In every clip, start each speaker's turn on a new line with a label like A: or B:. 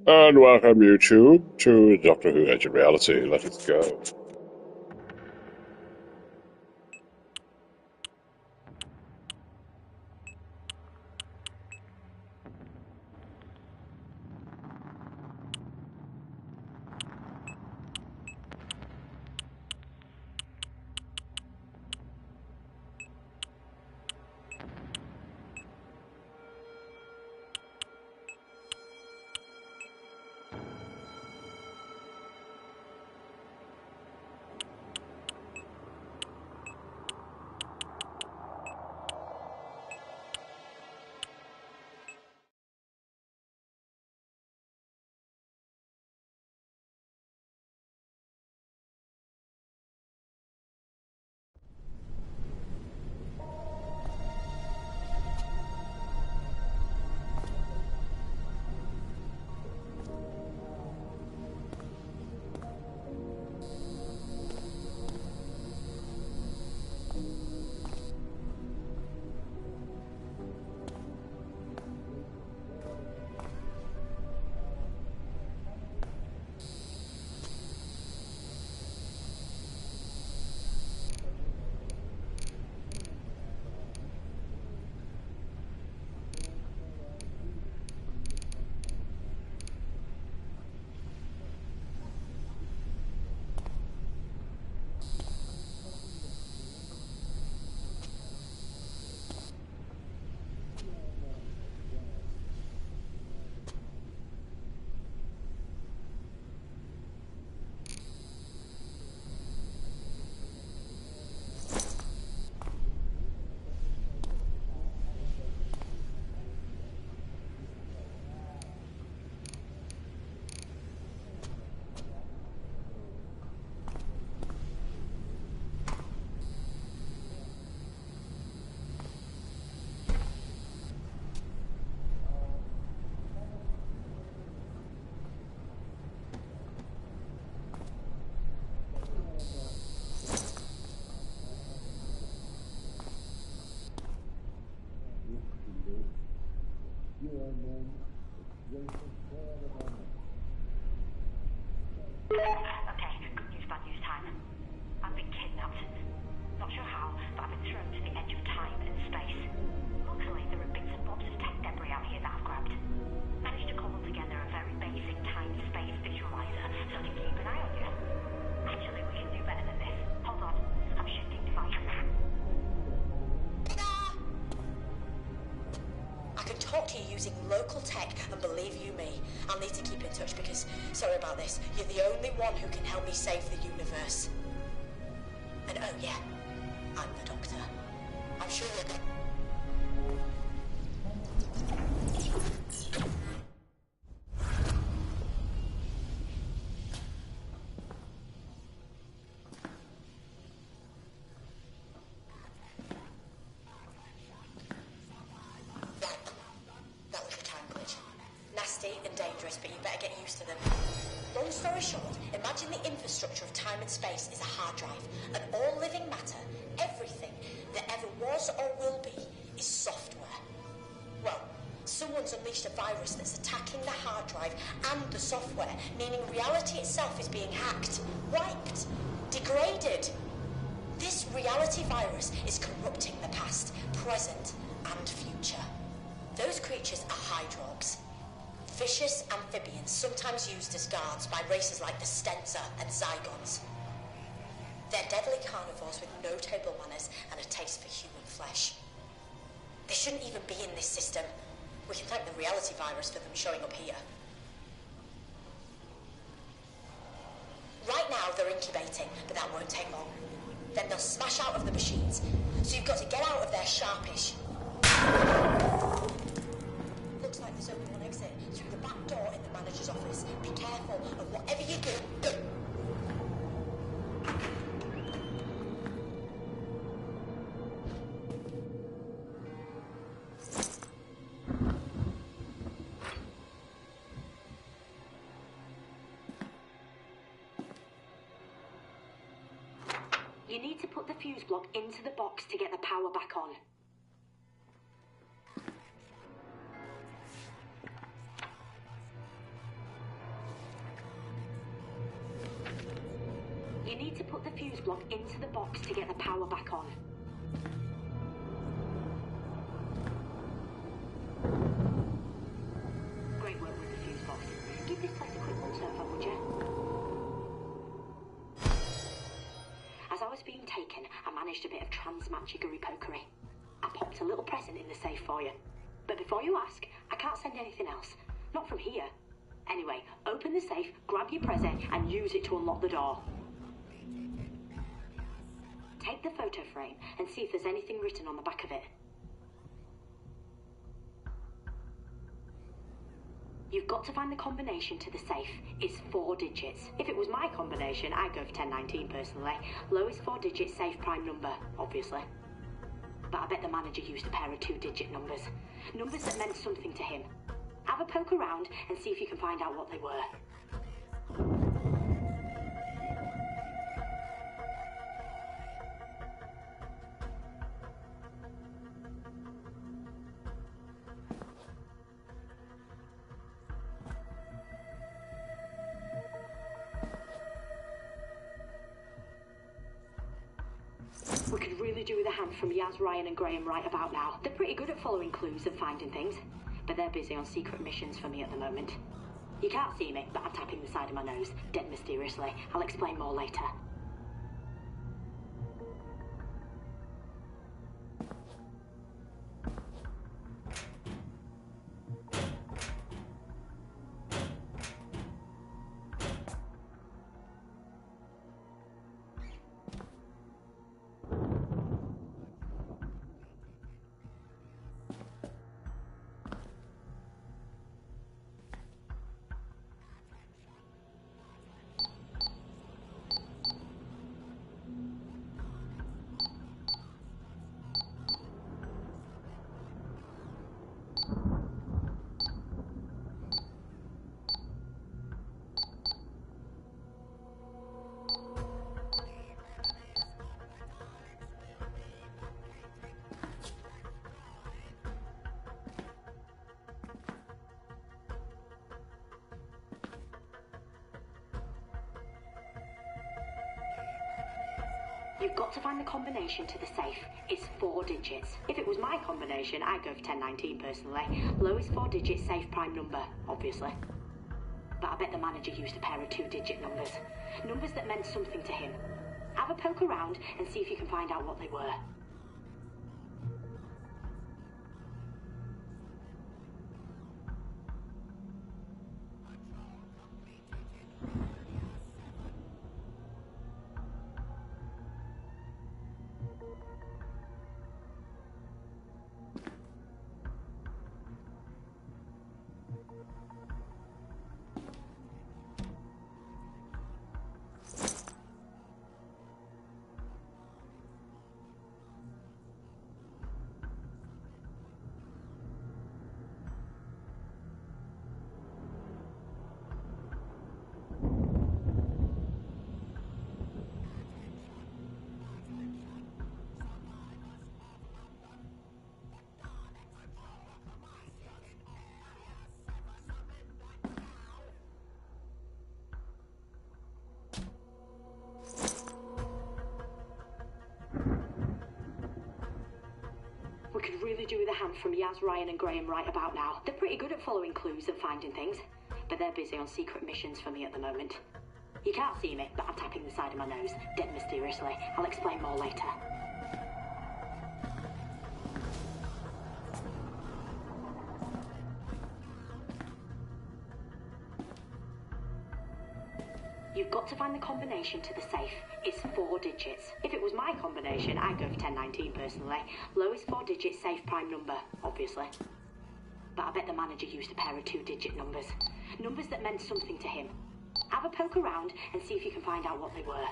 A: And welcome, YouTube, to Doctor Who Edge of Reality. Let us go.
B: Okay, good news, bad news time. I've been kidnapped. Not sure how, but I've been thrown to the edge of time and space. Luckily, there are bits and bobs of tech debris out here that I've grabbed. Managed to cobble together a very basic time-space visualizer so I can keep an eye on you. Actually, we can do better than this. Hold on, I'm shifting devices.
C: I can talk to you using local tech, and believe you me, I'll need to keep in touch because, sorry about this, you're the only one who can help me save the universe. And oh yeah, I'm the Doctor. I'm sure we're That was a time glitch. Nasty and dangerous, but you better get used to them. Long story short, imagine the infrastructure of time and space is a hard drive, and all living matter, everything that ever was or will be, is software. Well, someone's unleashed a virus that's attacking the hard drive and the software, meaning reality itself is being hacked, wiped, degraded. This reality virus is corrupting the past, present, and future. Those creatures are hydrogs. Vicious amphibians, sometimes used as guards by races like the Stenza and Zygons. They're deadly carnivores with no table manners and a taste for human flesh. They shouldn't even be in this system. We can thank the reality virus for them showing up here. Right now, they're incubating, but that won't take long. Then they'll smash out of the machines, so you've got to get out of there sharpish. Looks like there's only one exit, through the back door in the manager's office. Be careful, and whatever you do, do.
B: You need to put the fuse block into the box to get the power back on.
C: You need to put the fuse block into the box to get the power back on. Great work with the fuse box. Give this place a quick once over, would you? As I was being taken, I managed a bit of trans-magigery pokery. I popped a little present in the safe for you. But before you ask, I can't send anything else. Not from here. Anyway, open the safe, grab your present, and use it to unlock the door. Take the photo frame and see if there's anything written on the back of it. You've got to find the combination to the safe. It's 4 digits. If it was my combination, I'd go for 1019 personally. Lowest 4-digit safe prime number, obviously. But I bet the manager used a pair of 2-digit numbers. Numbers that meant something to him. Have a poke around and see if you can find out what they were. We could really do with a hand from Yaz, Ryan and Graham right about now. They're pretty good at following clues and finding things, but they're busy on secret missions for me at the moment. You can't see me, but I'm tapping the side of my nose, dead mysteriously. I'll explain more later. You've got to find the combination to the safe. It's 4 digits. If it was my combination, I'd go for 1019 personally. Lowest 4-digit safe prime number, obviously. But I bet the manager used a pair of 2-digit numbers. Numbers that meant something to him. Have a poke around and see if you can find out what they were. We could really do with a hand from Yaz, Ryan and Graham right about now. They're pretty good at following clues and finding things, but they're busy on secret missions for me at the moment. You can't see me, but I'm tapping the side of my nose, dead mysteriously. I'll explain more later. You've got to find the combination to the safe. It's 4 digits. If it was my combination, I'd go for 1019 personally. Lowest 4-digit safe prime number, obviously. But I bet the manager used a pair of 2-digit numbers. Numbers that meant something to him. Have a poke around and see if you can find out what they were.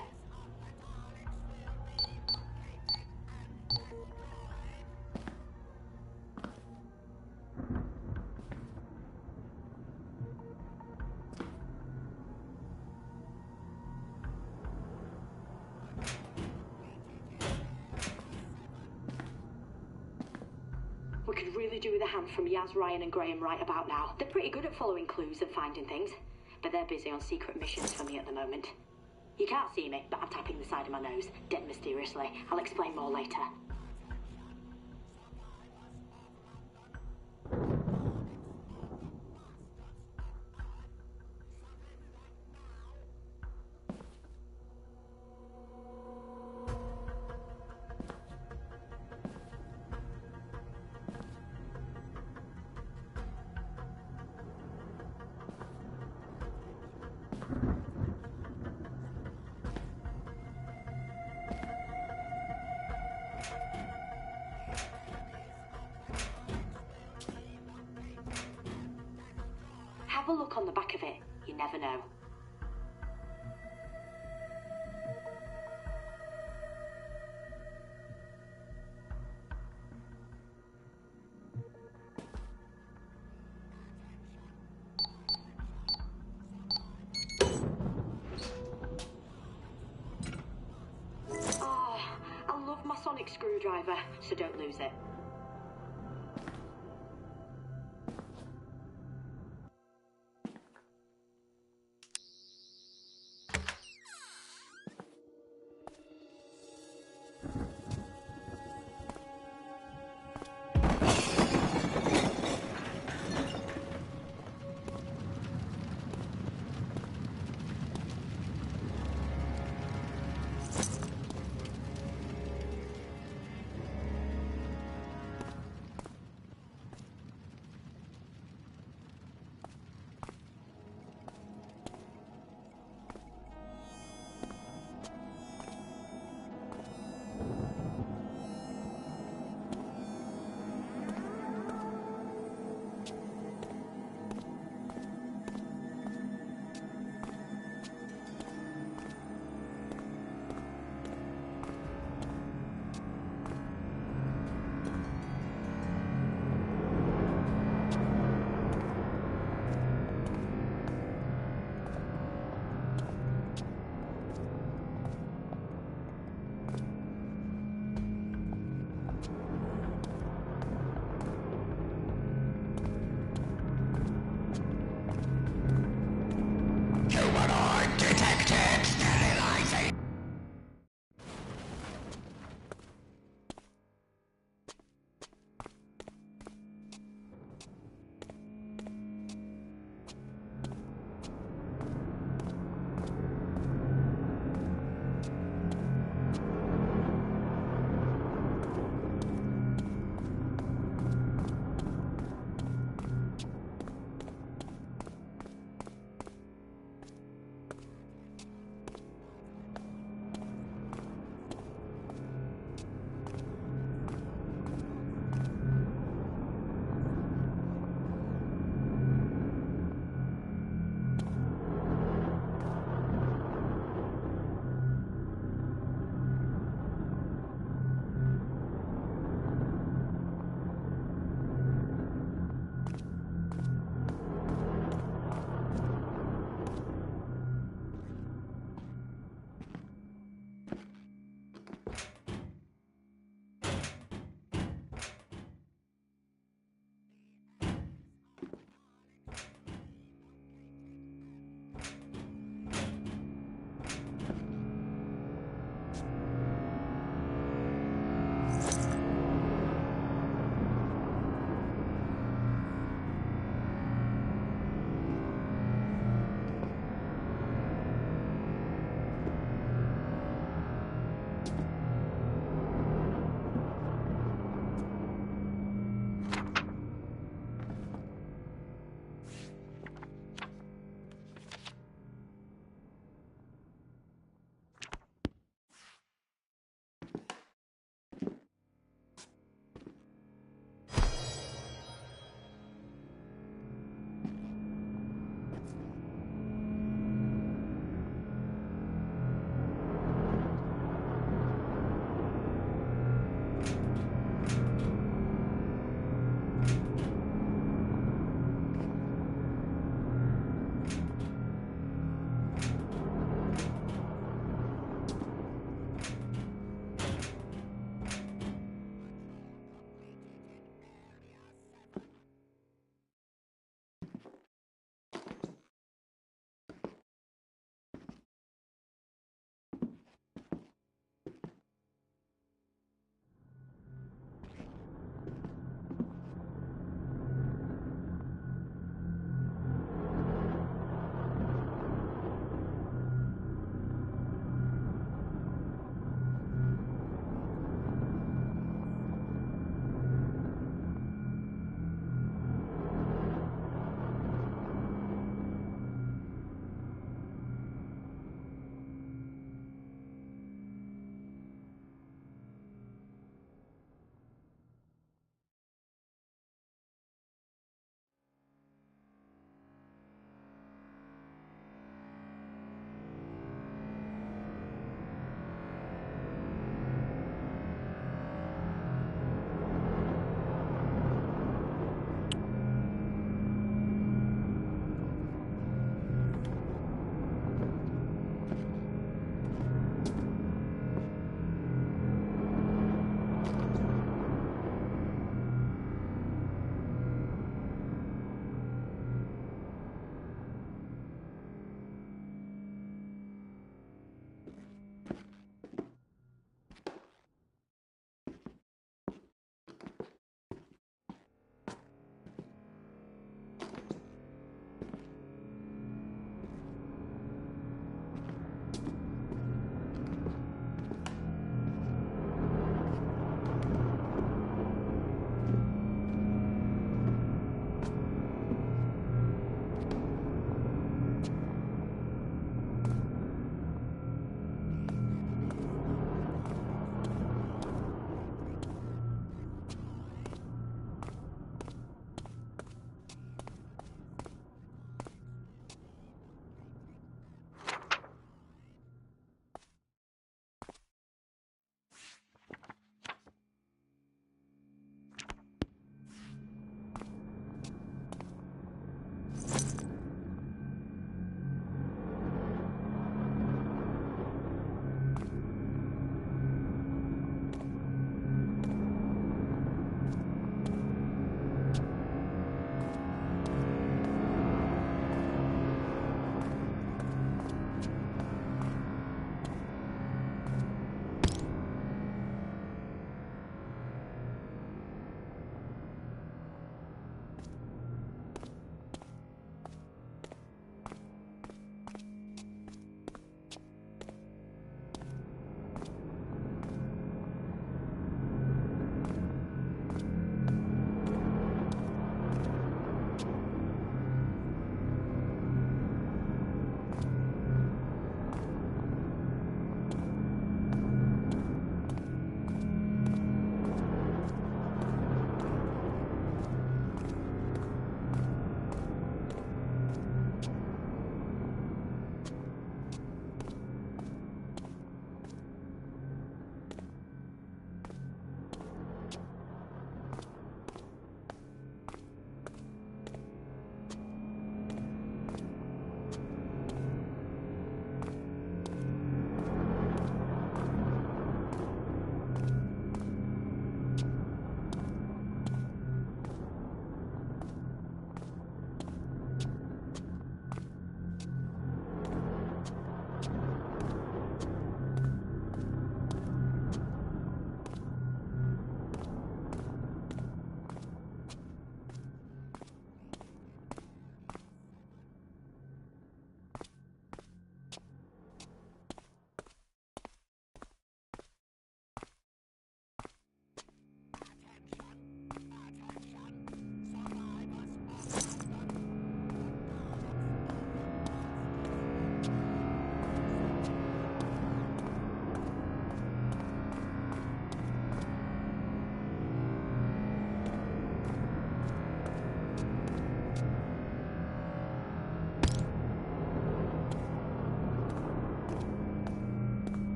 C: We could really do with a hand from Yaz, Ryan and Graham right about now. They're pretty good at following clues and finding things, but they're busy on secret missions for me at the moment. You can't see me, but I'm tapping the side of my nose, dead mysteriously. I'll explain more later. Have a look on the back of it. You never know. Oh, I love my sonic screwdriver, so don't lose it.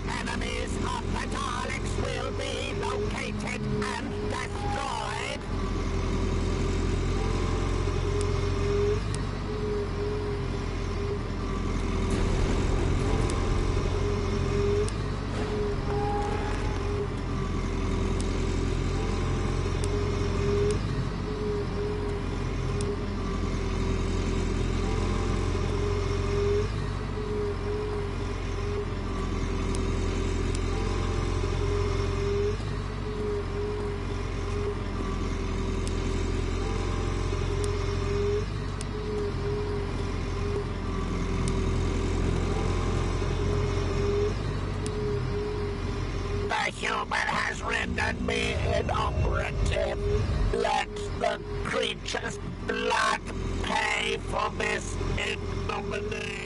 D: Enemies of the Daleks will be located and destroyed. The human has rendered me inoperative. Let the creature's blood pay for this ignominy.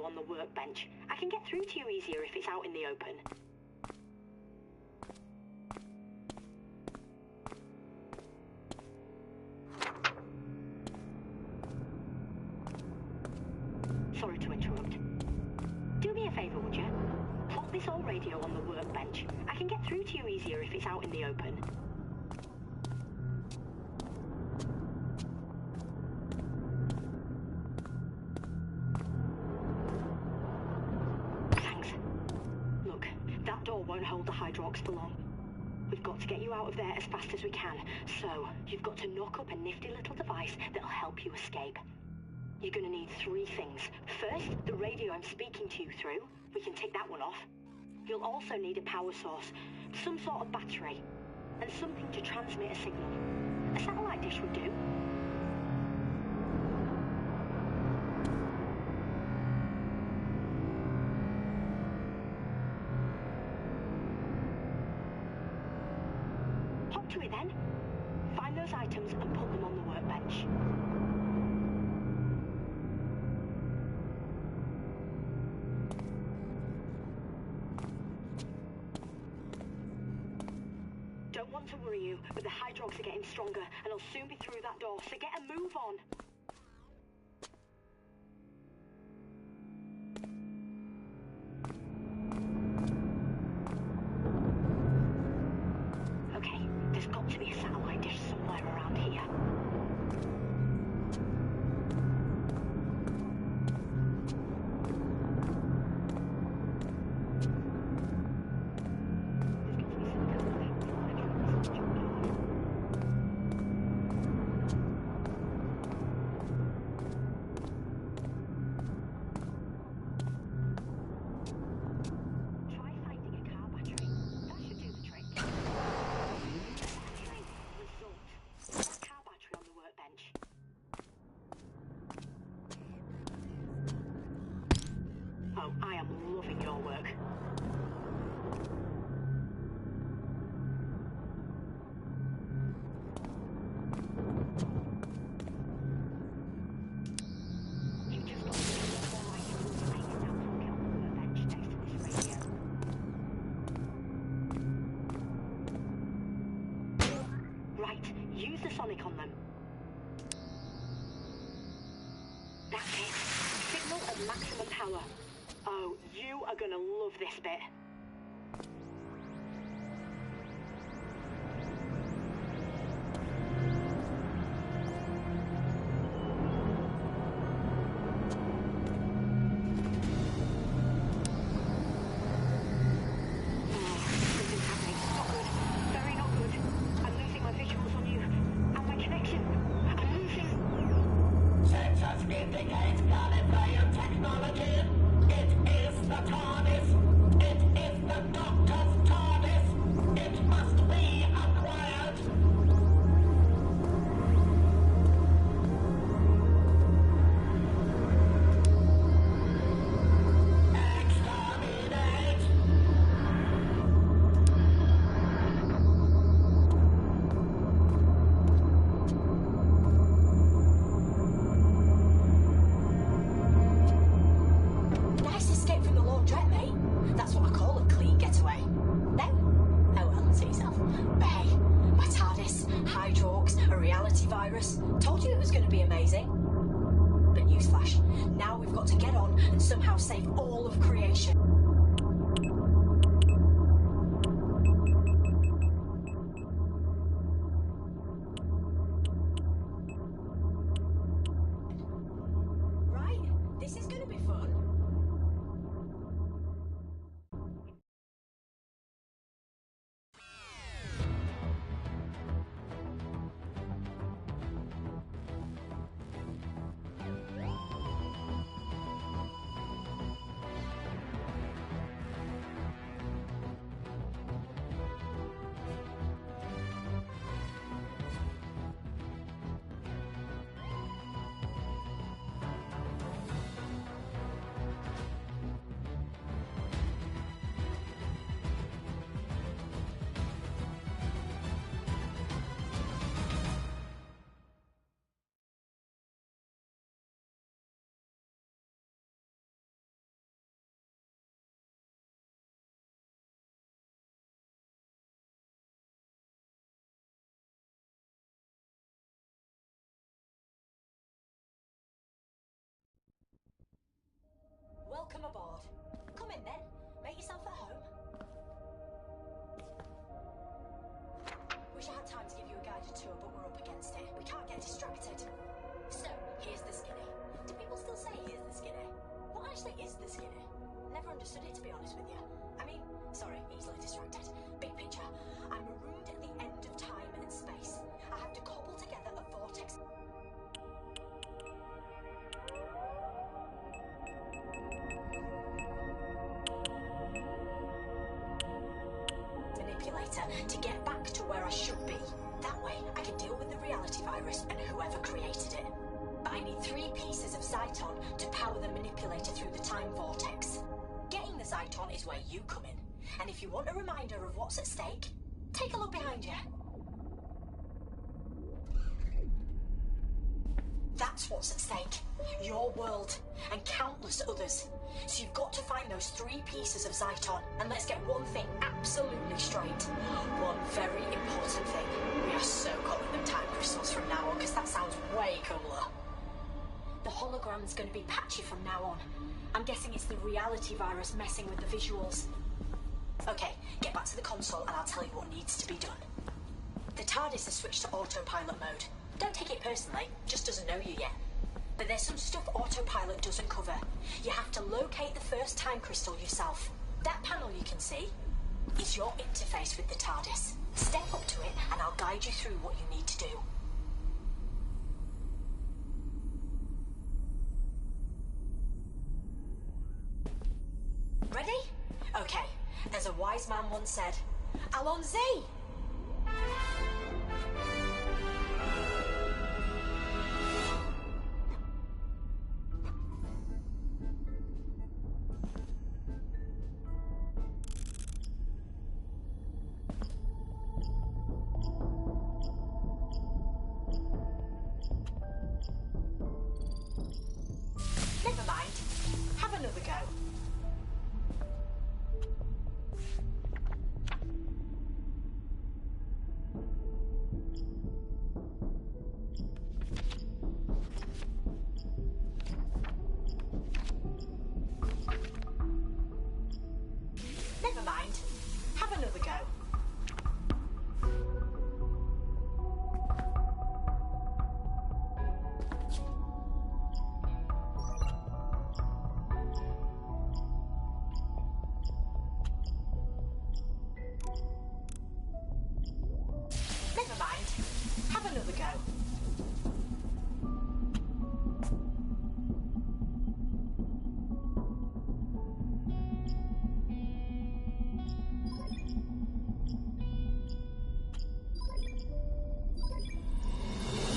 B: radio on the workbench. I can get through to you easier if it's out in the open. Sorry to interrupt. Do me a favor, would you? Plot this old radio on the workbench. I can get through to you easier if it's out in the open. Thanks. Look, that door won't hold the Hydrox for long. We've got to get you out of there as fast as we can, so you've got to knock up a nifty little device that'll help you escape. You're gonna need 3 things. First, the radio I'm speaking to you through. We can take that one off. You'll also need a power source, some sort of battery, and something to transmit a signal. A satellite dish would do. Hop to it then. Find those items and put them on the workbench. Don't want to worry you, but the Hydrox are getting stronger, and I'll soon be through that door, so get a move on. Okay, there's got to be a satellite dish somewhere around here. Oh, I am loving your work. You just got to get more items to take it down from the workbench next to this radio. Right, use the sonic on them. That's it. Signal at maximum power. Oh, you are gonna love this bit. Something's happening. Not good. Very not good. I'm losing my visuals on you. And my connection. I'm losing.
D: Sensors indicate Gallifreyan technology. It is the TARDIS. It is the Doctor's TARDIS. It must be acquired. Exterminate.
C: Nice escape from the laundrette, mate. That's what I call a clean getaway. No? Oh well, see yourself. But hey, my TARDIS, Hydrox, a reality virus. Told you it was going to be amazing. But newsflash, now we've got to get on and somehow save all of creation. Right, this is going to be fun. understood it, to be honest with you. I mean, sorry, easily distracted. Big picture. I'm marooned at the end of time and space. I have to cobble together a vortex manipulator to get back to where I should be. That way, I can deal with the reality virus and whoever created it. But I need 3 pieces of Zyton to power the manipulator through the time vortex. Getting the Zyton is where you come in. And if you want a reminder of what's at stake, take a look behind you. That's what's at stake. Your world, and countless others. So you've got to find those 3 pieces of Zyton, and let's get one thing absolutely straight. One very important thing. We are so calling them time crystals from now on, because that sounds way cooler. The hologram's going to be patchy from now on. I'm guessing it's the reality virus messing with the visuals. Okay, get back to the console and I'll tell you what needs to be done. The TARDIS has switched to autopilot mode. Don't take it personally, just doesn't know you yet. But there's some stuff autopilot doesn't cover. You have to locate the first time crystal yourself. That panel you can see is your interface with the TARDIS. Step up to it and I'll guide you through what you need to do. Ready? Okay. As a wise man once said, Allons-y! Never mind. Have another go. Never mind. Have another go. Never mind. Have another go.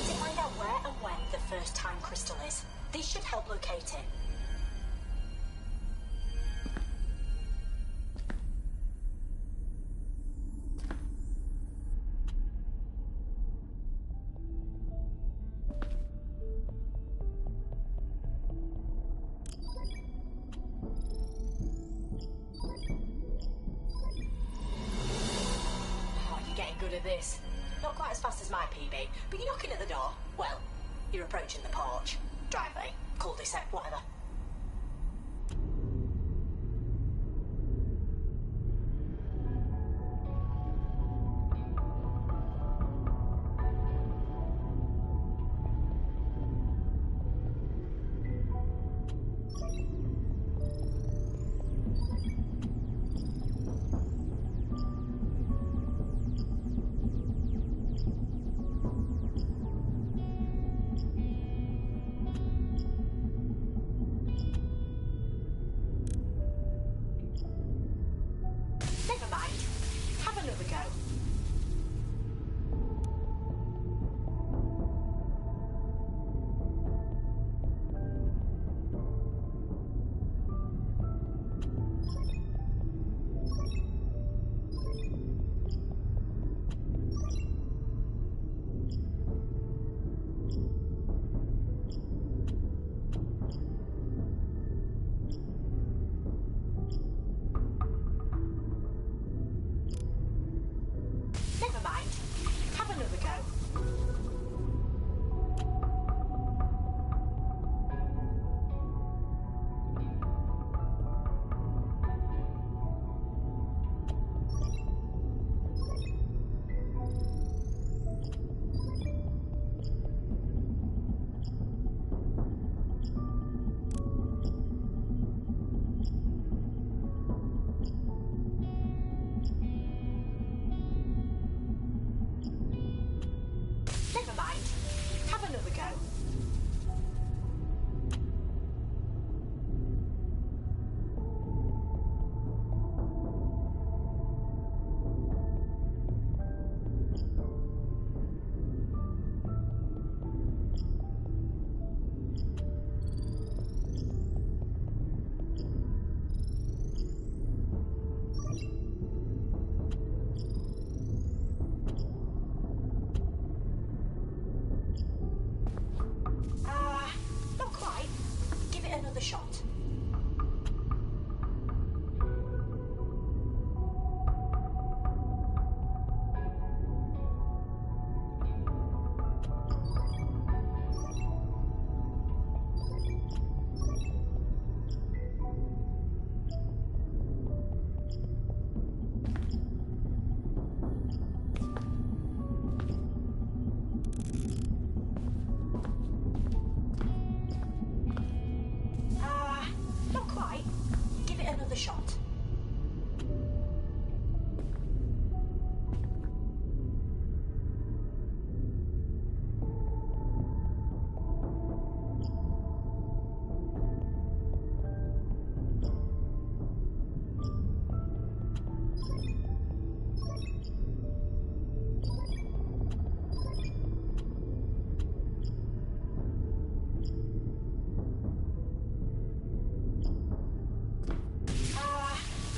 C: To find out where and when the first time crystal is, this should help locate it. Oh, you're getting good at this. Not quite as fast as my PB, but you're knocking at the door. Well, you're approaching the porch. Driveway, cul-de-sac, whatever. Never mind. Have another go. another shot.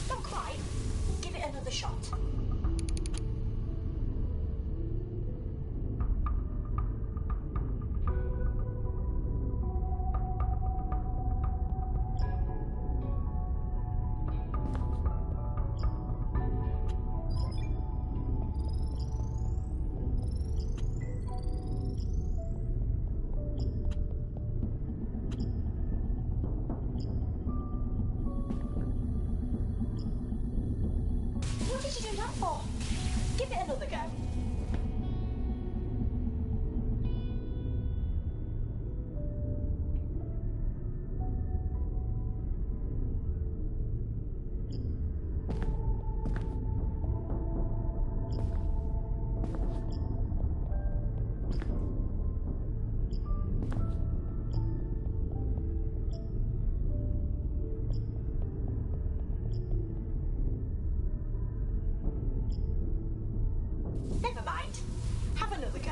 C: Not quite. Give it another shot. What did you do that for? Give it another go. Never mind. Have another go.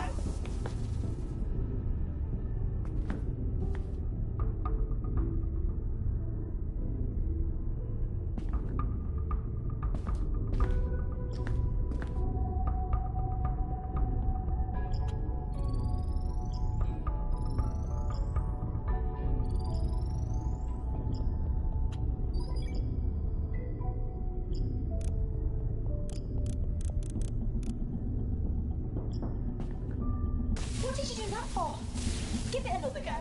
C: What did you do that for? Give it another go.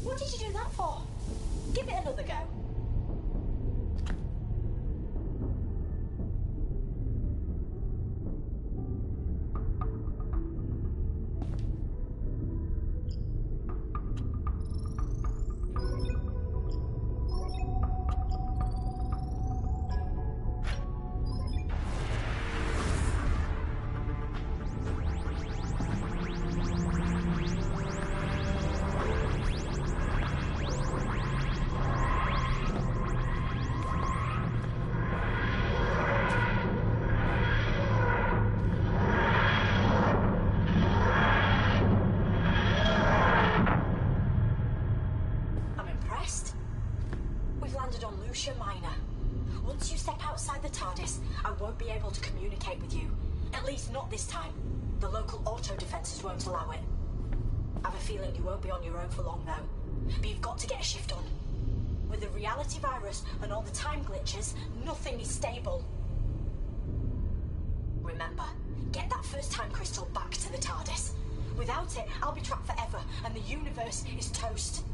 C: What did you do that for? Give it another go. I'm impressed. We've landed on Lucia Minor. Once you step outside the TARDIS, I won't be able to communicate with you. At least not this time. The local auto defenses won't allow it. I have a feeling you won't be on your own for long though. But you've got to get a shift on. With the reality virus and all the time glitches, nothing is stable. Remember, get that first time crystal back to the TARDIS. Without it, I'll be trapped forever and the universe is toast.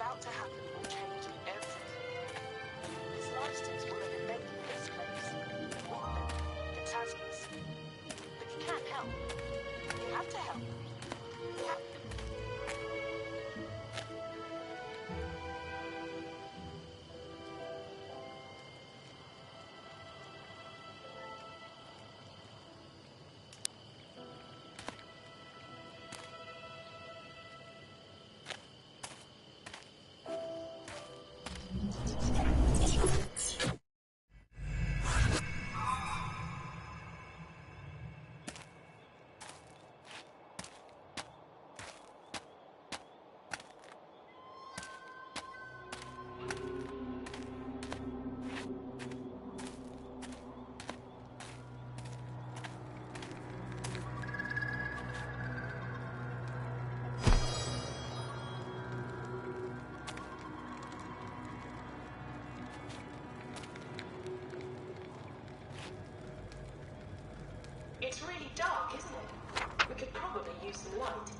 E: about to happen will change everything. His lifesteals will have invented this place. We them, the Tasmans. But you can't help. You have to help. You have to. It's really dark, isn't it? We could probably use some light.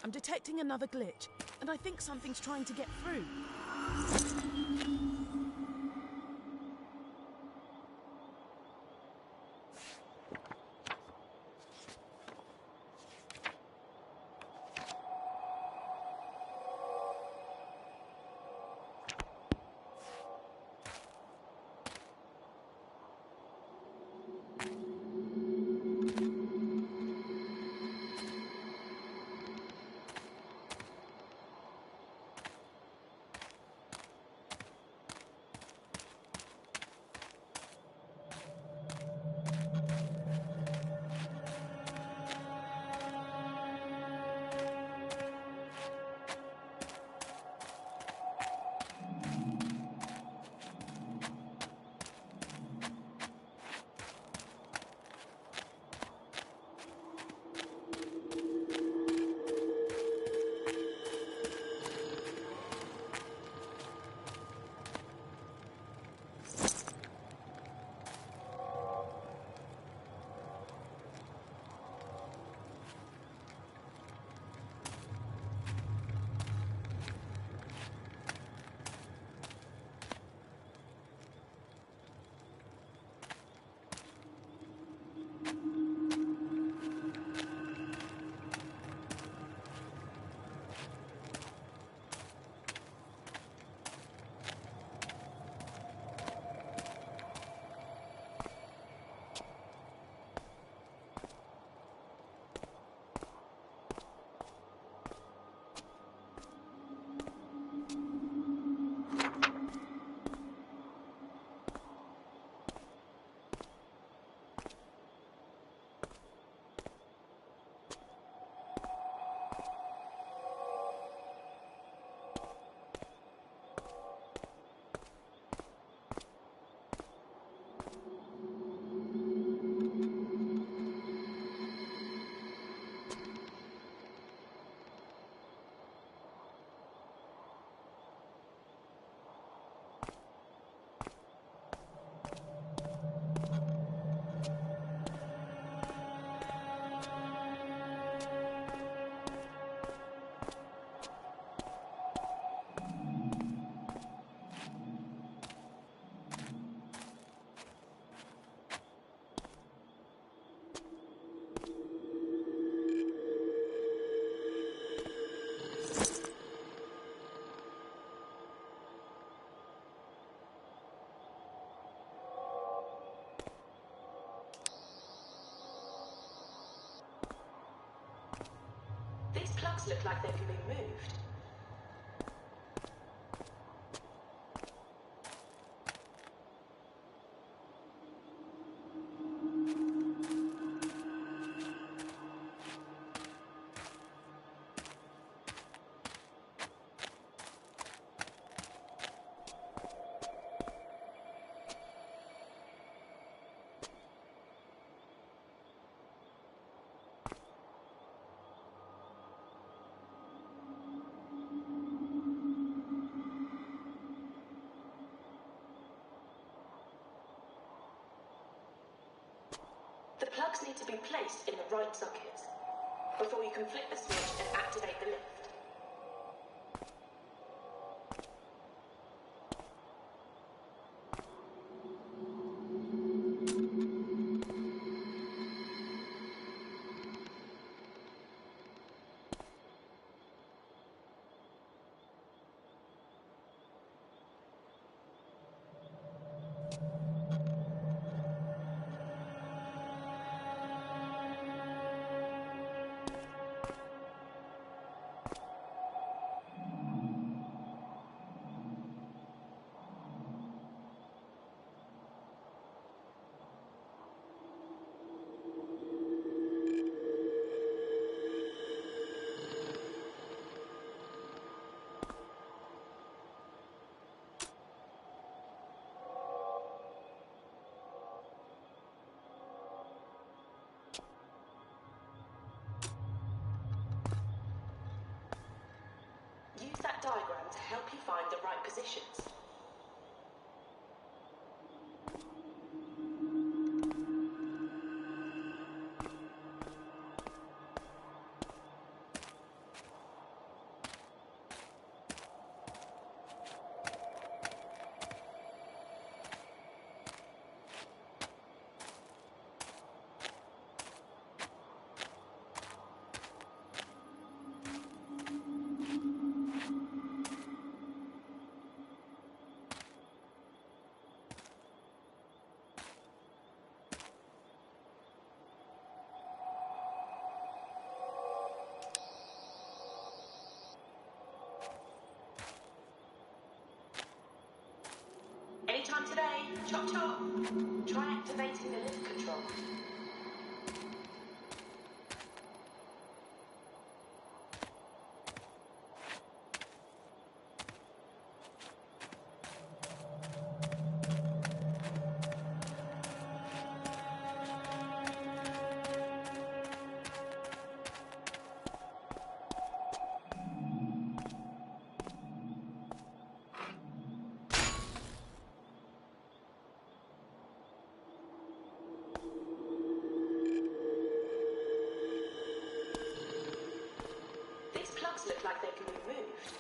E: I'm detecting another glitch, and I think something's trying to get through.
F: plugs look like they can be moved. The plugs need to be placed in the right sockets before you can flip the switch and activate the lift. Use that diagram to help you find the right positions. Anytime today, chop chop. Try activating the lift control. These plugs look like they can be moved.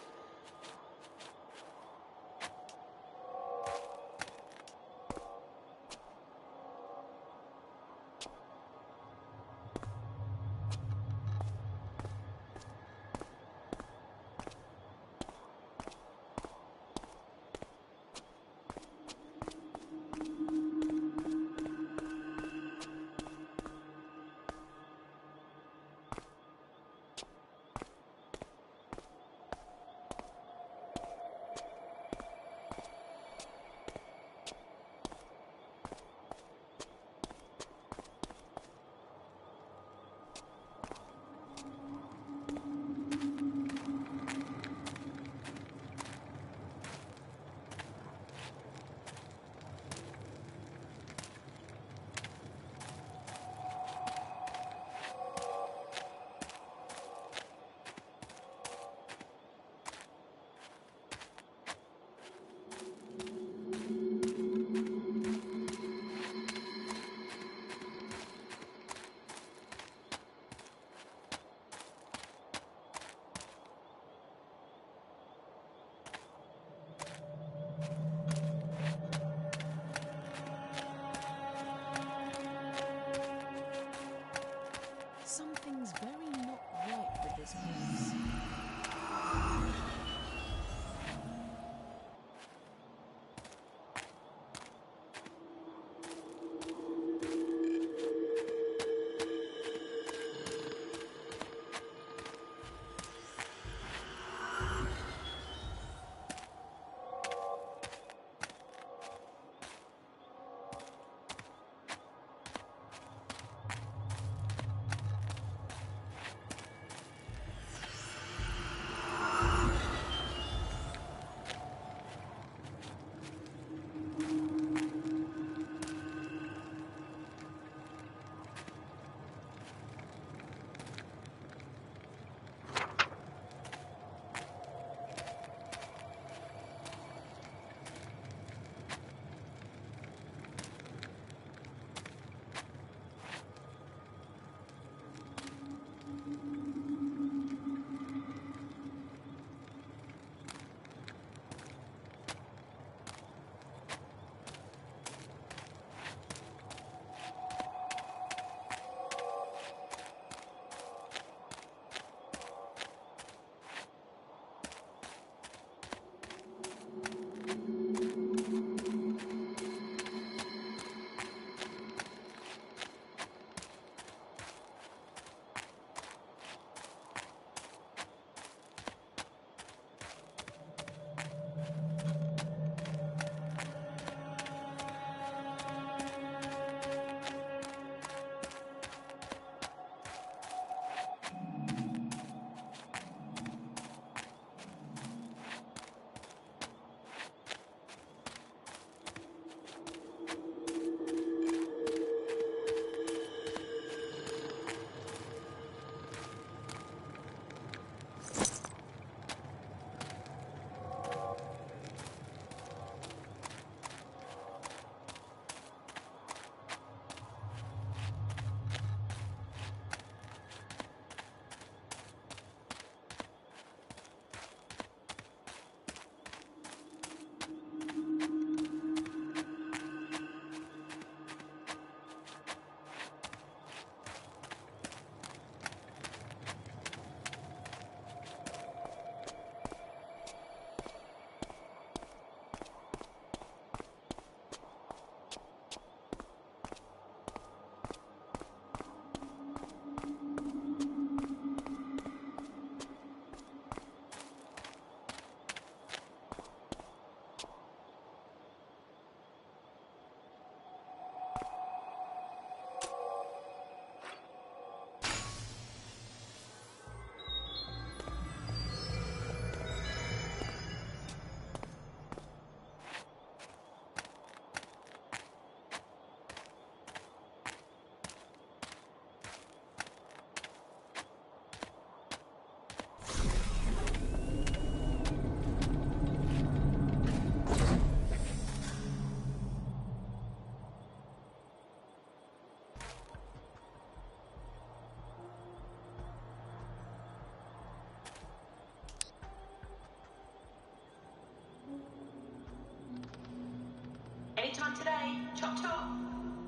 F: Anytime today. Chop chop.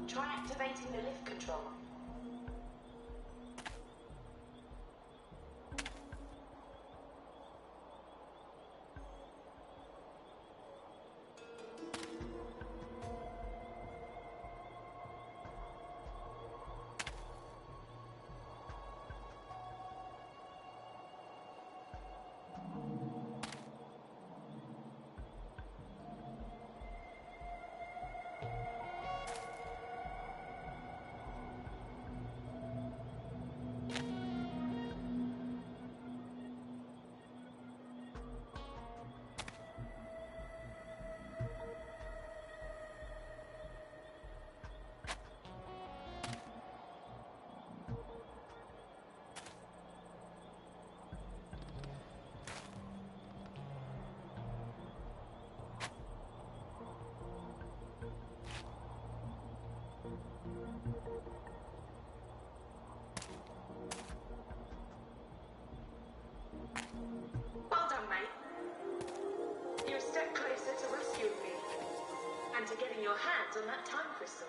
F: Try activating the lift control. Well done, mate. You're a step closer to rescuing me. And to getting your hands on that time crystal.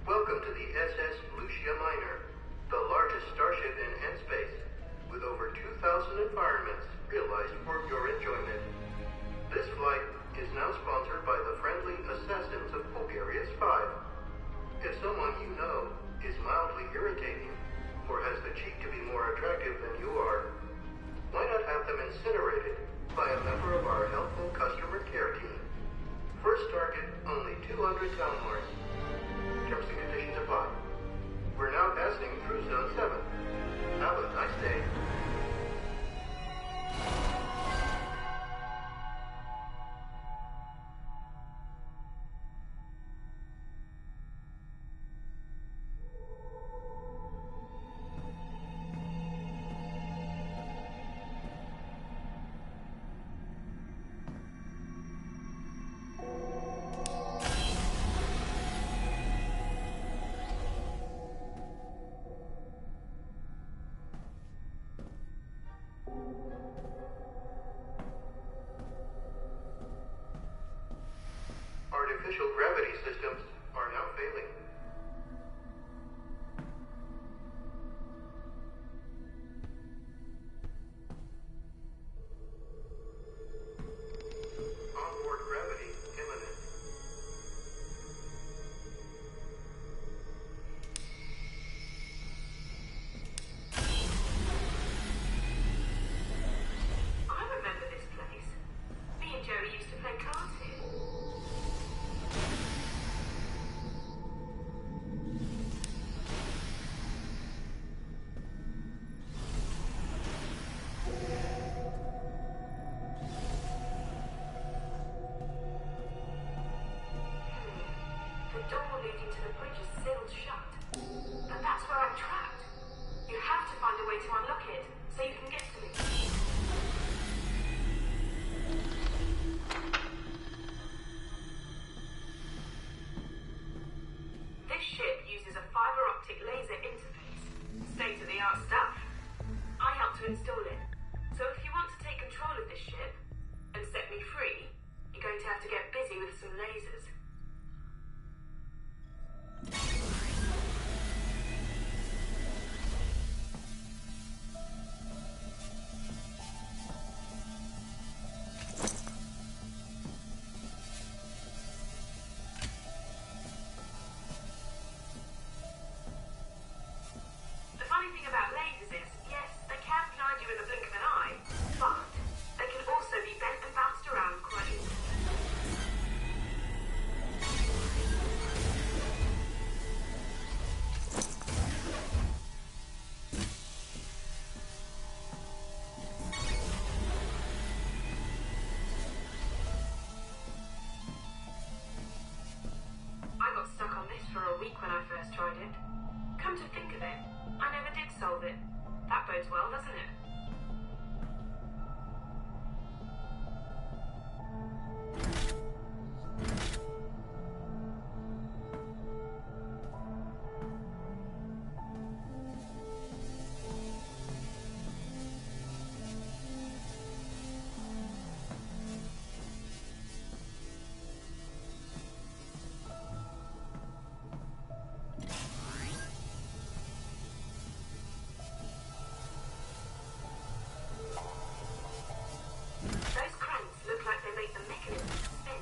G: Welcome to the SS Lucia Minor, the largest starship in N-space, with over 2,000 environments realized for your enjoyment. This flight is now sponsored by the friendly assassins of Bulgarius 5. If someone you know is mildly irritating, or has the cheek to be more attractive than you are, why not have them incinerated by a member of our helpful customer care team? First target, only 200 town marks. Terms and conditions apply. We're now passing through Zone 7. Have a nice day. Artificial gravity systems are now failing. Onboard gravity imminent.
F: I remember this place. Me and Joey used to play cards here. The door leading to the bridge is sealed shut. And that's where I'm trapped. You have to find a way to unlock it, so you can get to me. This ship uses a fiber optic laser interface. State-of-the-art stuff. I helped to install it. So if you want to take control of this ship and set me free, you're going to have to get busy with some lasers. The funny thing about lasers is, yes, they can blind you in the blink of an eye, but first tried it. Come to think of it, I never did solve it. That bodes well, doesn't it? Those cranks look like they make the mechanism spin.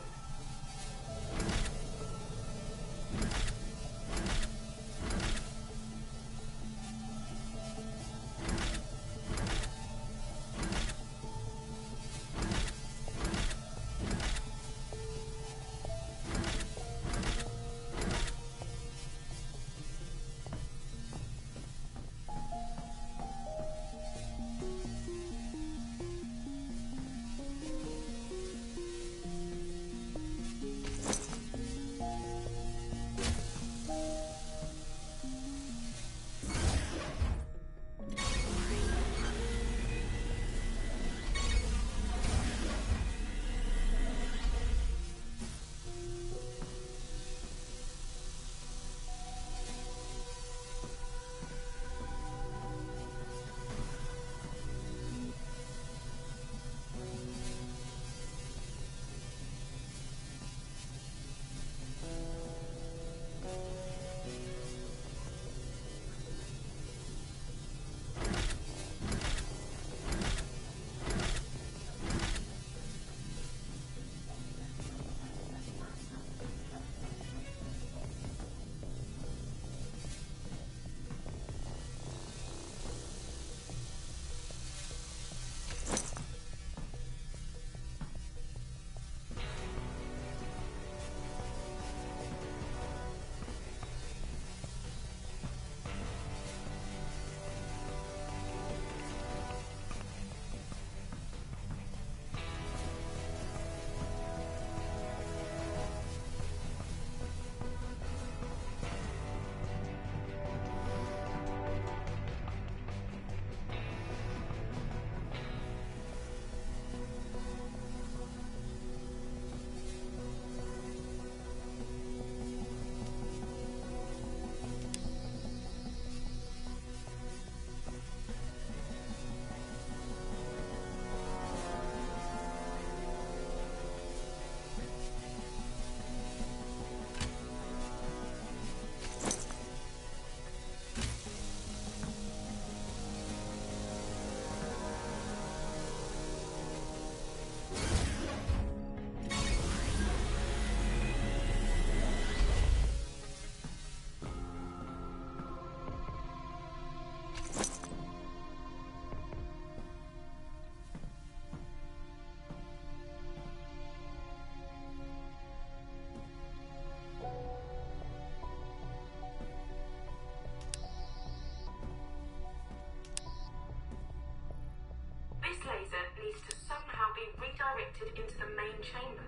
F: This laser needs to somehow be redirected into the main chamber.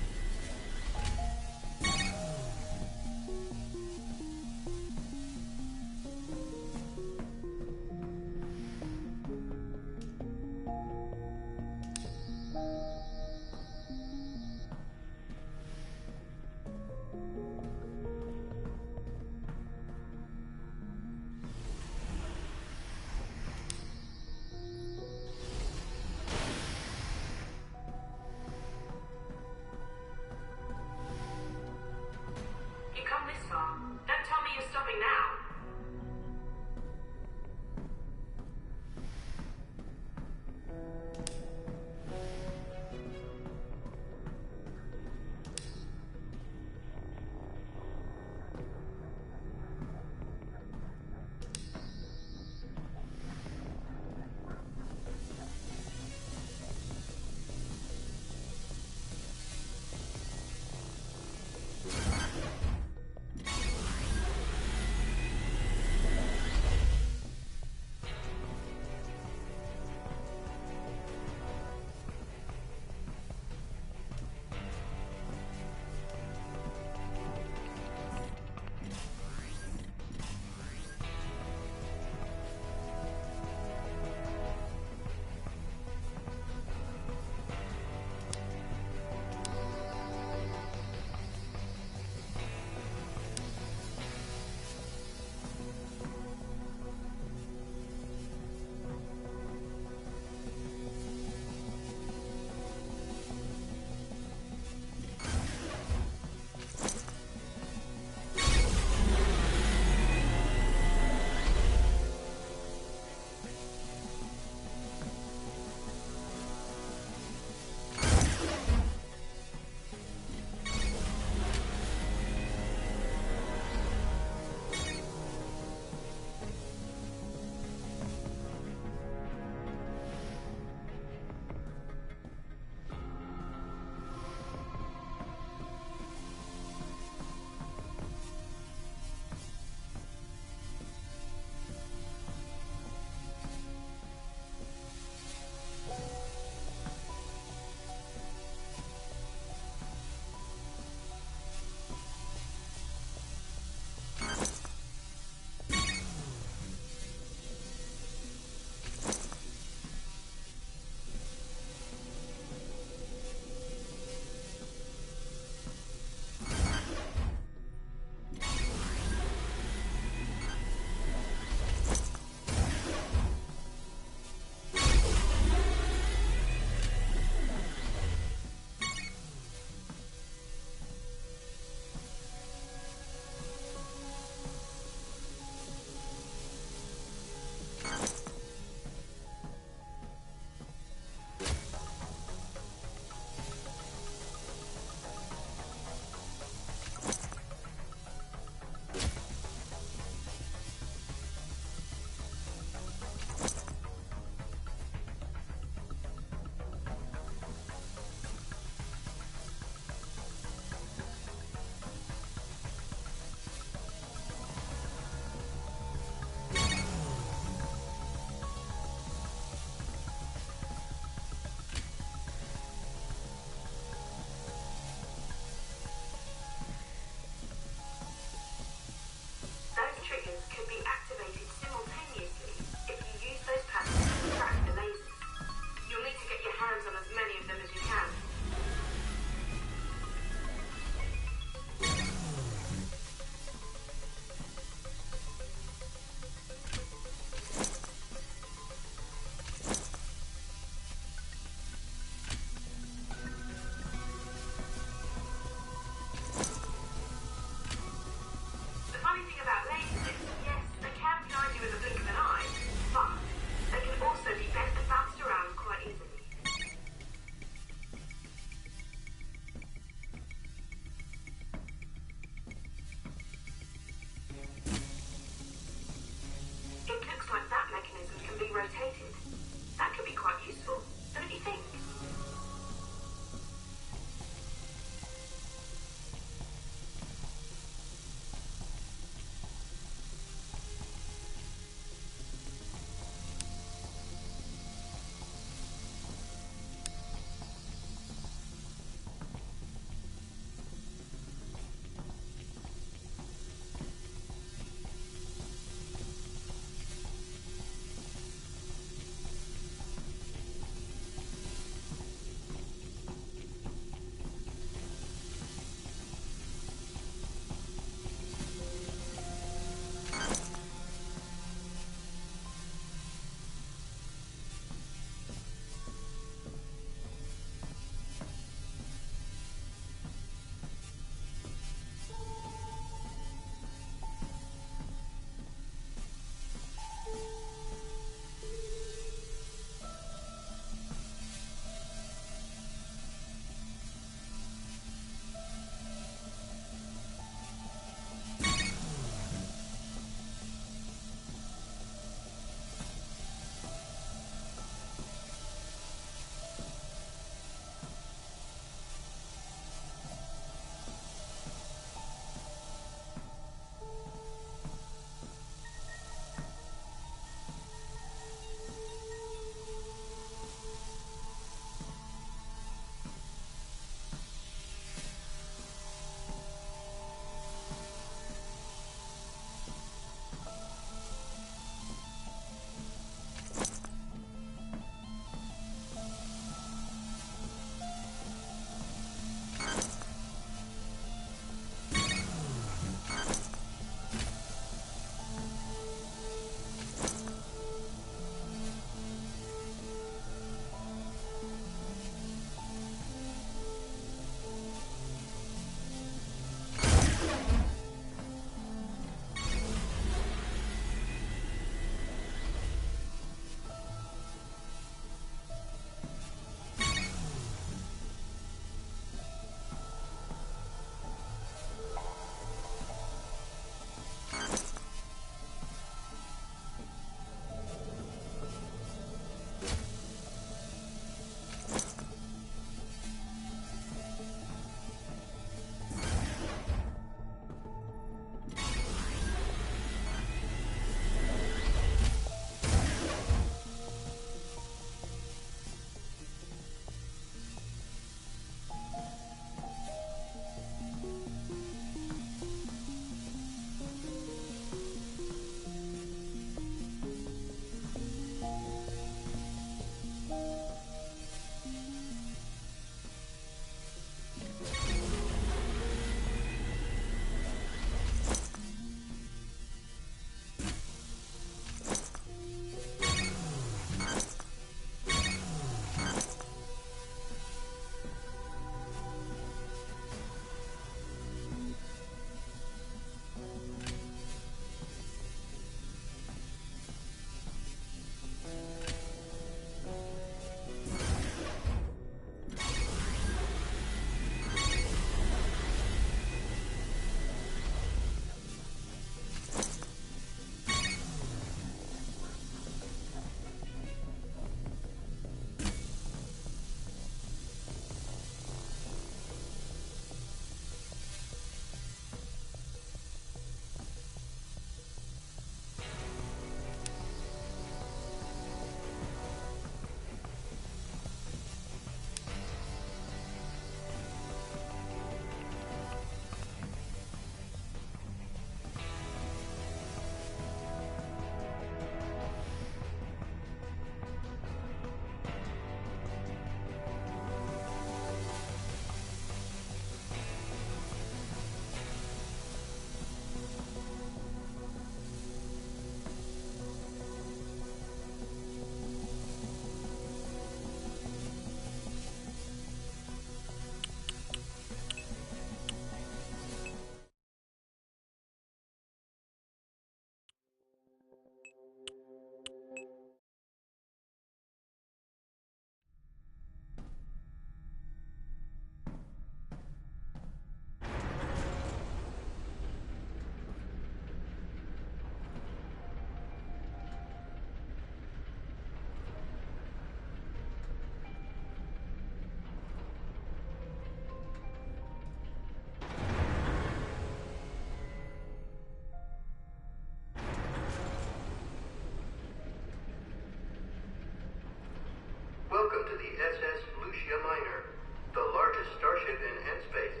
G: to the SS Lucia Minor, the largest starship in N-space,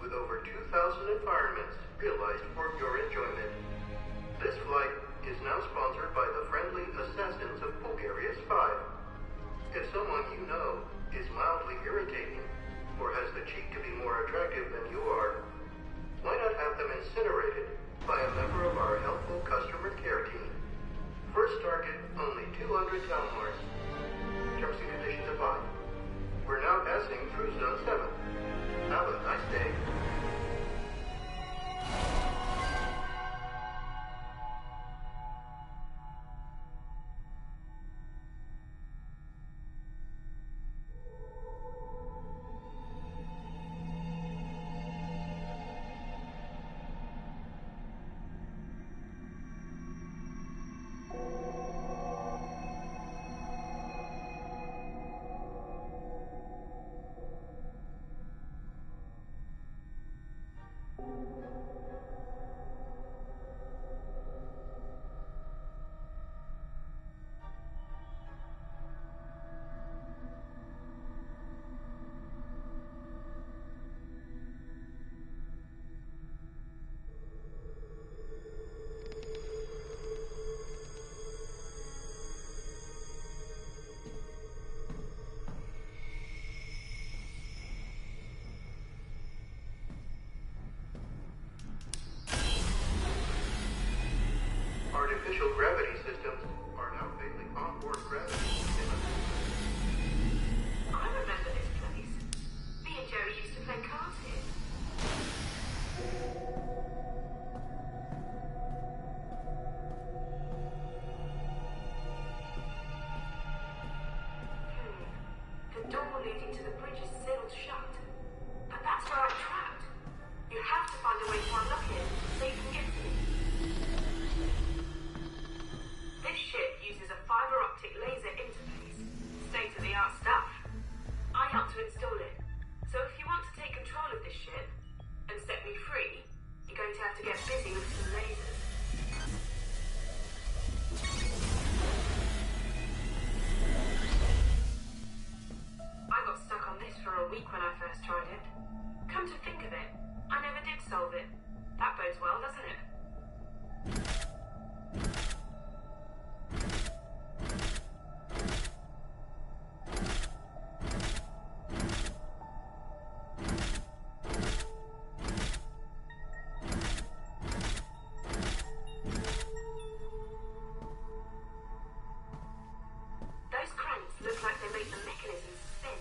G: with over 2,000 environments realized for your enjoyment. This flight is now sponsored by the friendly assassins of Bulgaria's 5. If someone you know is mildly irritating, or has the cheek to be more attractive than you are, why not have them incinerated by a member of our helpful customer care team? First target, only 200 town Mars. Terms and conditions apply. We're now passing through Zone 7. Have a nice day. Artificial gravity systems are now failing onboard gravity.
F: I remember this place. Me and Joey used to play cards here. The door leading to the bridge is sealed shut. But that's where I'm trapped. You have to find a way to unlock it so you can get to me. This ship uses a fiber optic laser interface. State-of-the-art stuff. I helped to install it. So if you want to take control of this ship and set me free, you're going to have to get busy with some lasers. I got stuck on this for a week when I first tried it. Come to think of it, I never did solve it. That bodes well, doesn't it? Those cranks look like they make the mechanism spin.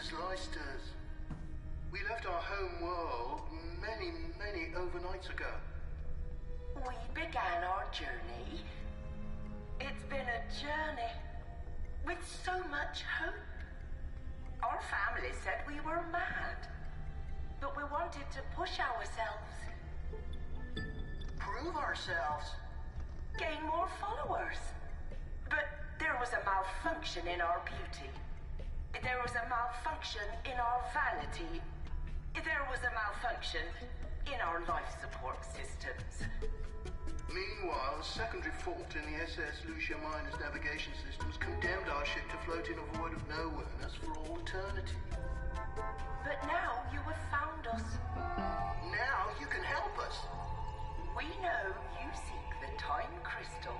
G: Zlysters. We left our home world many overnights ago.
H: We began our journey. It's been a journey with so much hope. Our family said we were mad, but we wanted to push ourselves,
G: Prove ourselves.
H: gain more followers. But there was a malfunction in our beauty. There was a malfunction in our vanity. There was a malfunction in our life support systems.
G: Meanwhile, a secondary fault in the SS Lucia Miner's navigation systems condemned our ship to float in a void of nowhereness for all eternity.
H: But now you have found us.
G: Now you can help us.
H: We know you seek the time crystal.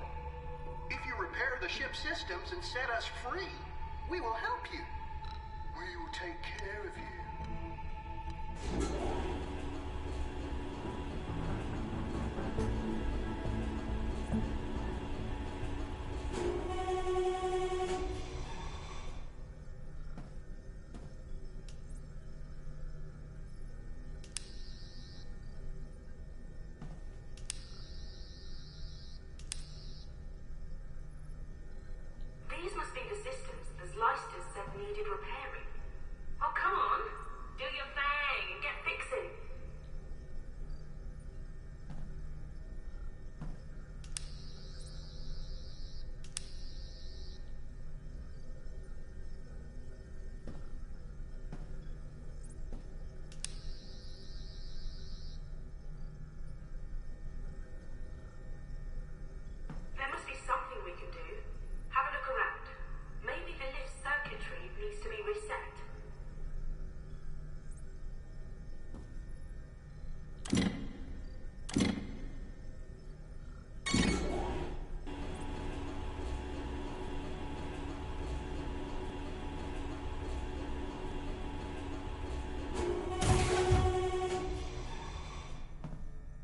G: If you repair the ship's systems and set us free, we will help you. We will take care of you.
F: These must be the systems the Zlysters said needed repairing. Oh, come on! Do your thing and get fixing! There must be something we can do. Have a look around. Maybe the lift circuitry needs to be reset.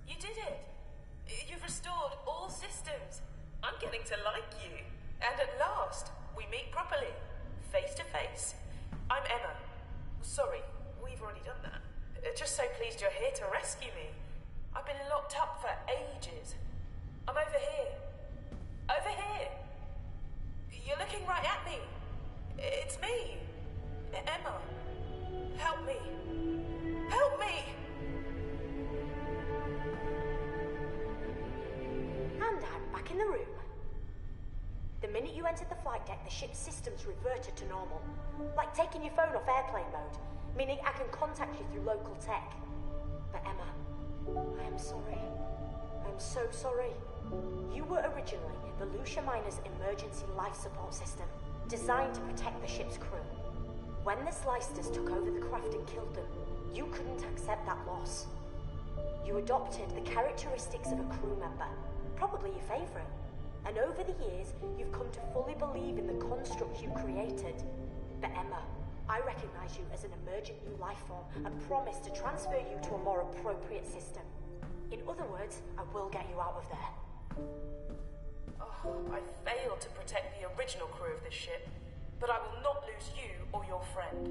E: You did it! You've restored all systems. I'm getting to like you. And at last, we meet properly, face to face. I'm Emma. Sorry, we've already done that. Just so pleased you're here to rescue me. I've been locked up for ages. I'm over here. Over here. You're looking right at me. It's me. Emma. Help me. Help me!
C: And I'm back in the room. The minute you entered the flight deck, the ship's systems reverted to normal. Like taking your phone off airplane mode, meaning I can contact you through local tech. But Emma, I am sorry. I'm so sorry. You were originally the Lucia Miner's emergency life support system, designed to protect the ship's crew. When the Zlysters took over the craft and killed them, you couldn't accept that loss. You adopted the characteristics of a crew member, probably your favorite. And over the years, you've come to fully believe in the construct you created. But Emma, I recognize you as an emergent new life form and promise to transfer you to a more appropriate system. In other words, I will get you out of there.
E: Oh, I failed to protect the original crew of this ship, but I will not lose you or your friend.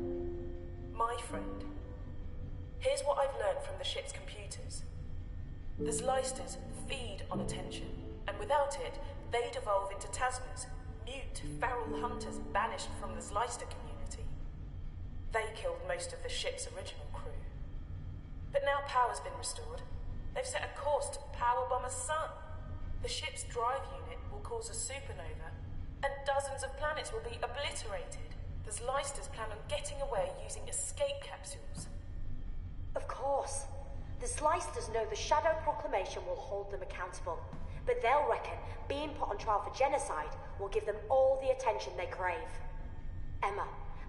E: My friend. Here's what I've learned from the ship's computers. The Zlysters feed on attention, and without it, they devolve into Tasmas, mute, feral hunters banished from the Zlyster community. They killed most of the ship's original crew. But now power's been restored. They've set a course to powerbomb a sun. The ship's drive unit will cause a supernova, and dozens of planets will be obliterated. The Zlysters plan on getting away using escape capsules.
C: Of course. The Zlysters know the Shadow Proclamation will hold them accountable. But they'll reckon being put on trial for genocide will give them all the attention they crave. Emma,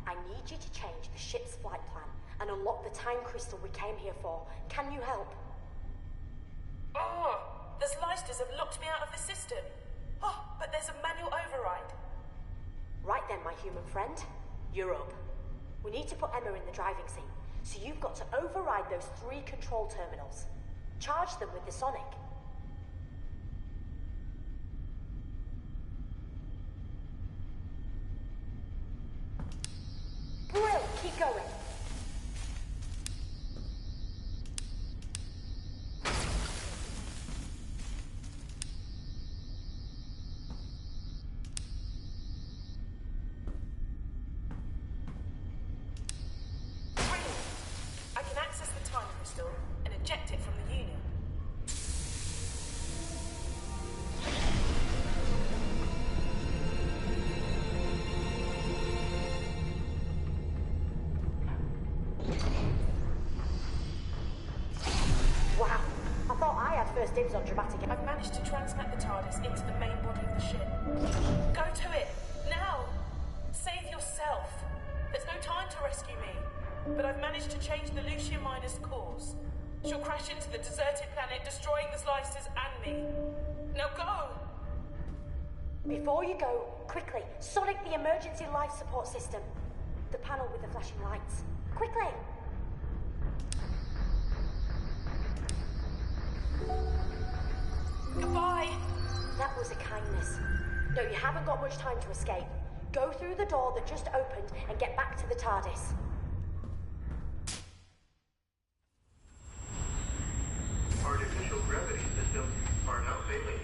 C: I need you to change the ship's flight plan and unlock the time crystal we came here for. Can you help?
E: Oh, the Zlysters have locked me out of the system. Oh, but there's a manual override.
C: Right then, my human friend. You're up. We need to put Emma in the driving seat, so you've got to override those 3 control terminals. Charge them with the sonic. Brill, keep going.
E: I can access the time crystal and eject it from the unit.
C: Wow, I thought I had first dibs on dramatic.
E: I've managed to transmit the TARDIS into the main body of the ship. Go to it, now! Save yourself. There's no time to rescue me. But I've managed to change the Lucia Miner's course. She'll crash into the deserted planet, destroying the Slicers and me. Now go!
C: Before you go, quickly, sonic the emergency life support system. The panel with the flashing lights. Quickly!
E: Goodbye!
C: That was a kindness. No, you haven't got much time to escape. Go through the door that just opened and get back to the TARDIS.
G: Artificial gravity systems are now failing.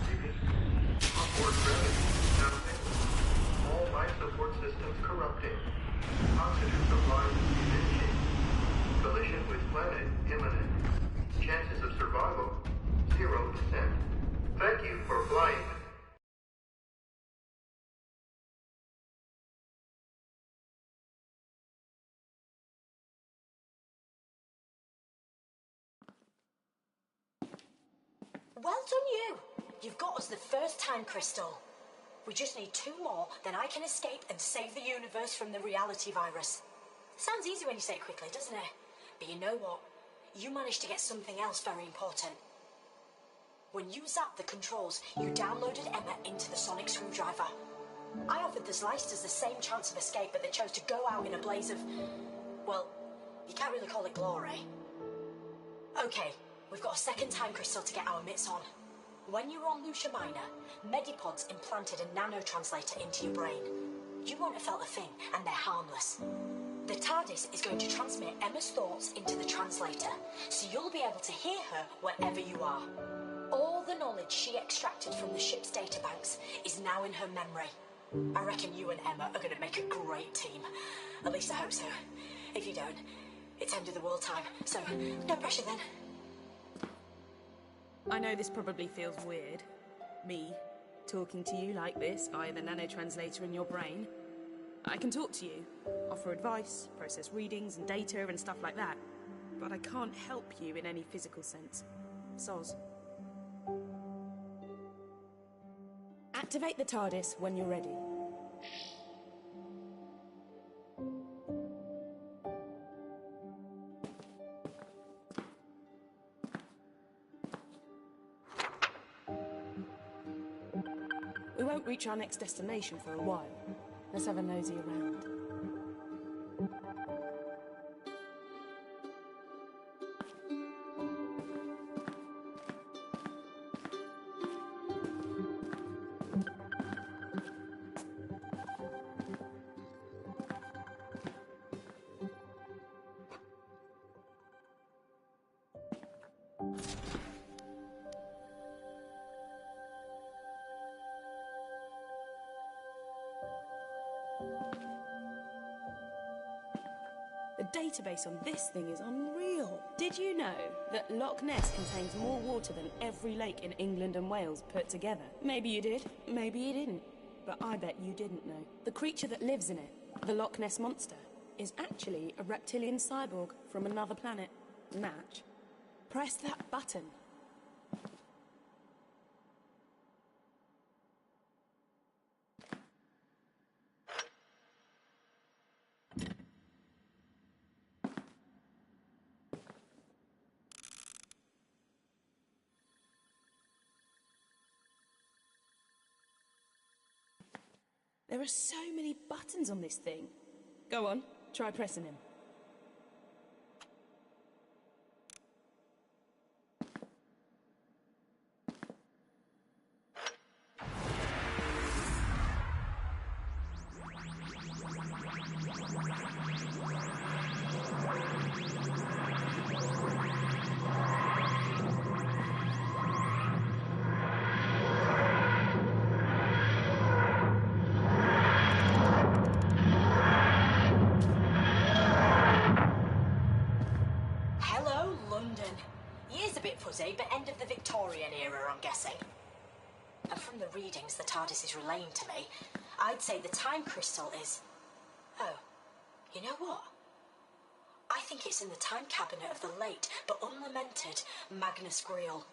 G: Repeat. Upward gravity now failing. All life support systems corrupting. Oxygen supply diminishing. Collision with planet imminent. Chances of survival 0%. Thank you for flying.
C: Well done you! You've got us the first time crystal. We just need 2 more, then I can escape and save the universe from the reality virus. Sounds easy when you say it quickly, doesn't it? But you know what? You managed to get something else very important. When you zapped the controls, you downloaded Emma into the sonic screwdriver. I offered the Slicers the same chance of escape, but they chose to go out in a blaze of... well, you can't really call it glory. Okay, we've got a second time crystal to get our mitts on. When you were on Lucia Minor, Medipods implanted a nanotranslator into your brain. You won't have felt a thing, and they're harmless. The TARDIS is going to transmit Emma's thoughts into the translator, so you'll be able to hear her wherever you are. All the knowledge she extracted from the ship's databanks is now in her memory. I reckon you and Emma are going to make a great team. At least I hope so. If you don't, it's end of the world time, so no pressure then.
E: I know this probably feels weird. Me, talking to you like this via the nanotranslator in your brain. I can talk to you, offer advice, process readings and data and stuff like that. But I can't help you in any physical sense. Soz. Activate the TARDIS when you're ready. We won't reach our next destination for a while. Let's have a nosy around. The database on this thing is unreal. Did you know that Loch Ness contains more water than every lake in England and Wales put together? Maybe you did, maybe you didn't. But I bet you didn't know. The creature that lives in it, the Loch Ness Monster, is actually a reptilian cyborg from another planet. Natch, press that button. There are so many buttons on this thing. Go on, try pressing him.
C: fuzzy, but end of the Victorian era, I'm guessing. And from the readings the TARDIS is relaying to me, I'd say the time crystal is... Oh, you know what? I think it's in the time cabinet of the late but unlamented Magnus Greel,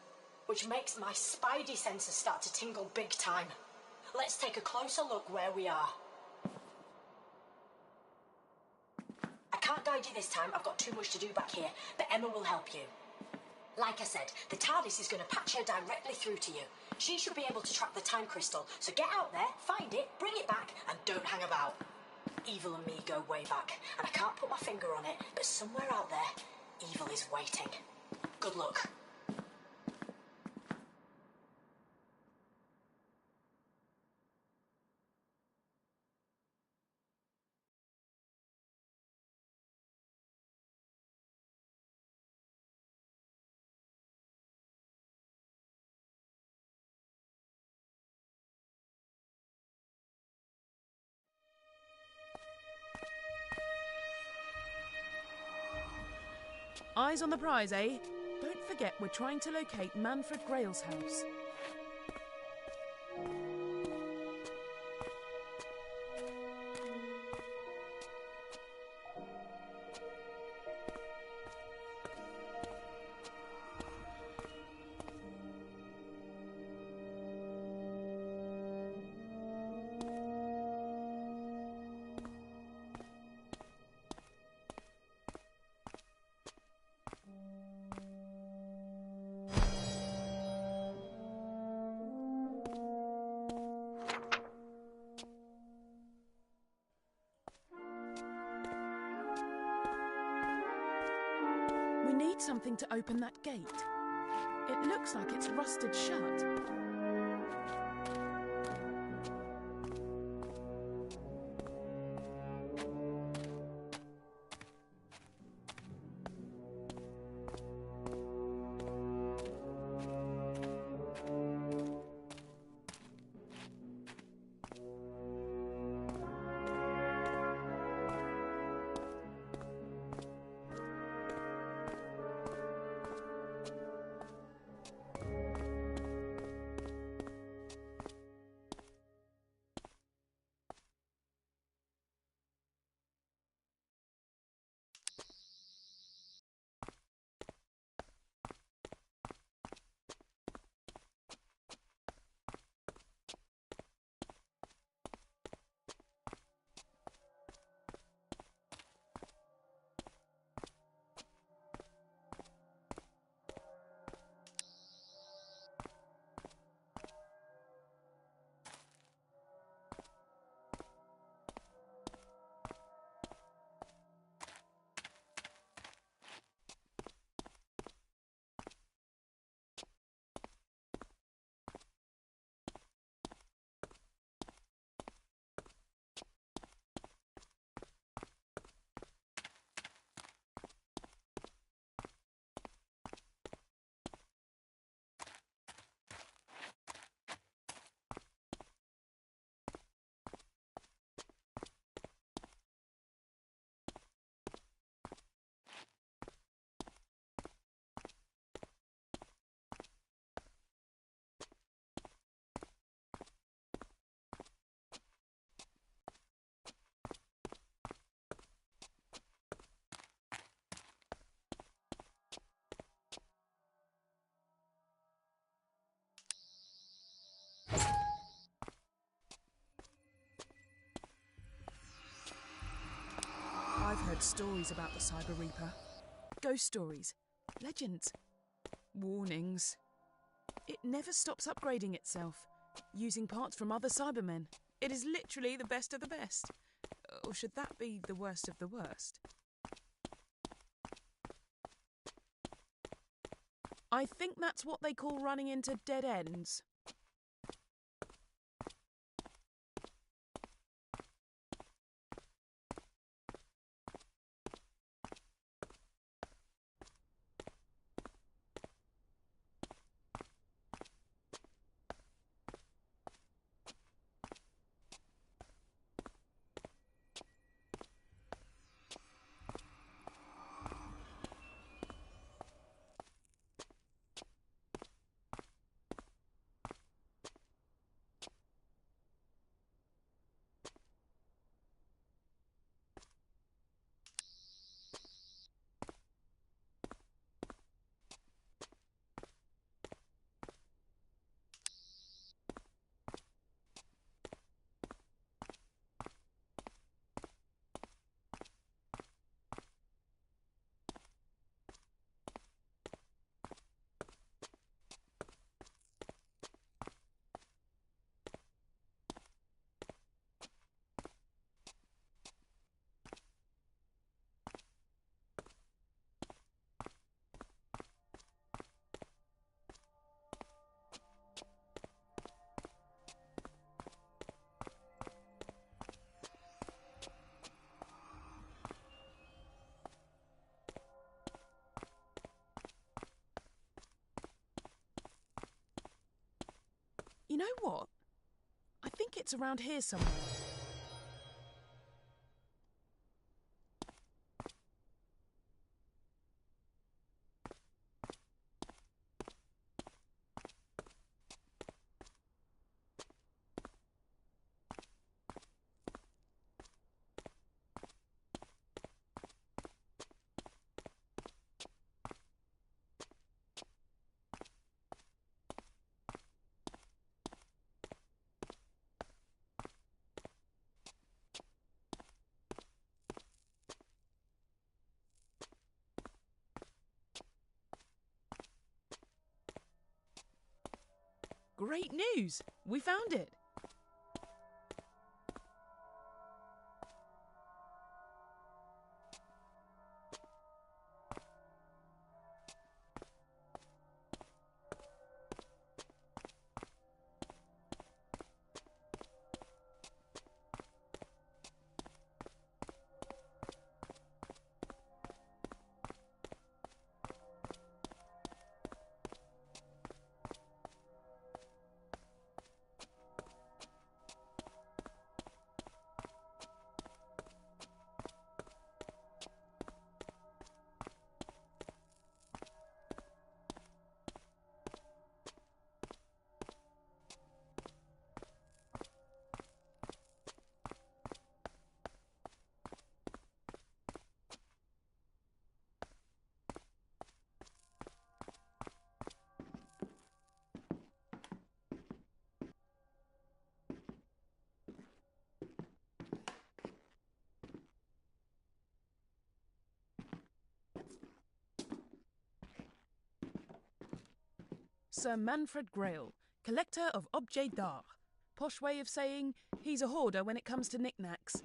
C: which makes my spidey senses start to tingle big time. Let's take a closer look where we are. I can't guide you this time, I've got too much to do back here, but Emma will help you. Like I said, the TARDIS is going to patch her directly through to you. She should be able to track the time crystal, so get out there, find it, bring it back, and don't hang about. Evil and me go way back, and I can't put my finger on it, but somewhere out there, evil is waiting. Good luck.
I: Eyes on the prize, eh? Don't forget we're trying to locate Manfred Grail's house. We need something to open that gate. It looks like it's rusted shut. I've heard stories about the Cyber Reaper. Ghost stories, legends, warnings. It never stops upgrading itself, using parts from other Cybermen. It is literally the best of the best. Or should that be the worst of the worst? I think that's what they call running into dead ends. You know what? I think it's around here somewhere. Great news! We found it! Sir Manfred Grail, collector of objets d'art. Posh way of saying he's a hoarder when it comes to knickknacks.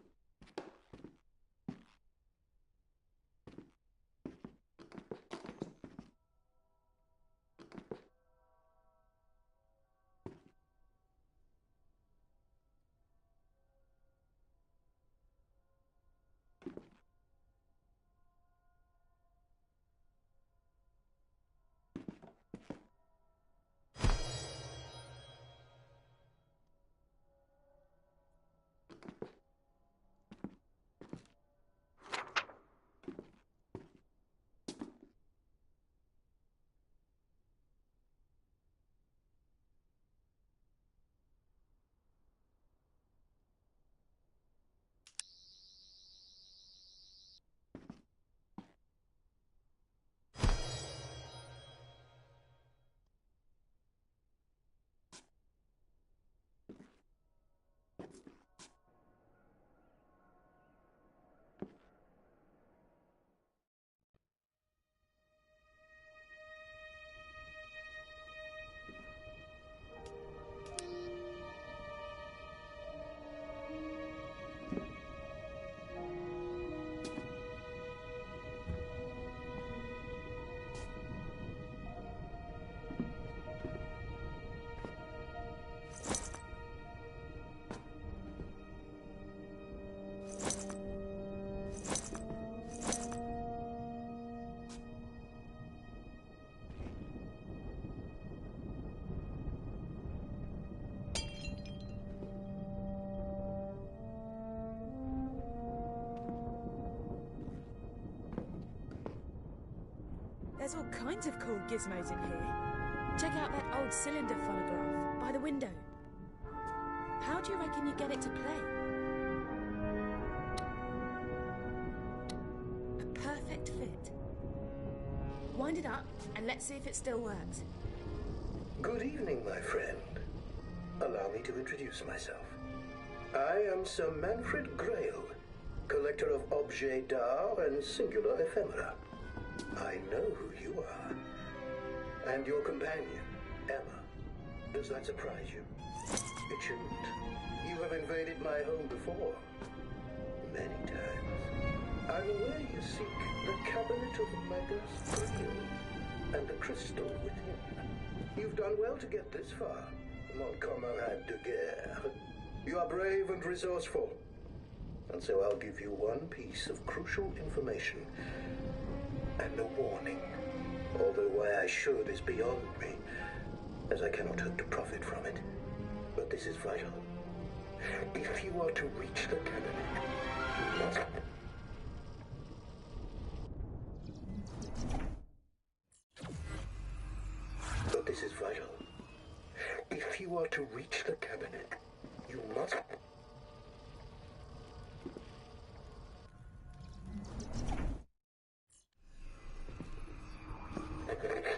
I: There's all kinds of cool gizmos in here. Check out that old cylinder phonograph by the window. How do you reckon you get it to play? A perfect fit. Wind it up and let's see if it still works.
G: Good evening, my friend. Allow me to introduce myself. I am Sir Manfred Grail, collector of objets d'art and singular ephemera. I know who you are. And your companion, Emma. Does that surprise you? It shouldn't. You have invaded my home before. Many times. I'm aware you seek the cabinet of Magus Grail and the crystal within. You've done well to get this far, mon camarade de guerre. You are brave and resourceful. And so I'll give you one piece of crucial information and a warning. Although why I should is beyond me, as I cannot hope to profit from it. But this is vital. If you are to reach the cabinet, you must... But this is vital. If you are to reach the cabinet, you must...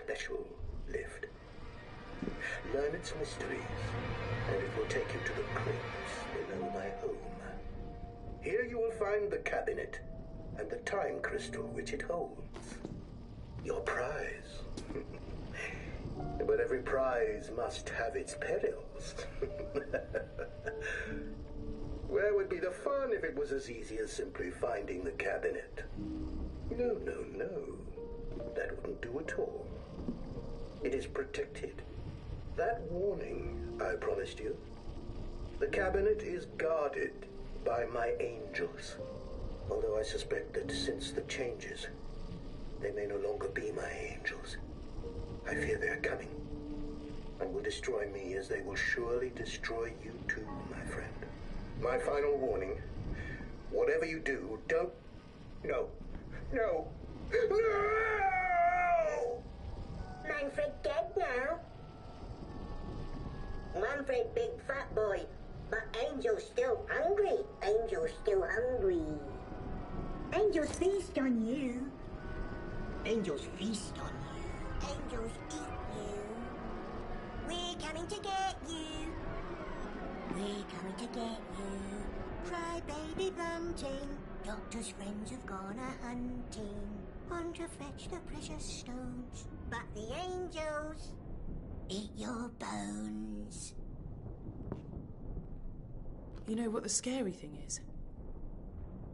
G: Special lift. Learn its mysteries, and it will take you to the crypts below my home. Here you will find the cabinet, and the time crystal which it holds. Your prize. But every prize must have its perils. Where would be the fun if it was as easy as simply finding the cabinet? No, no, no. That wouldn't do at all. It is protected. That warning I promised you. The cabinet is guarded by my angels. Although I suspect that since the changes, they may no longer be my angels. I fear they are coming, and will destroy me as they will surely destroy you too, my friend. My final warning, whatever you do, don't... No. No. No!
J: Manfred dead now. Manfred big fat boy, but Angel's still hungry. Angel's still hungry. Angels feast on you. Angels feast on you. Angels eat you. We're coming to get you. We're coming to get you. Cry baby bunting. Doctor's friends have gone a-hunting on to fetch the precious stones. But the angels eat your bones.
I: You know what the scary thing is?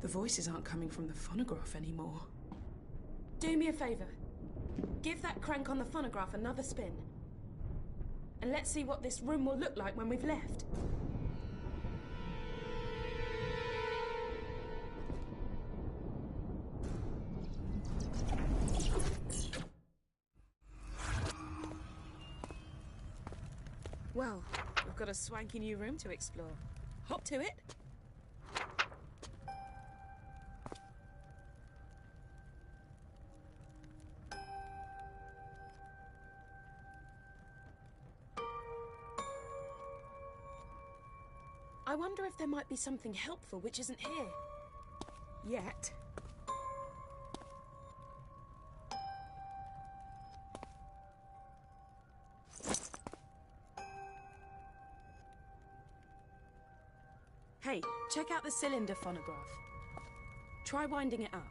I: The voices aren't coming from the phonograph anymore. Do me a favour. Give that crank on the phonograph another spin. And let's see what this room will look like when we've left. Well, we've got a swanky new room to explore. Hop to it. I wonder if there might be something helpful which isn't here. Yet. Hey, check out the cylinder phonograph. Try winding it up.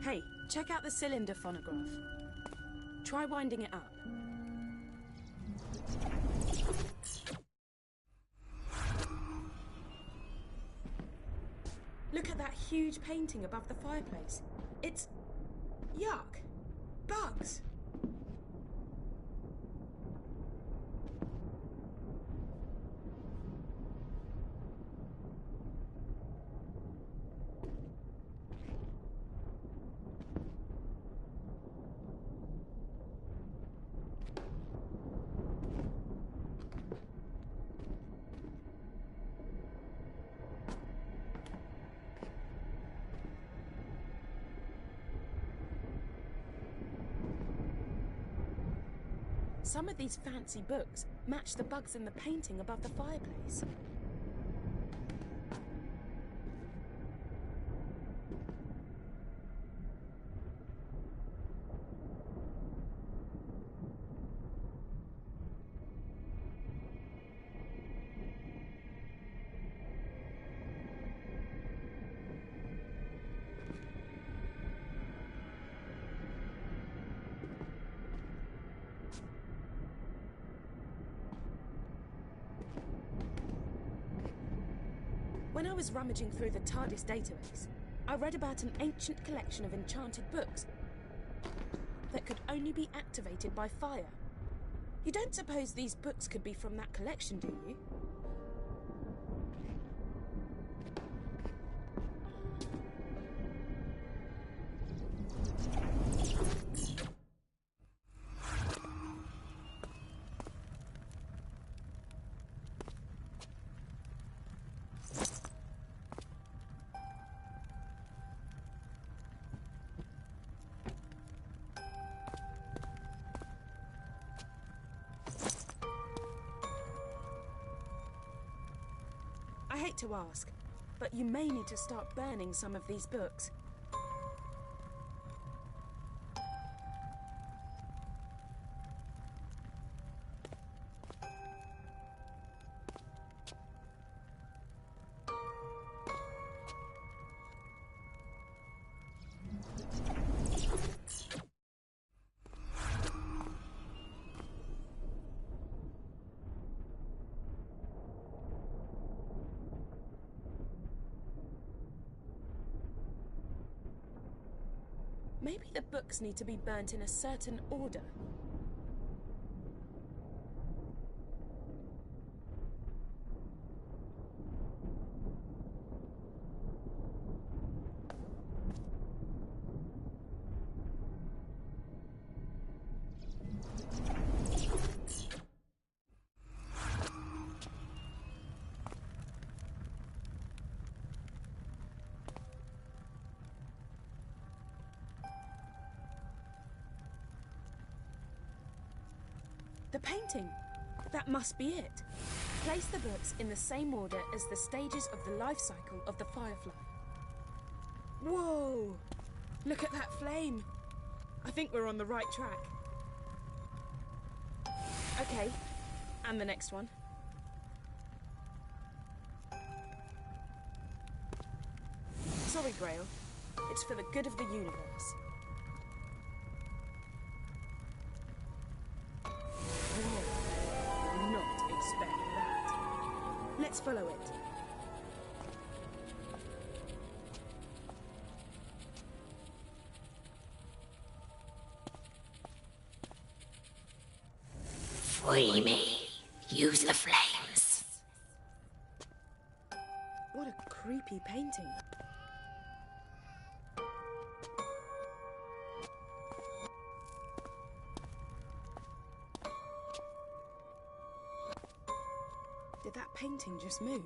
I: Hey, check out the cylinder phonograph. Try winding it up. Look at that huge painting above the fireplace. It's... yuck. Bugs. Some of these fancy books match the bugs in the painting above the fireplace. When I was rummaging through the TARDIS database, I read about an ancient collection of enchanted books that could only be activated by fire. You don't suppose these books could be from that collection, do you? I hate to ask, but you may need to start burning some of these books. Maybe the books need to be burnt in a certain order. The painting! That must be it. Place the books in the same order as the stages of the life cycle of the Firefly. Whoa! Look at that flame! I think we're on the right track. Okay, and the next one. Sorry, Grail. It's for the good of the universe. Not expect that. Let's follow it.
C: Free me. Use the flames.
I: What a creepy painting. Did that painting just move?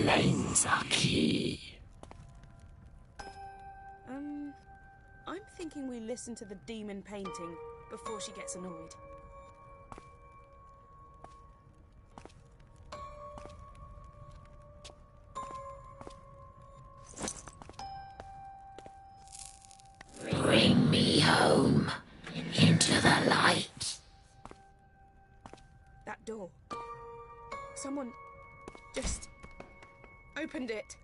D: remains are key.
I: I'm thinking we listen to the demon painting before she gets annoyed.
D: Bring me home into the light.
I: That door. Someone just opened it.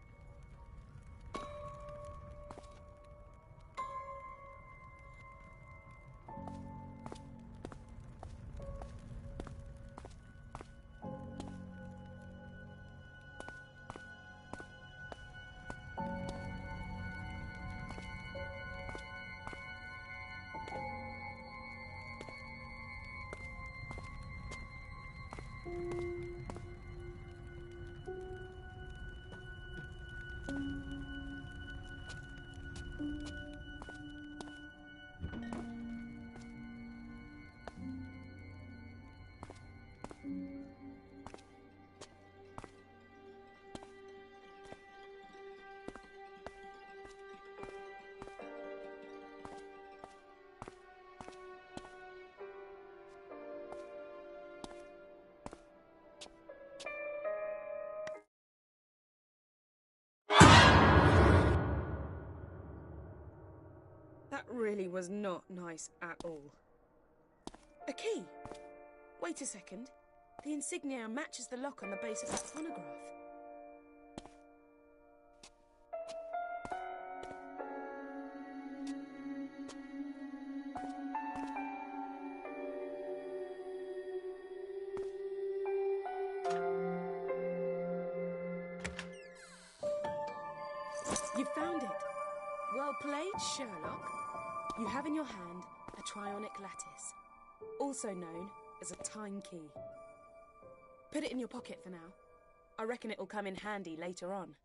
I: That really was not nice at all. A key! Wait a second. The insignia matches the lock on the base of that phonograph. You found it! Well played, Sherlock. You have in your hand a trionic lattice, also known as a time key. Put it in your pocket for now. I reckon it will come in handy later on.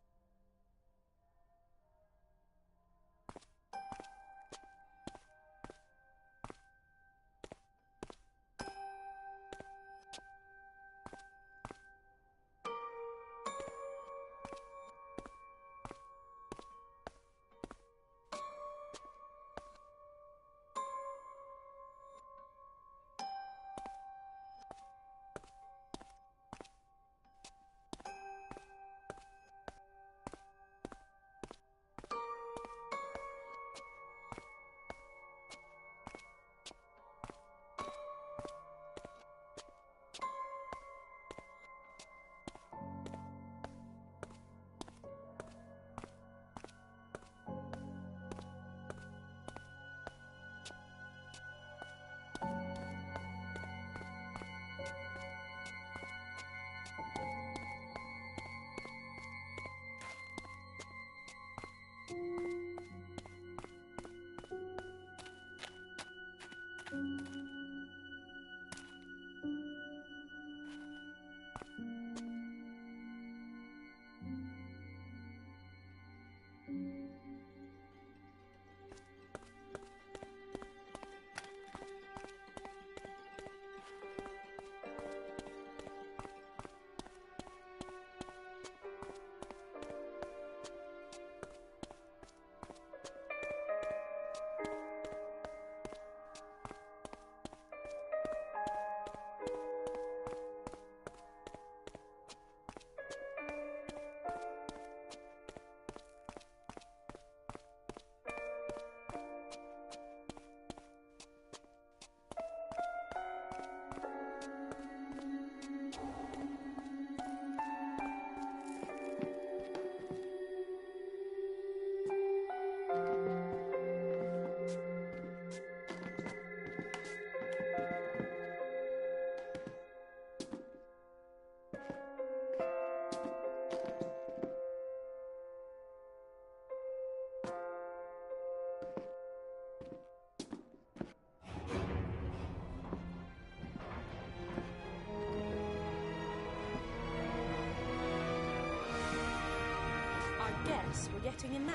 I: Guess we're getting in now.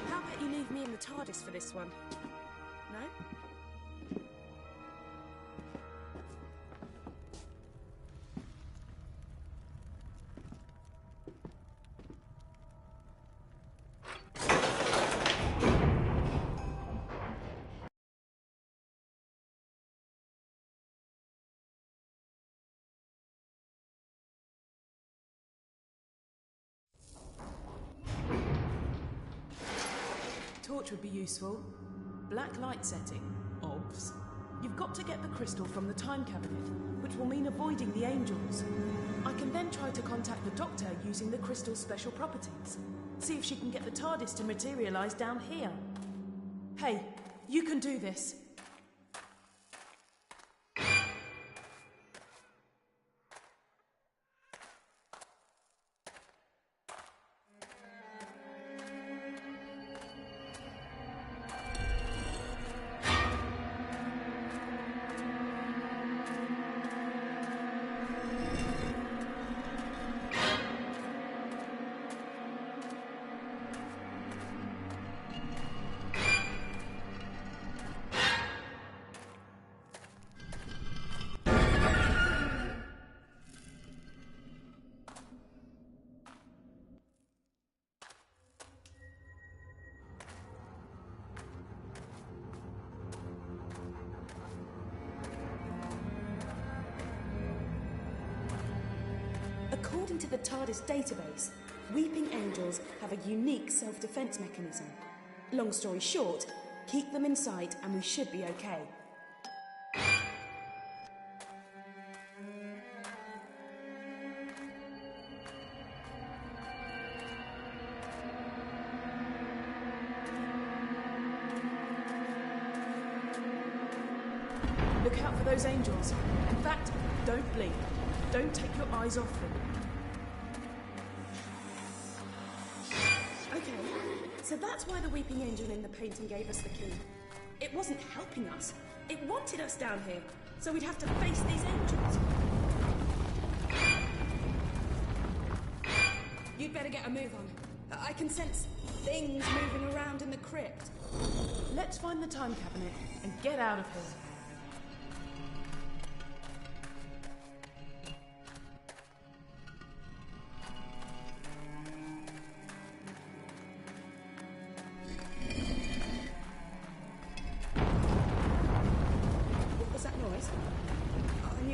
I: How about you leave me in the TARDIS for this one? No? torch would be useful. Black light setting, obvs. You've got to get the crystal from the time cabinet, which will mean avoiding the angels. I can then try to contact the Doctor using the crystal's special properties. See if she can get the TARDIS to materialise down here. Hey, you can do this. According to the TARDIS database, weeping angels have a unique self-defense mechanism. Long story short, keep them in sight and we should be okay. Look out for those angels. In fact, don't blink. Don't take your eyes off them. Okay, so that's why the weeping angel in the painting gave us the key. It wasn't helping us. It wanted us down here, so we'd have to face these angels. You'd better get a move on. I can sense things moving around in the crypt. Let's find the time cabinet and get out of here.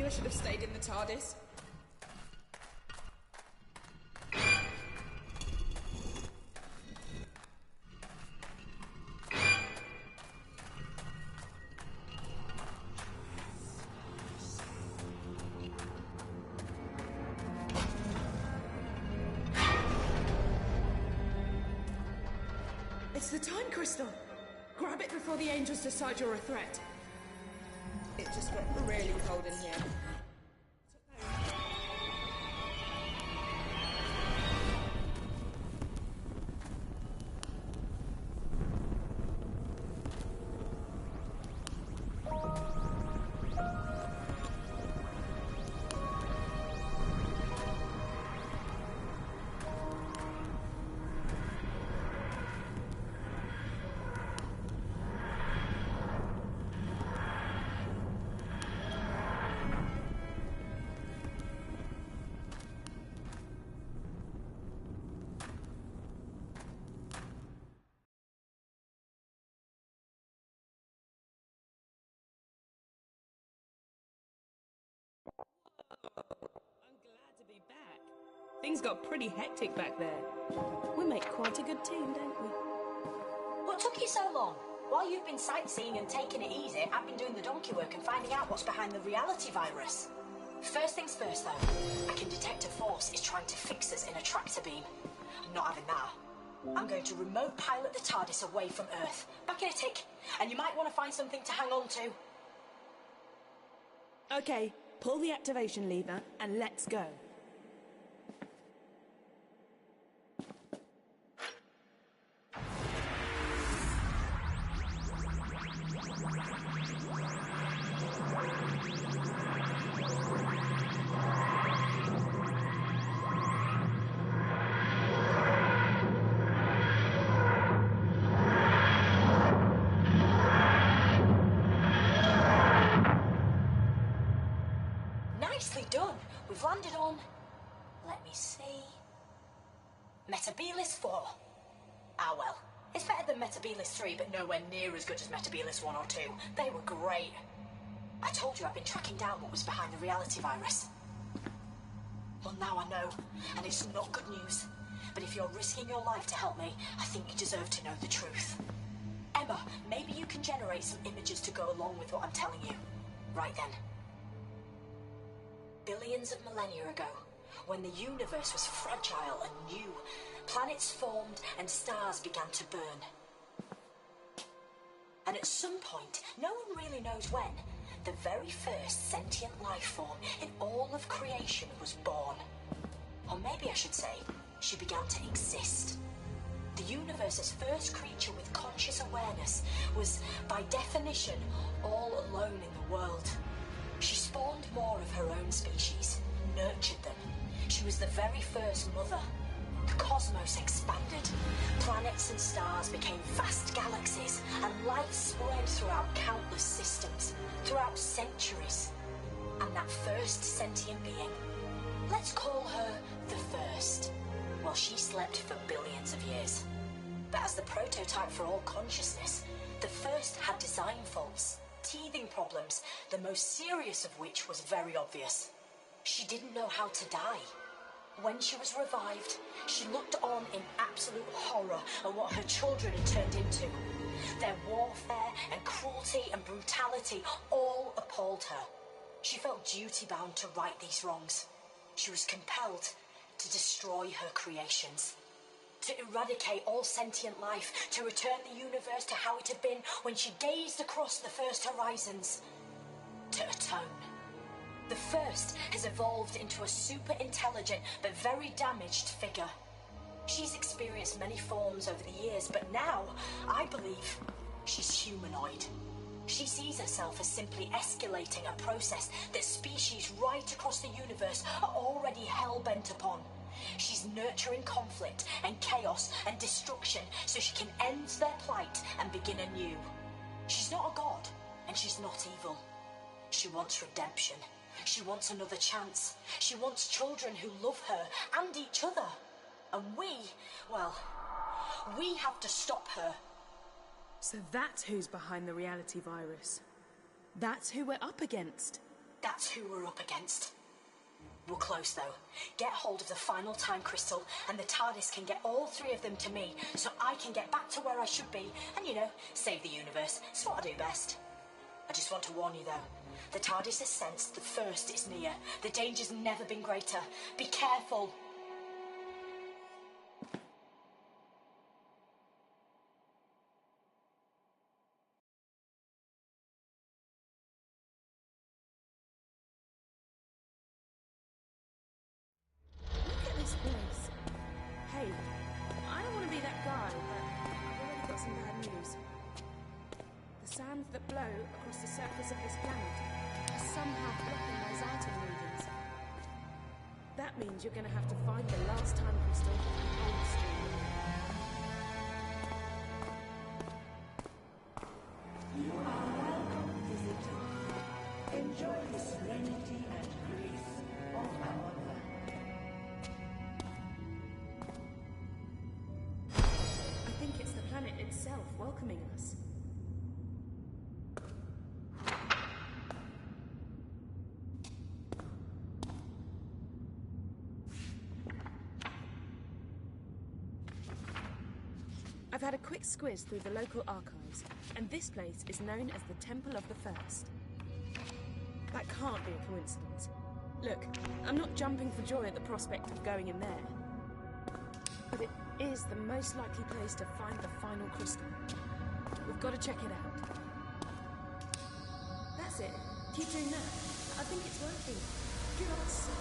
I: I should have stayed in the TARDIS. It's the time crystal. Grab it before the angels decide you're a threat. It just got really cold in here. Things got pretty hectic back there. We make quite a good team, don't we?
C: What took you so long? While you've been sightseeing and taking it easy, I've been doing the donkey work and finding out what's behind the reality virus. First things first, though. I can detect a force is trying to fix us in a tractor beam. I'm not having that. I'm going to remote pilot the TARDIS away from Earth. Back in a tick. And you might want to find something to hang on to.
I: Okay, pull the activation lever and let's go.
C: Nicely done. We've landed on... Let me see... Metabilis 4. Ah well. It's better than Metabilis 3, but nowhere near as good as Metabilis 1 or 2. They were great. I told you I've been tracking down what was behind the reality virus. Well, now I know, and it's not good news. But if you're risking your life to help me, I think you deserve to know the truth. Emma, maybe you can generate some images to go along with what I'm telling you. Right then. Billions of millennia ago, when the universe was fragile and new, planets formed and stars began to burn. And at some point, no one really knows when, the very first sentient life form in all of creation was born. Or maybe I should say, she began to exist. The universe's first creature with conscious awareness was, by definition, all alone in the world. She spawned more of her own species, nurtured them. She was the very first mother. The cosmos expanded. Planets and stars became vast galaxies, and light spread throughout countless systems, throughout centuries. And that first sentient being, let's call her the First. Well, she slept for billions of years. But as the prototype for all consciousness, the First had design faults, teething problems, the most serious of which was very obvious. She didn't know how to die. When she was revived, she looked on in absolute horror at what her children had turned into. Their warfare and cruelty and brutality all appalled her. She felt duty-bound to right these wrongs. She was compelled to destroy her creations, to eradicate all sentient life, to return the universe to how it had been when she gazed across the first horizons, to atone. The First has evolved into a super intelligent but very damaged figure. She's experienced many forms over the years, but now, I believe, she's humanoid. She sees herself as simply escalating a process that species right across the universe are already hell-bent upon. She's nurturing conflict and chaos and destruction so she can end their plight and begin anew. She's not a god, and she's not evil. She wants redemption. She wants another chance. She wants children who love her and each other. And we have to stop her.
I: So that's who's behind the reality virus. That's who we're up against.
C: That's who we're up against. We're close, though. Get hold of the final time crystal, and the TARDIS can get all three of them to me, so I can get back to where I should be, and, save the universe. It's what I do best. I just want to warn you, though. The TARDIS has sensed the First is near. The danger's never been greater. Be careful.
I: Look at this place. Hey, I don't want to be that guy, but I've already got some bad news. The sands that blow across the surface of this planet are somehow blocking those item readings. That means you're going to have to find the last time crystal on the stream.
J: You are welcome, visitor. Enjoy the serenity and grace of our land.
I: I think it's the planet itself welcoming us. I've had a quick squiz through the local archives, and this place is known as the Temple of the First. That can't be a coincidence. Look, I'm not jumping for joy at the prospect of going in there. But it is the most likely place to find the final crystal. We've got to check it out. That's it. Keep doing that. I think it's working. God's sake.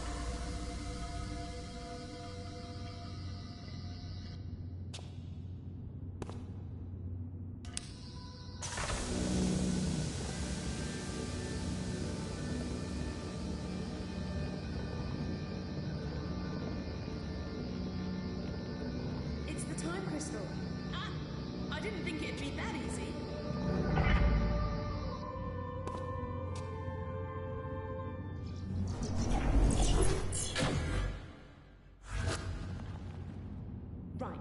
I: It's the time crystal. I didn't think it'd be that easy. Right.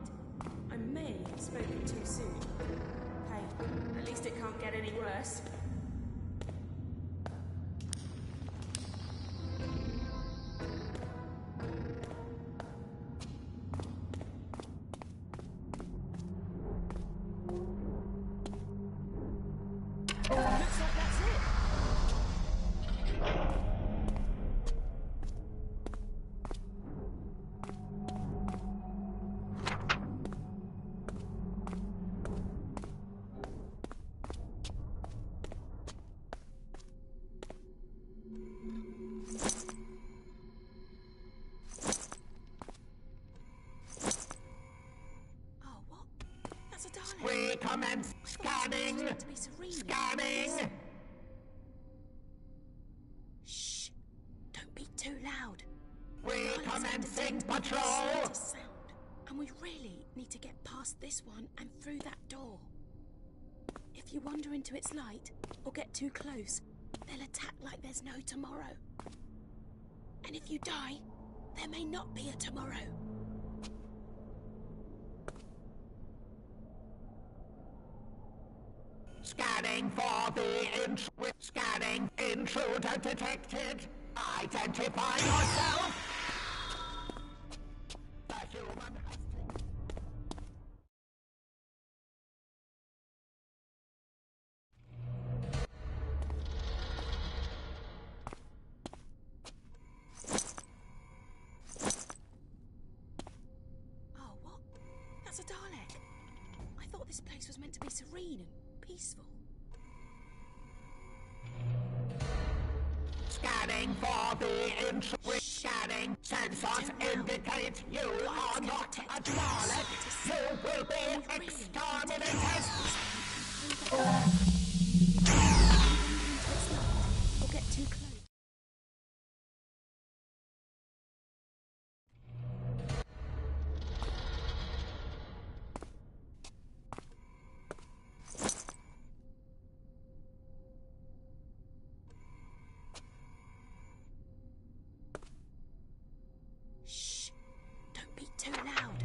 I: I may have spoken too soon. Hey, at least it can't get any worse. Dalek.
D: Recommence scanning.
I: Meant to be Serena.
D: Scanning.
I: Shh! Don't be too loud.
D: Recommencing
I: Daleks
D: patrol.
I: can detect even the slightest sound, and we really need to get past this one and through that door. If you wander into its light or get too close, they'll attack like there's no tomorrow. And if you die, there may not be a tomorrow.
D: Scanning for the scanning intruder detected. Identify yourself. The human has taken.
I: Oh, what? That's a Dalek. I thought this place was meant to be serene and peaceful.
D: Scanning for the intruder. Scanning sensors indicate you are not a Dalek. You will be exterminated.
I: Or get too close. Shh! Don't be too loud.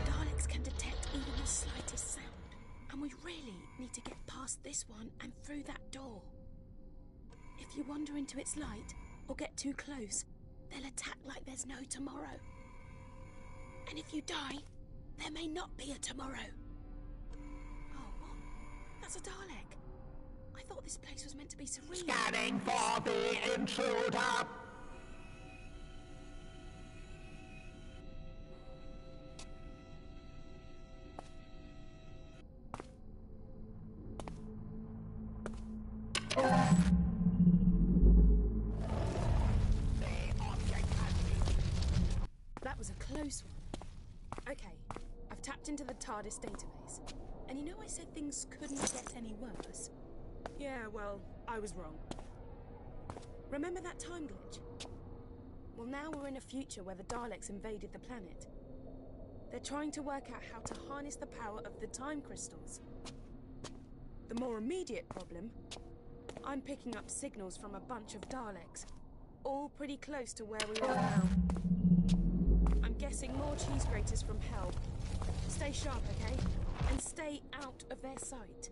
I: Daleks can detect even the slightest sound, and we really need to get past this one and through that door. If you wander into its light or get too close, they'll attack like there's no tomorrow. And if you die, there may not be a tomorrow. Oh, what? That's a Dalek. I thought this place was meant to be serene.
D: Scanning for the intruder.
I: That was a close one. Okay, I've tapped into the TARDIS database. And you know I said things couldn't get any worse? Yeah, well, I was wrong. Remember that time glitch? Well, now we're in a future where the Daleks invaded the planet. They're trying to work out how to harness the power of the time crystals. The more immediate problem, I'm picking up signals from a bunch of Daleks, all pretty close to where we are now. I'm guessing more cheese graters from hell. Stay sharp, okay? And stay out of their sight.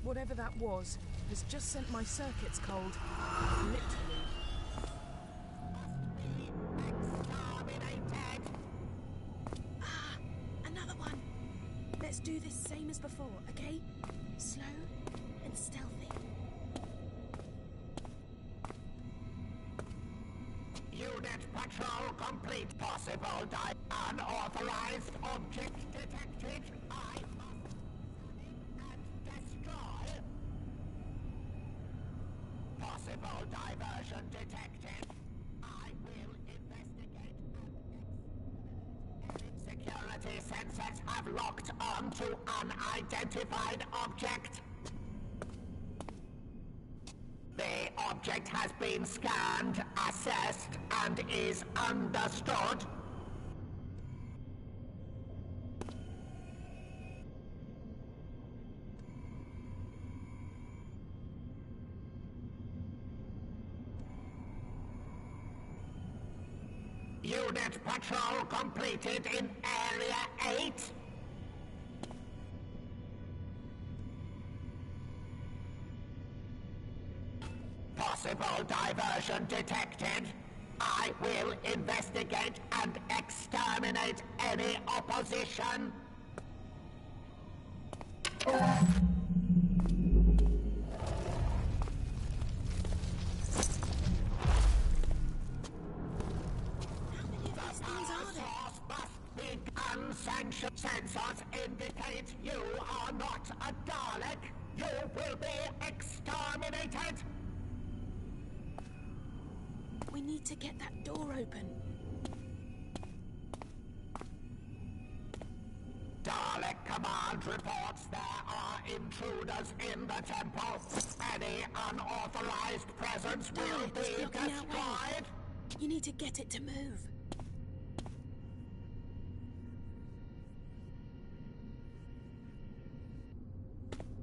I: Whatever that was has just sent my circuits cold. Literally. Ah, another one. Let's do this same as before, okay? Slow and stealthy.
D: Unit patrol complete. Possible unauthorized object detected. I must and destroy. Possible diversion detected. I will investigate and security sensors have locked onto unidentified object. The object has been scanned, assessed, and is understood. Unit patrol completed in Area 8. Possible diversion detected. I will investigate and exterminate any opposition. Unsanctioned sensors indicate you are not a Dalek. You will be exterminated.
I: to get that door open.
D: Dalek Command reports there are intruders in the temple. Any unauthorized presence will
I: Dalek is
D: be
I: blocking our way.
D: destroyed.
I: You need to get it to move.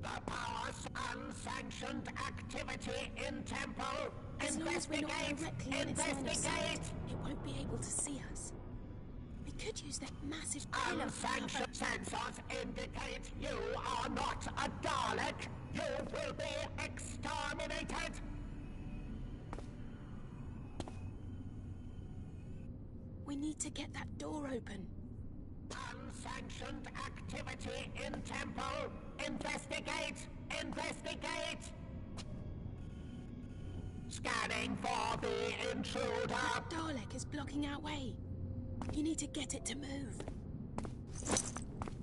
D: The powers unsanctioned activity in temple.
I: As long as we're not
D: Investigate!
I: directly in its line of sight,
D: Investigate!
I: it won't be able to see us. We could use that massive pillar for cover.
D: Unsanctioned sensors indicate you are not a Dalek. You will be exterminated.
I: We need to get that door open.
D: Unsanctioned activity in temple. Investigate! Investigate! Scanning for the intruder.
I: That Dalek is blocking our way. You need to get it to move.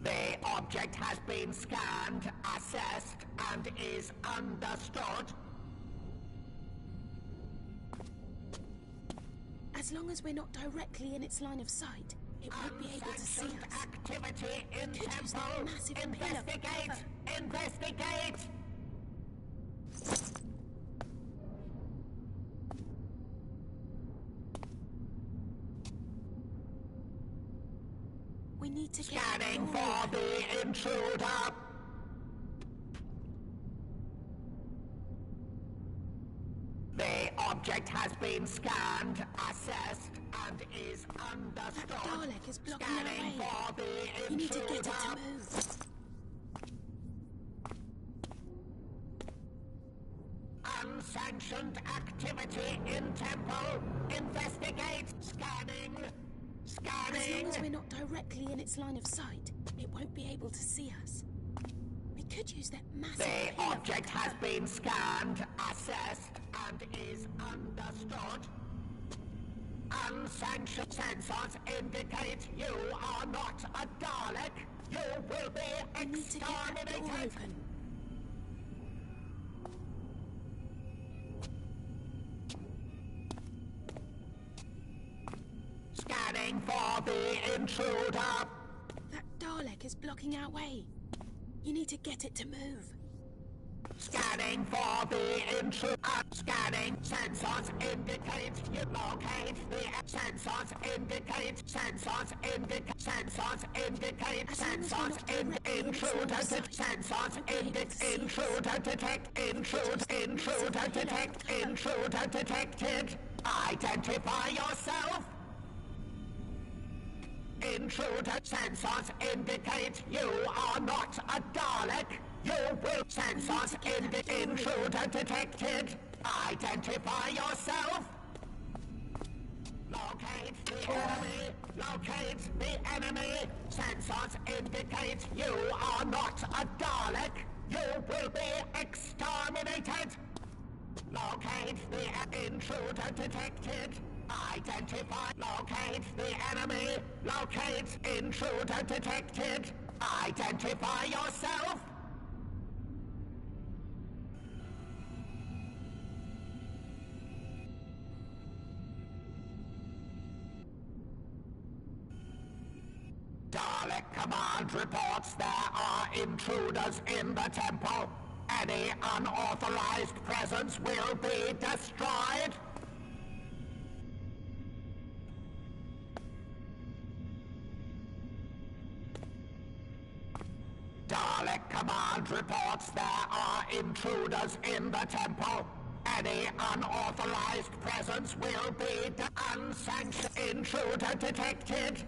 D: The object has been scanned, assessed, and is understood.
I: As long as we're not directly in its line of sight, it won't be able to see
D: Unsanctioned
I: us.
D: activity in
I: Could use that
D: temple.
I: massive pillar for
D: Investigate!
I: cover.
D: Investigate!
I: We need to get
D: Scanning
I: that door
D: for
I: open.
D: the intruder. The object has been scanned, assessed, and is understood.
I: That Dalek is blocking our
D: Scanning
I: way.
D: for the
I: You need to get it
D: intruder.
I: to move.
D: Unsanctioned activity in temple. Investigate. Scanning.
I: As
D: Scanning.
I: long as we're not directly in its line of sight, it won't be able to see us. We could use that massive
D: The
I: pillar for
D: object has
I: cover.
D: been scanned, assessed, and is understood. Unsanctioned sensors indicate you are not a Dalek. You will be
I: We need to get that door
D: exterminated.
I: open.
D: Scanning for the intruder.
I: That Dalek is blocking our way. You need to get it to move.
D: Scanning for the intruder. Scanning. Sensors indicate you locate the sensors indicate. Sensors indicate. Sensors indicate.
I: As long as we're
D: Sensors
I: not directly in its line
D: intruder.
I: of sight,
D: Sensors
I: we won't be able to see us.
D: intruder detect. Intruder detect. Intruder detected. Identify yourself. Intruder sensors indicate you are not a Dalek. You will sensors intruder detected. Identify yourself. Locate the enemy. Locate the enemy. Sensors indicate you are not a Dalek. You will be exterminated. Locate the intruder detected. Identify. Locate the enemy. Locate intruder detected. Identify yourself. Dalek Command reports there are intruders in the temple. Any unauthorized presence will be destroyed. Dalek Command reports there are intruders in the temple. Any unauthorized presence will be unsanctioned. Intruder detected.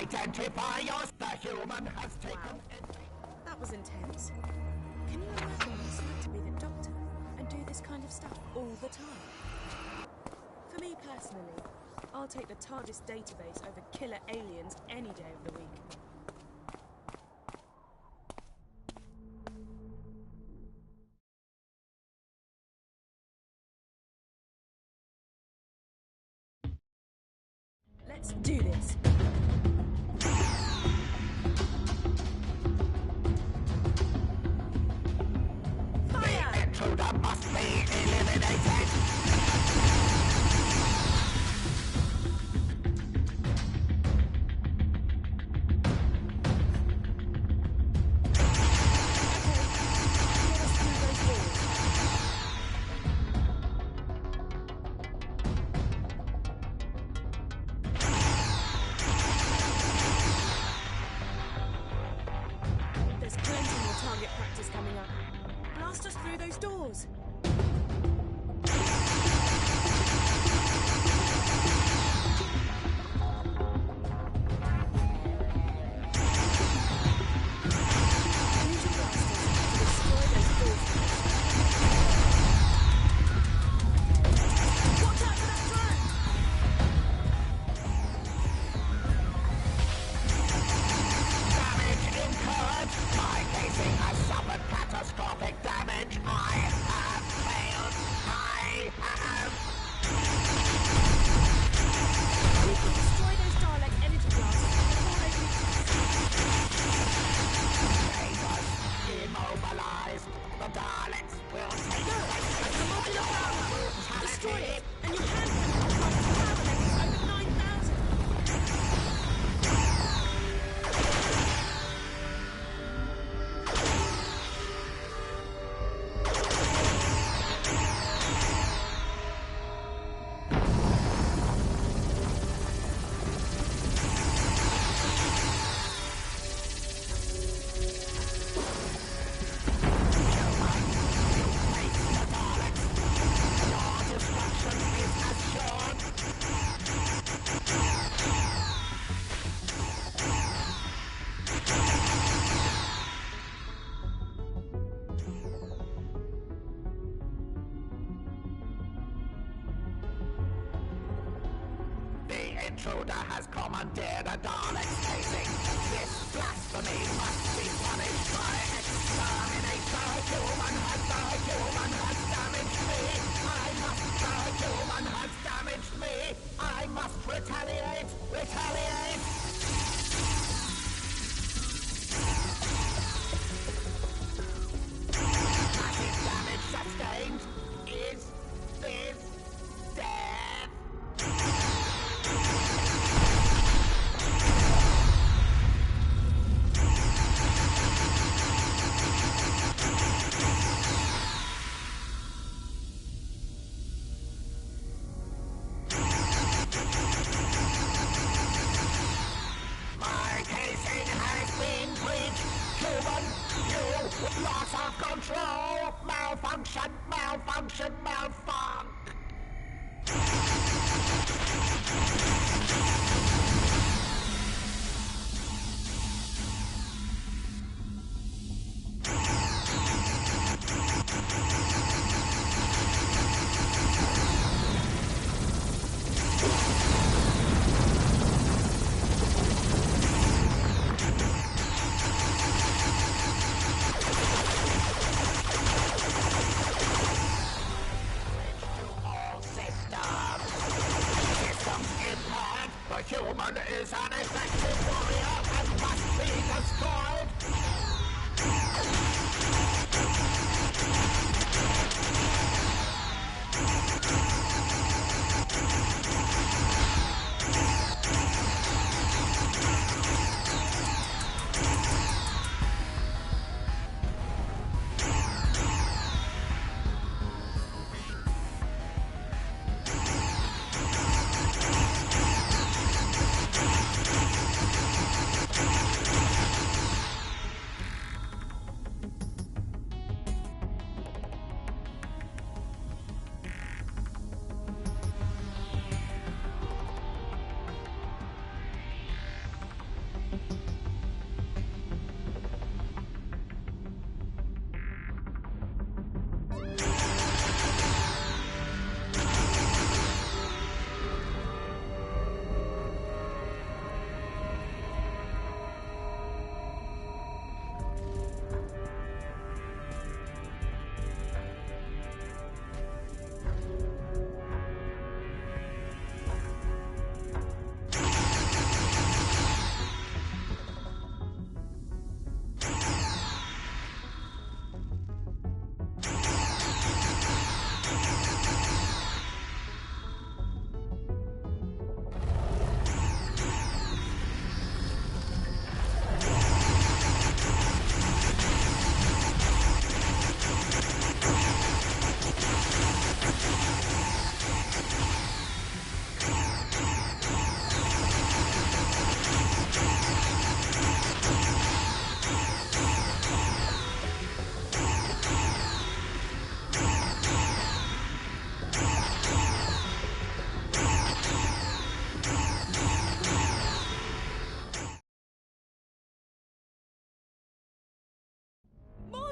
D: Identify yours. The human has taken...
I: That was intense. Can you imagine what it's like to be the Doctor and do this kind of stuff all the time? For me personally, I'll take the TARDIS database over killer aliens any day of the week. Let's do this.
D: The intruder must be eliminated.
I: through those doors.
D: Catastrophic damage. I have failed. I have.
I: We can destroy those Dalek energy blasts before they reach
D: Dangerous. Immobilized. The Daleks will take
I: the modular power. Destroy it, and you can capitalize the power levels over 9,000.
D: The intruder has commandeered a Dalek casing. This blasphemy must be punished by extermination. The human has damaged me. The human has damaged me. I must retaliate. Massive damage sustained. Is this death? My casing has been breached. Human, you loss of control. Malfunction. All systems. Systems impaired. The human is an effective warrior and must be destroyed.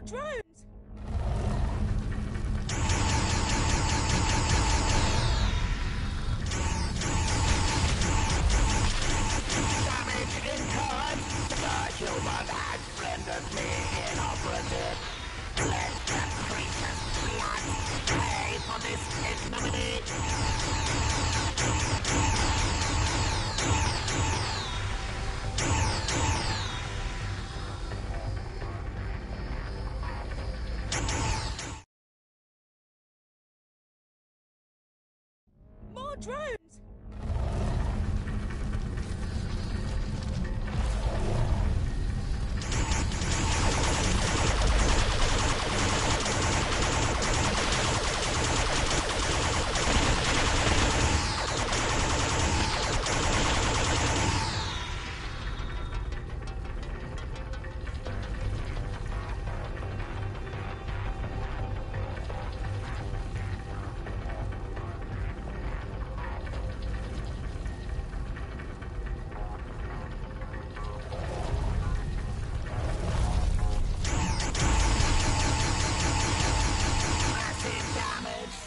I: drones!
D: Damage incurred. The human has rendered me inoperative. Let the creature's blood pay for this ignominy.
I: More drones!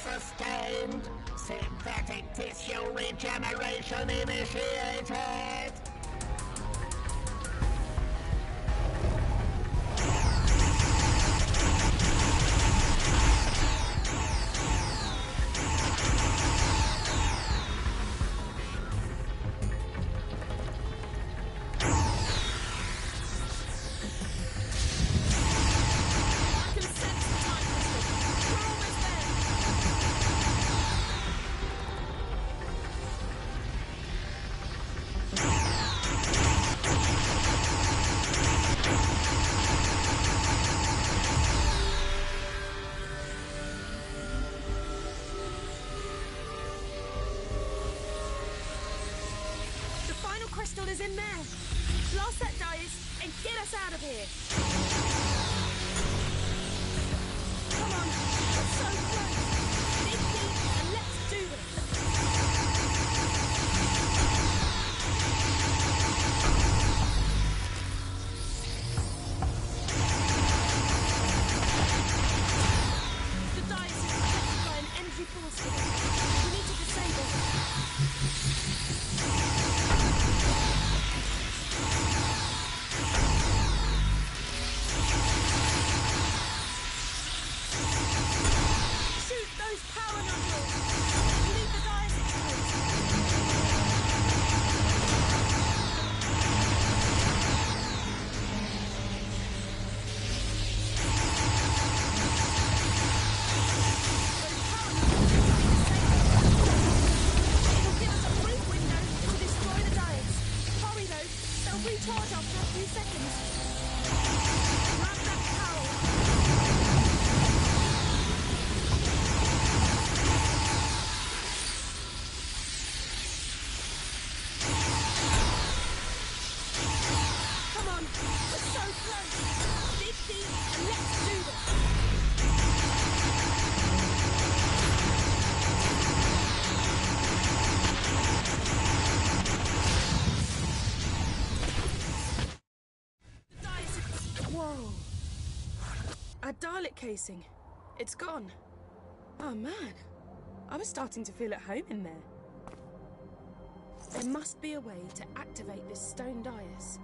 D: Sustained. Synthetic tissue regeneration initiated.
I: Crystal is in there. Blast that dice and get us out of here. Come on, we're so close. Dig deep and let's do this. The dice is protected by an energy force field. We need to disable it. Recharge after a few seconds. Grab that power. Come on, we're so close. Dig deep and let's do this. Whoa. A Dalek casing. It's gone. Oh man. I was starting to feel at home in there. There must be a way to activate this stone dais.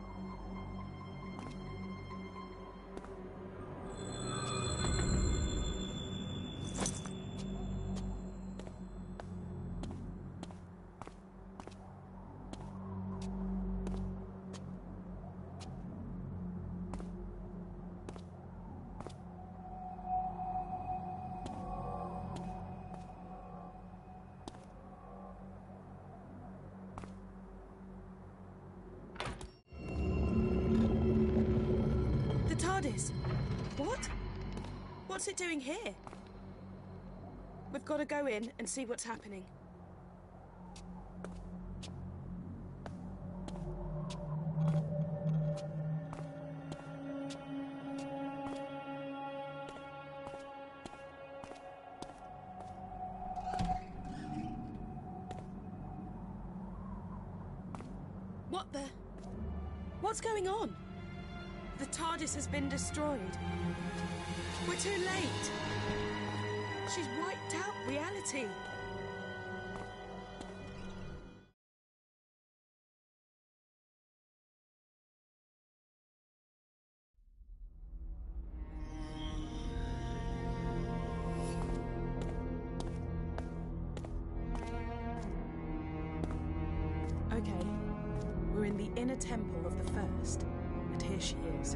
I: TARDIS? What? What's it doing here? We've got to go in and see what's happening. What the? What's going on? The TARDIS has been destroyed. We're too late. She's wiped out reality. Okay, we're in the inner temple of the First, and here she is.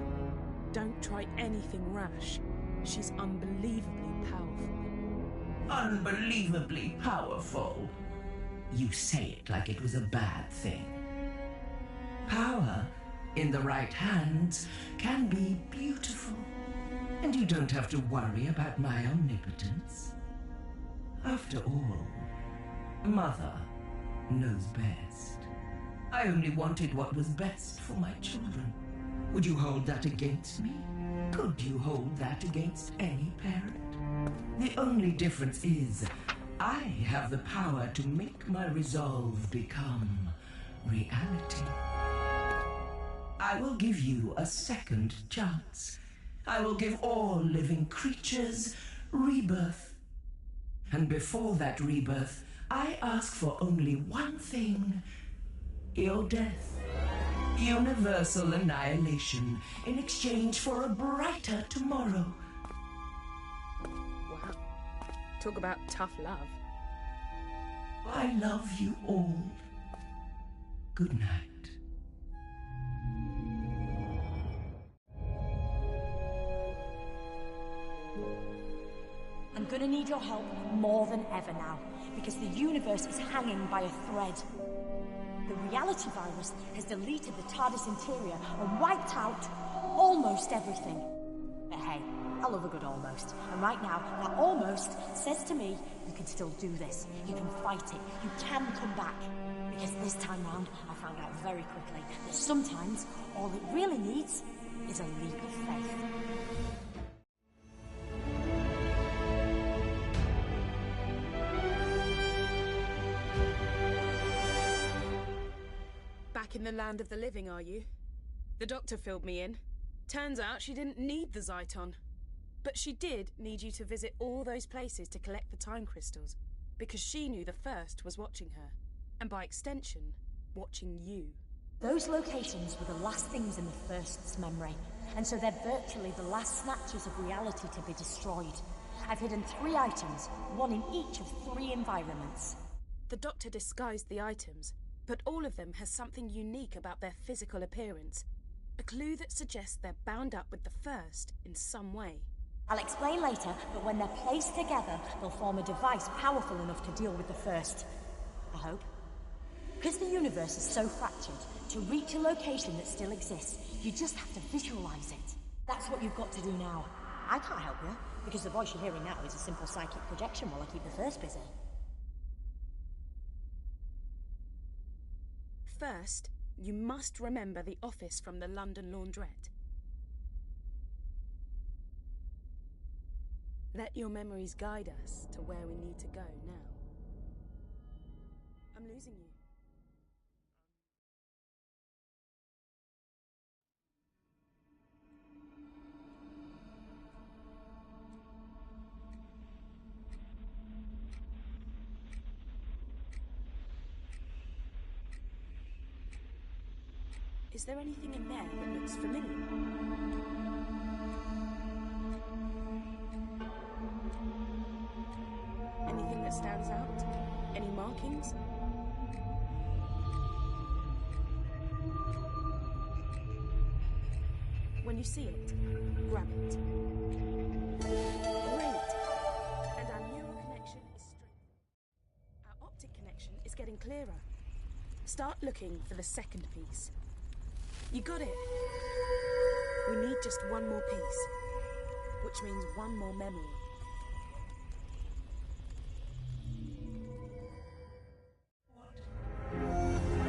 I: Don't try anything rash. She's unbelievably powerful.
K: Unbelievably powerful? You say it like it was a bad thing. Power, in the right hands, can be beautiful. And you don't have to worry about my omnipotence. After all, Mother knows best. I only wanted what was best for my children. Would you hold that against me? Could you hold that against any parent? The only difference is, I have the power to make my resolve become reality. I will give you a second chance. I will give all living creatures rebirth. And before that rebirth, I ask for only one thing: your death. Universal annihilation in exchange for a brighter tomorrow.
I: Wow. Talk about tough love.
K: I love you all. Good night.
C: I'm gonna need your help more than ever now, because the universe is hanging by a thread. The reality virus has deleted the TARDIS interior and wiped out almost everything. But hey, I love a good almost. And right now, that almost says to me, you can still do this. You can fight it. You can come back. Because this time round, I found out very quickly that sometimes all it really needs is a leap of faith.
I: Back in the land of the living, are you? The doctor filled me in. Turns out she didn't need the Zyton. But she did need you to visit all those places to collect the time crystals, because she knew the First was watching her, and by extension, watching you.
C: Those locations were the last things in the First's memory, and so they're virtually the last snatches of reality to be destroyed. I've hidden 3 items, one in each of 3 environments.
I: The doctor disguised the items, but all of them has something unique about their physical appearance. A clue that suggests they're bound up with the First in some way.
C: I'll explain later, but when they're placed together, they'll form a device powerful enough to deal with the First. I hope. Because the universe is so fractured, to reach a location that still exists, you just have to visualize it. That's what you've got to do now. I can't help you, because the voice you're hearing now is a simple psychic projection while I keep the First busy.
I: First, you must remember the office from the London laundrette. Let your memories guide us to where we need to go now. I'm losing you. Is there anything in there that looks familiar? Anything that stands out? Any markings? When you see it, grab it. Great! And our neural connection is straight. Our optic connection is getting clearer. Start looking for the second piece. You got it. We need just one more piece, which means one more memory.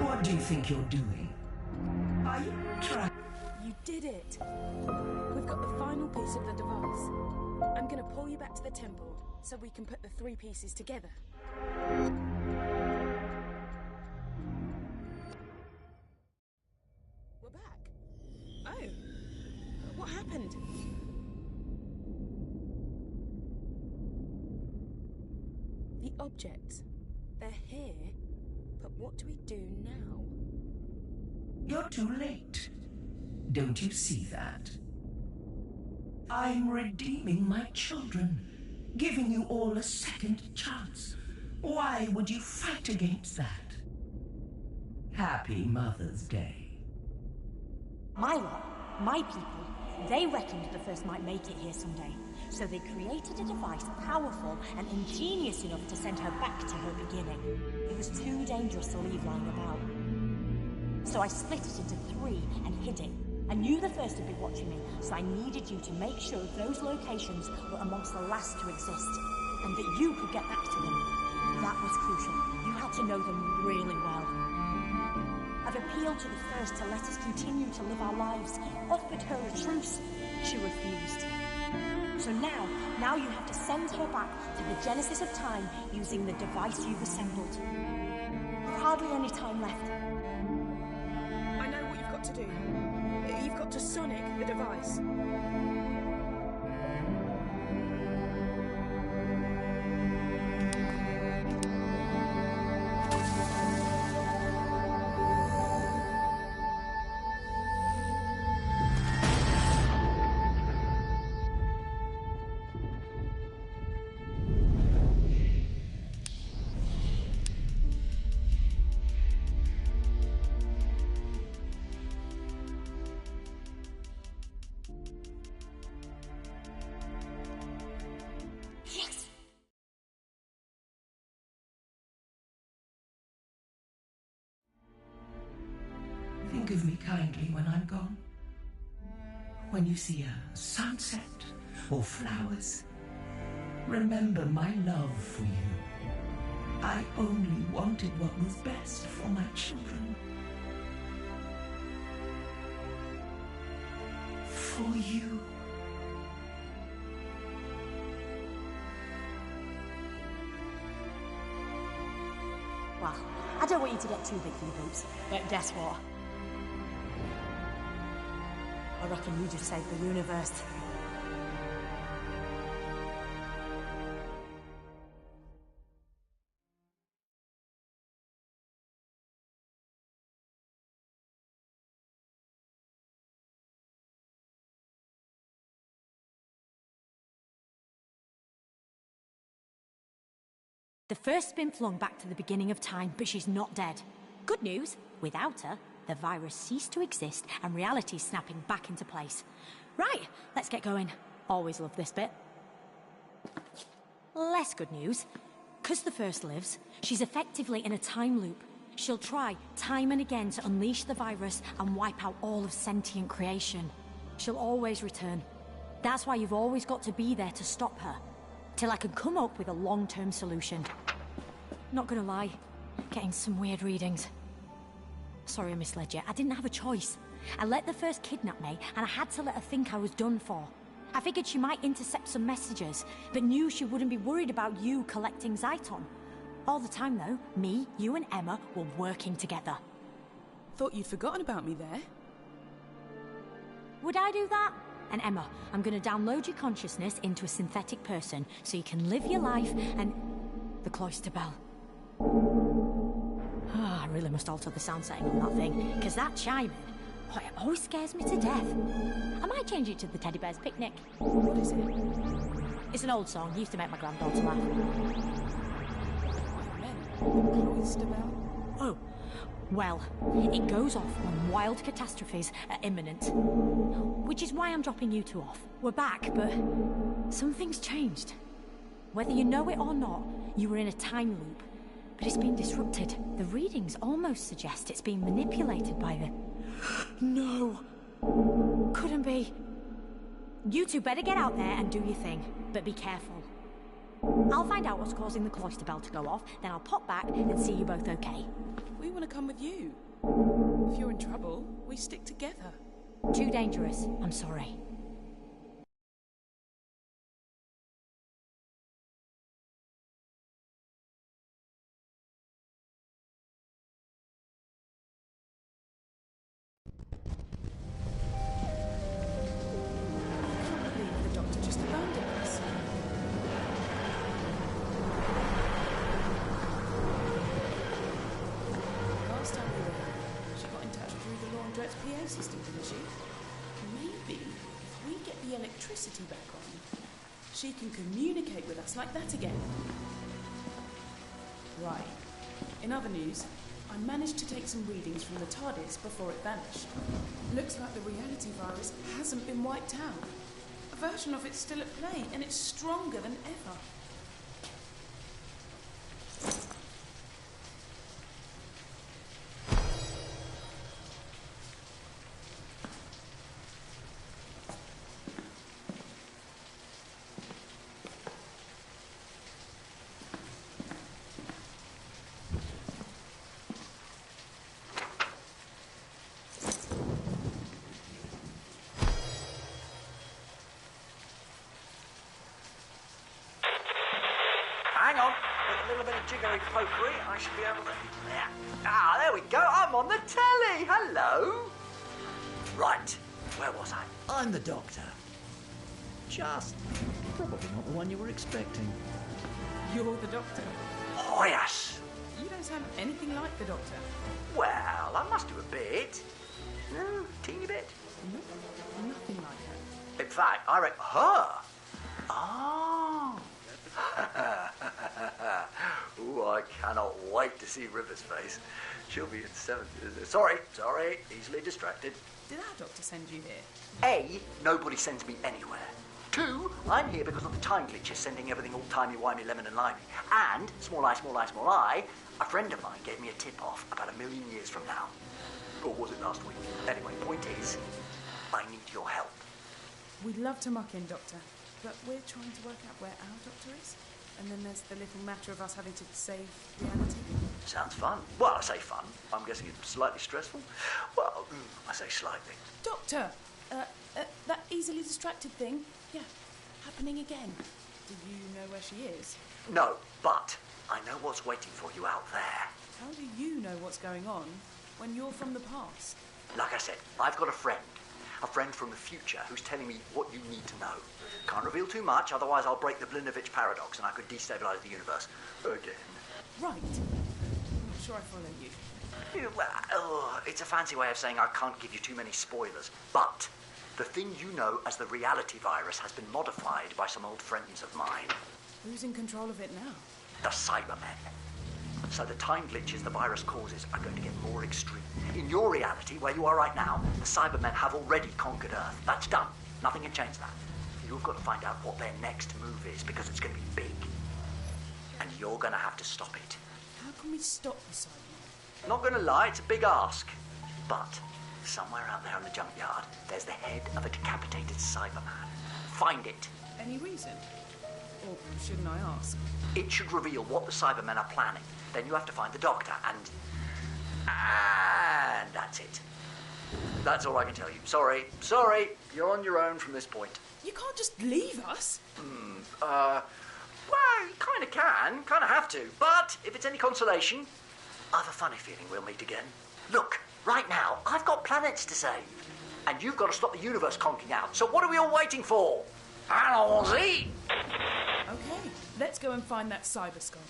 K: What do you think you're doing? Are you trying?
I: You did it. We've got the final piece of the device. I'm going to pull you back to the temple so we can put the 3 pieces together. objects. They're here, but what do we do now?
K: You're too late. Don't you see that? I'm redeeming my children, giving you all a second chance. Why would you fight against that? Happy Mother's Day.
L: My lot, my people, they reckoned the first might make it here someday. So they created a device powerful and ingenious enough to send her back to her beginning. It was too dangerous to leave lying about. So I split it into 3 and hid it. I knew the first would be watching me, so I needed you to make sure those locations were amongst the last to exist, and that you could get back to them. That was crucial. You had to know them really well. I've appealed to the first to let us continue to live our lives, offered her a truce. She refused. So now you have to send her back to the genesis of time using the device you've assembled. There's hardly any time left.
I: I know what you've got to do. You've got to sonic the device.
K: Think of me kindly when I'm gone. When you see a sunset or flowers, remember my love for you. I only wanted what was best for my children. For you.
L: Well, I don't want you to get too big for your boots, but guess what? I reckon you just saved the universe. The first's been flung back to the beginning of time, but she's not dead. Good news, without her, the virus ceased to exist and reality's snapping back into place. Right, let's get going. Always love this bit. Less good news. 'Cause the first lives, she's effectively in a time loop. She'll try time and again to unleash the virus and wipe out all of sentient creation. She'll always return. That's why you've always got to be there to stop her. Till I can come up with a long-term solution. Not gonna lie, getting some weird readings. Sorry I misled you, I didn't have a choice. I let the first kidnap me, and I had to let her think I was done for. I figured she might intercept some messages, but knew she wouldn't be worried about you collecting Zyton. All the time though, me, you and Emma were working together.
I: Thought you'd forgotten about me there.
L: Would I do that? And Emma, I'm gonna download your consciousness into a synthetic person, so you can live your life and... The cloister bell. I really must alter the sound setting on that thing, because that chiming, oh, it always scares me to death. I might change it to the Teddy Bear's Picnic.
I: What is it?
L: It's an old song, used to make my granddaughter laugh.
I: The cloister bell?
L: Oh, well, it goes off when wild catastrophes are imminent. Which is why I'm dropping you two off. We're back, but something's changed. Whether you know it or not, you were in a time loop. But it's been disrupted. The readings almost suggest it's being manipulated by the... No! Couldn't be. You two better get out there and do your thing, but be careful. I'll find out what's causing the cloister bell to go off, then I'll pop back and see you both okay.
I: We want to come with you. If you're in trouble, we stick together.
L: Too dangerous, I'm sorry.
I: The doctor just abandoned us. Audrette's PA system, didn't she? Maybe if we get the electricity back on, she can communicate with us like that again. Right. In other news, I managed to take some readings from the TARDIS before it vanished. Looks like the reality virus hasn't been wiped out. A version of it's still at play, and it's stronger than ever.
M: Hang on, with a little bit of jiggery pokery, I should be able to. Yeah. Ah, there we go. I'm on the telly. Hello. Right, where was I?
N: I'm the Doctor. Just probably not the one you were expecting.
I: You're the Doctor.
M: Oh yes.
I: You don't sound anything like the Doctor.
M: Well, I must do a bit. No, teeny bit.
I: Nope, nothing like her.
M: In fact, I reckon her. Oh. Ooh, I cannot wait to see River's face. She'll be in 7th. Sorry, easily distracted.
I: Did our Doctor send you here?
M: A, nobody sends me anywhere. 2, I'm here because of the time glitches sending everything all timey-wimey, lemon and limey. And, small eye, a friend of mine gave me a tip-off about 1,000,000 years from now. Or was it last week? Anyway, point is, I need your help.
I: We'd love to muck in, Doctor, but we're trying to work out where our Doctor is. And then there's the little matter of us having to save reality.
M: Sounds fun. Well, I say fun. I'm guessing it's slightly stressful. Well, I say slightly.
I: Doctor! That easily distracted thing, yeah, happening again. Do you know where she is?
M: No, but I know what's waiting for you out there.
I: How do you know what's going on when you're from the past?
M: Like I said, I've got a friend from the future who's telling me what you need to know. Can't reveal too much, otherwise I'll break the Blinovitch paradox and I could destabilize the universe. Again.
I: Right. I'm not sure I follow you.
M: Well, it's a fancy way of saying I can't give you too many spoilers, but the thing you know as the reality virus has been modified by some old friends of mine.
I: Who's in control of it now?
M: The Cybermen. So the time glitches the virus causes are going to get more extreme. In your reality, where you are right now, the Cybermen have already conquered Earth. That's done. Nothing can change that. You've got to find out what their next move is, because it's going to be big. And you're going to have to stop it.
I: How can we stop the Cybermen?
M: Not going to lie, it's a big ask. But somewhere out there in the junkyard, there's the head of a decapitated Cyberman. Find it.
I: Any reason? Or shouldn't I ask?
M: It should reveal what the Cybermen are planning. Then you have to find the Doctor, and that's it. That's all I can tell you. Sorry, you're on your own from this point.
I: You can't just leave us.
M: Well, you kind of can, kind of have to. But if it's any consolation, I have a funny feeling we'll meet again. Look, right now, I've got planets to save. And you've got to stop the universe conking out. So what are we all waiting for? Allons-y!
I: Okay, let's go and find that cyber skull.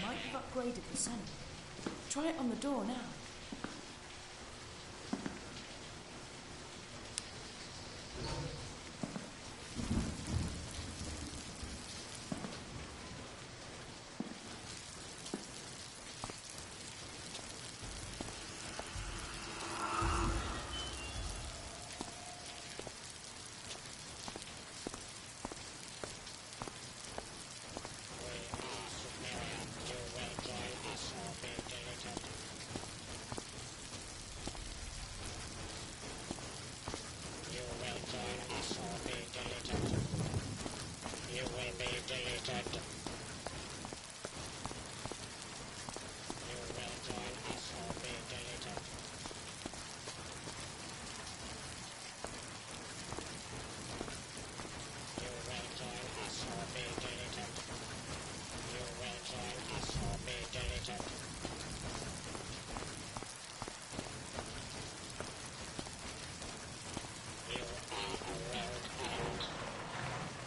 I: Might have upgraded the sonic. Try it on the door now.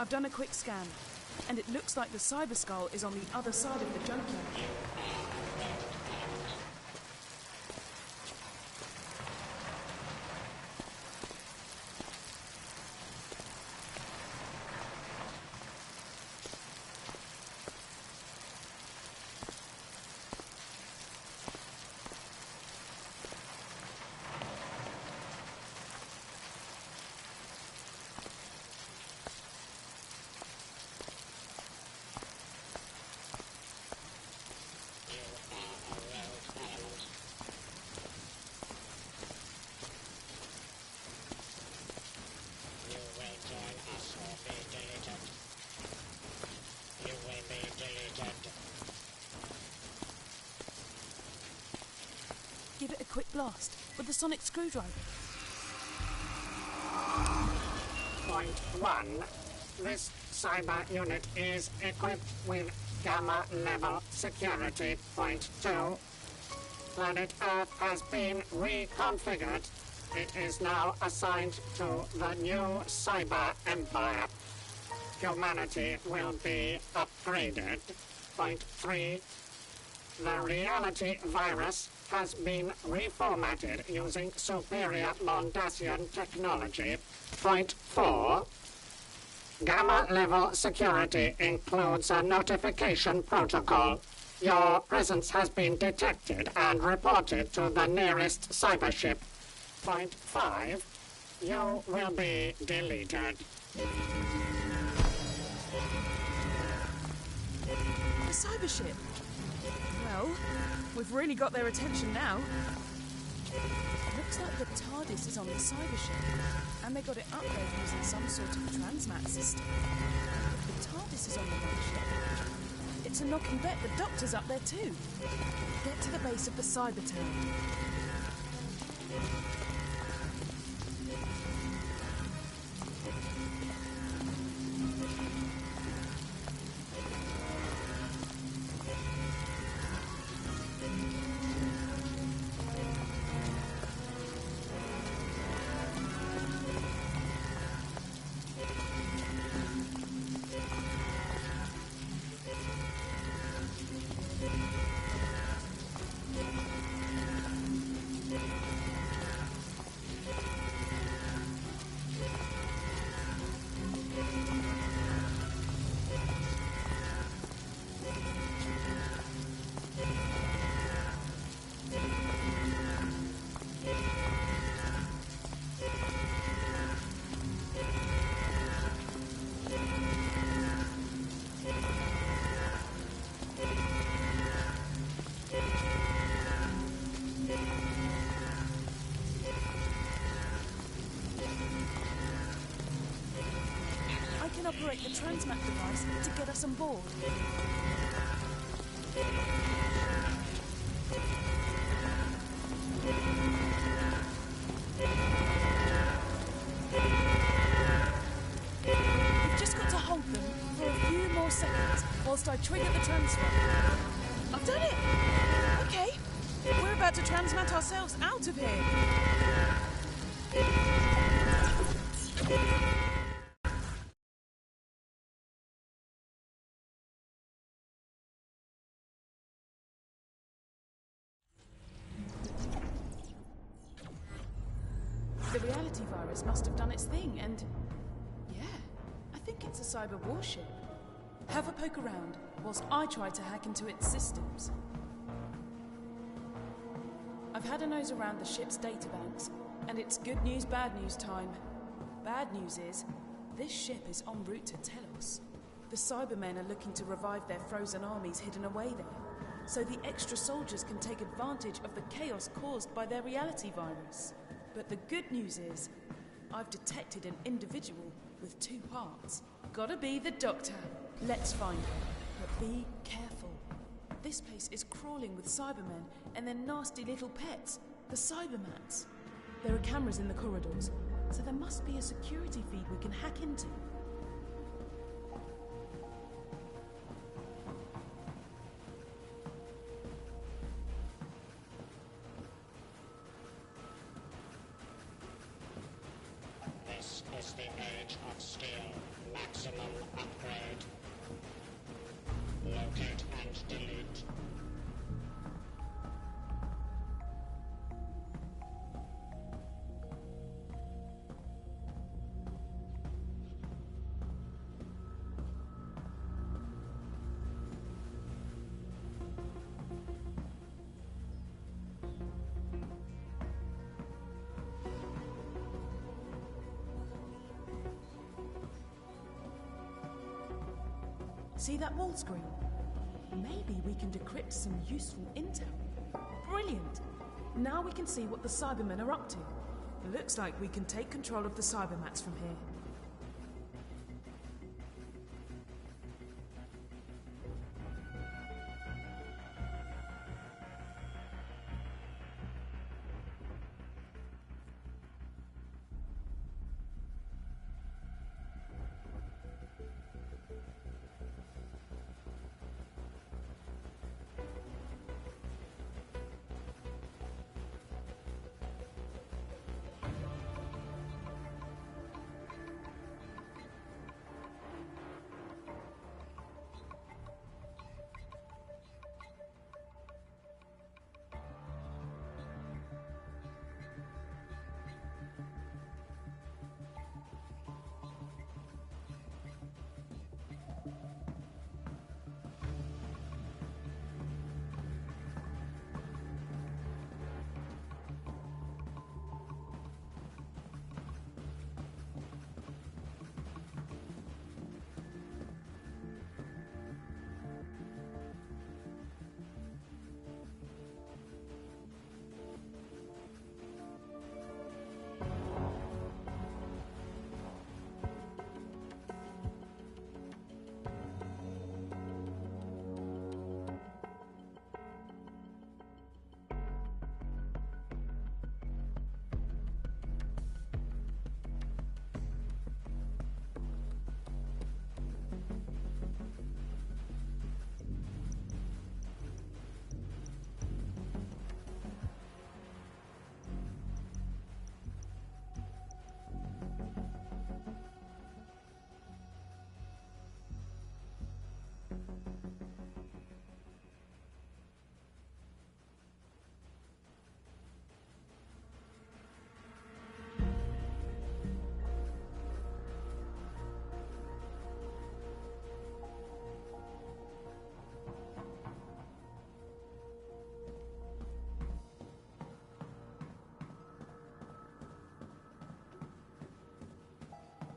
I: I've done a quick scan, and it looks like the cyber skull is on the other side of the junkyard. Give it a quick blast with the sonic screwdriver.
D: Point 1. This cyber unit is equipped with Gamma level security. Point 2. Planet Earth has been reconfigured. It is now assigned to the new cyber empire. Humanity will be upgraded. Point 3. The reality virus has been reformatted using superior Mondasian technology. Point 4. Gamma level security includes a notification protocol. Your presence has been detected and reported to the nearest cybership. Point 5. You will be deleted.
I: The cybership. Well, we've really got their attention now. Looks like the TARDIS is on the cybership, and they got it up there using some sort of transmat system. If the TARDIS is on the mothership, it's a knocking bet the Doctor's up there too. Get to the base of the cyber tower. Operate the transmat device to get us on board. We've just got to hold them for a few more seconds whilst I trigger the transfer. I've done it! Okay, we're about to transmat ourselves out of here. The reality virus must have done its thing, and yeah, I think it's a cyber warship. Have a poke around whilst I try to hack into its systems. I've had a nose around the ship's databanks, and it's good news, bad news time. Bad news is, this ship is en route to Telos. The Cybermen are looking to revive their frozen armies hidden away there, so the extra soldiers can take advantage of the chaos caused by their reality virus. But the good news is, I've detected an individual with two parts. Gotta be the Doctor. Let's find him, but be careful. This place is crawling with Cybermen and their nasty little pets, the Cybermats. There are cameras in the corridors, so there must be a security feed we can hack into.
D: This is the age of steel.
O: Maximum upgrade. Locate and delete.
I: See that wall screen? Maybe we can decrypt some useful intel. Brilliant! Now we can see what the Cybermen are up to. Looks like we can take control of the Cybermats from here.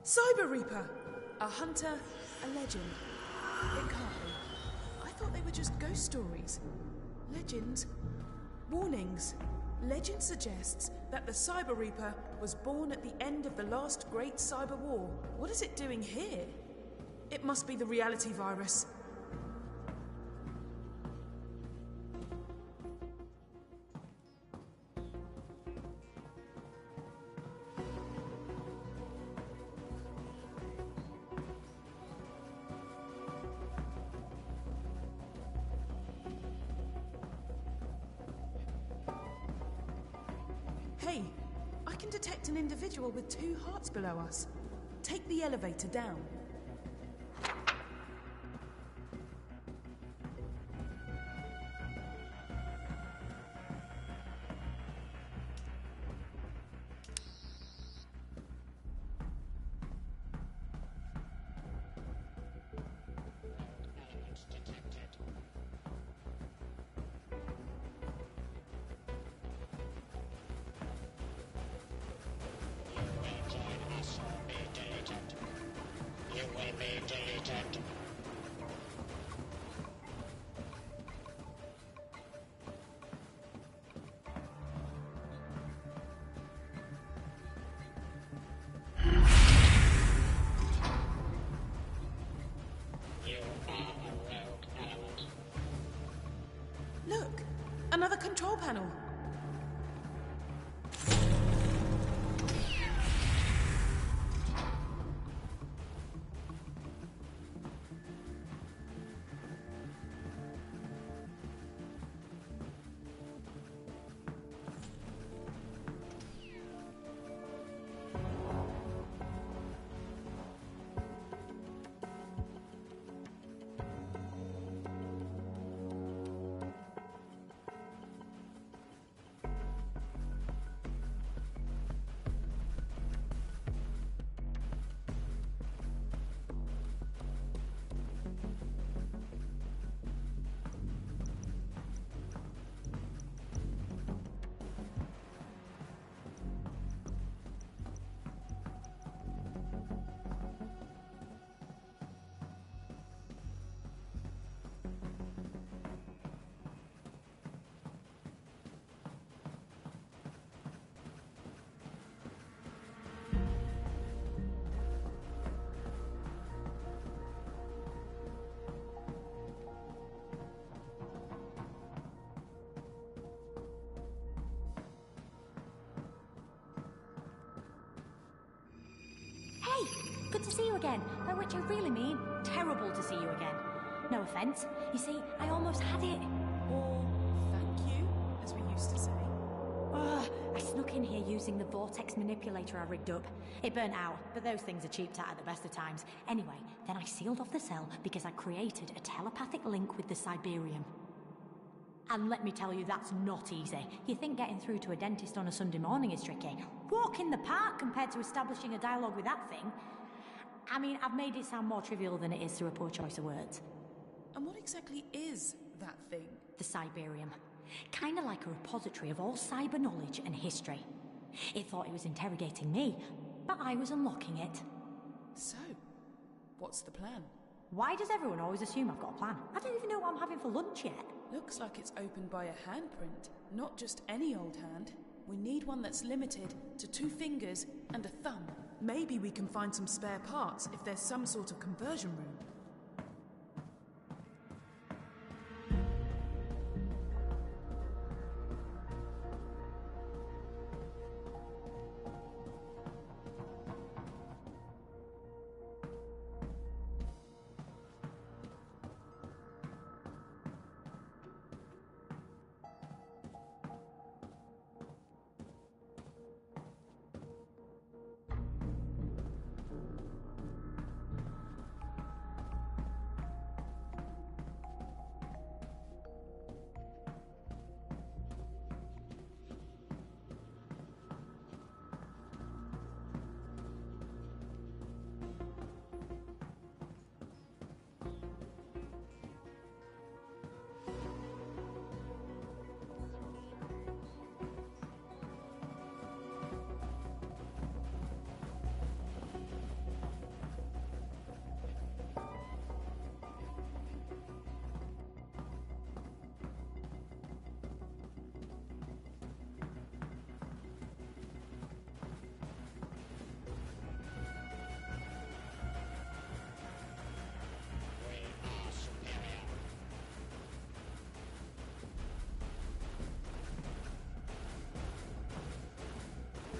I: Cyber Reaper! A hunter, a legend. It can't be. I thought they were just ghost stories. Legends. Warnings. Legend suggests that the Cyber Reaper was born at the end of the last great cyber war. What is it doing here? It must be the reality virus. Hey, I can detect an individual with 2 hearts below us. Take the elevator down. Look, another control panel.
L: Good to see you again, by which I really mean terrible to see you again. No offence. You see, I almost had it.
I: Or thank you, as we used to say.
L: Ugh, I snuck in here using the vortex manipulator I rigged up. It burnt out, but those things are cheap at the best of times. Anyway, then I sealed off the cell because I created a telepathic link with the Siberium. And let me tell you, that's not easy. You think getting through to a dentist on a Sunday morning is tricky? Walk in the park compared to establishing a dialogue with that thing. I mean, I've made it sound more trivial than it is through a poor choice of words.
I: And what exactly is that thing?
L: The Siberium. Kind of like a repository of all cyber knowledge and history. It thought it was interrogating me, but I was unlocking it.
I: So, what's the plan?
L: Why does everyone always assume I've got a plan? I don't even know what I'm having for lunch yet.
I: Looks like it's opened by a handprint. Not just any old hand. We need one that's limited to 2 fingers and a thumb. Maybe we can find some spare parts if there's some sort of conversion room.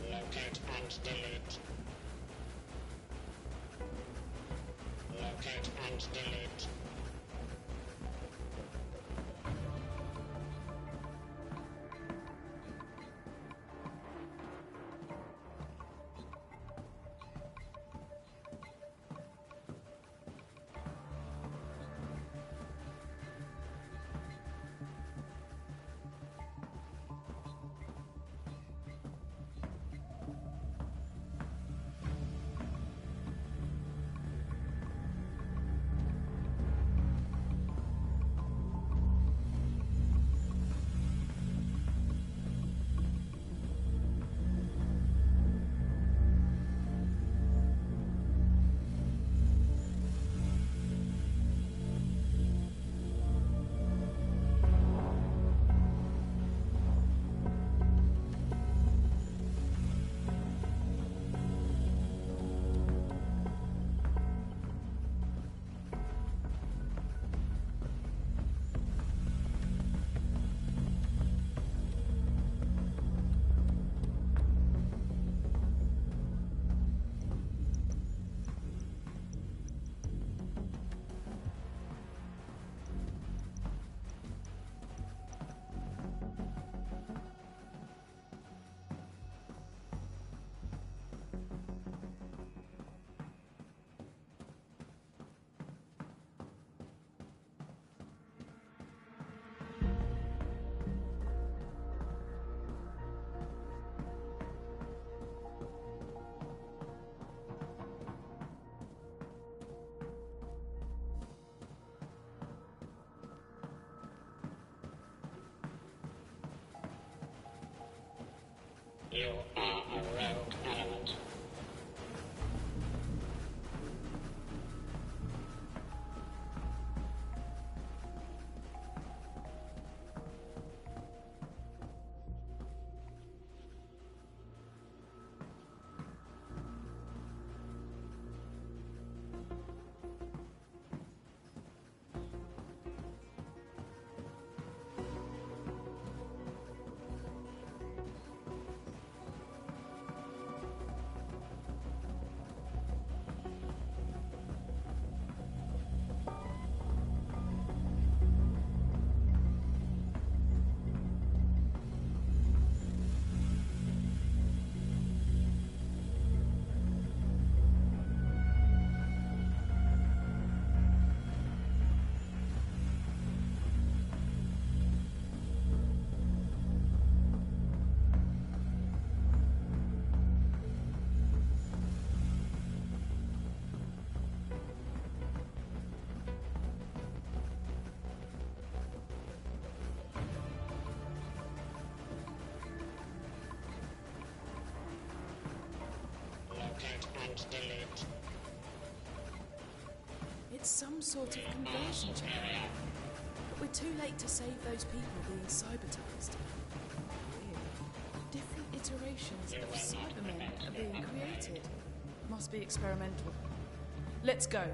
O: Locate and delete. Locate and delete. You are a rogue element. and delete.
I: It's some sort of conversion chamber. But we're too late to save those people being cybertized. Weird. Different iterations of Cybermen are being created. Must be experimental. Let's go.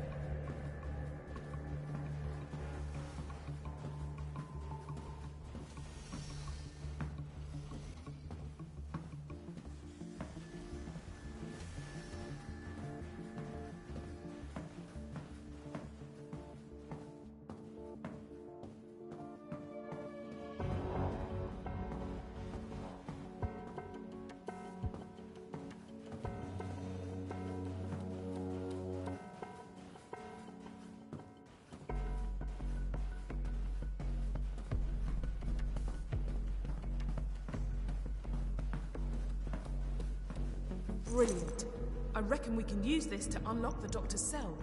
I: Brilliant. I reckon we can use this to unlock the doctor's cell.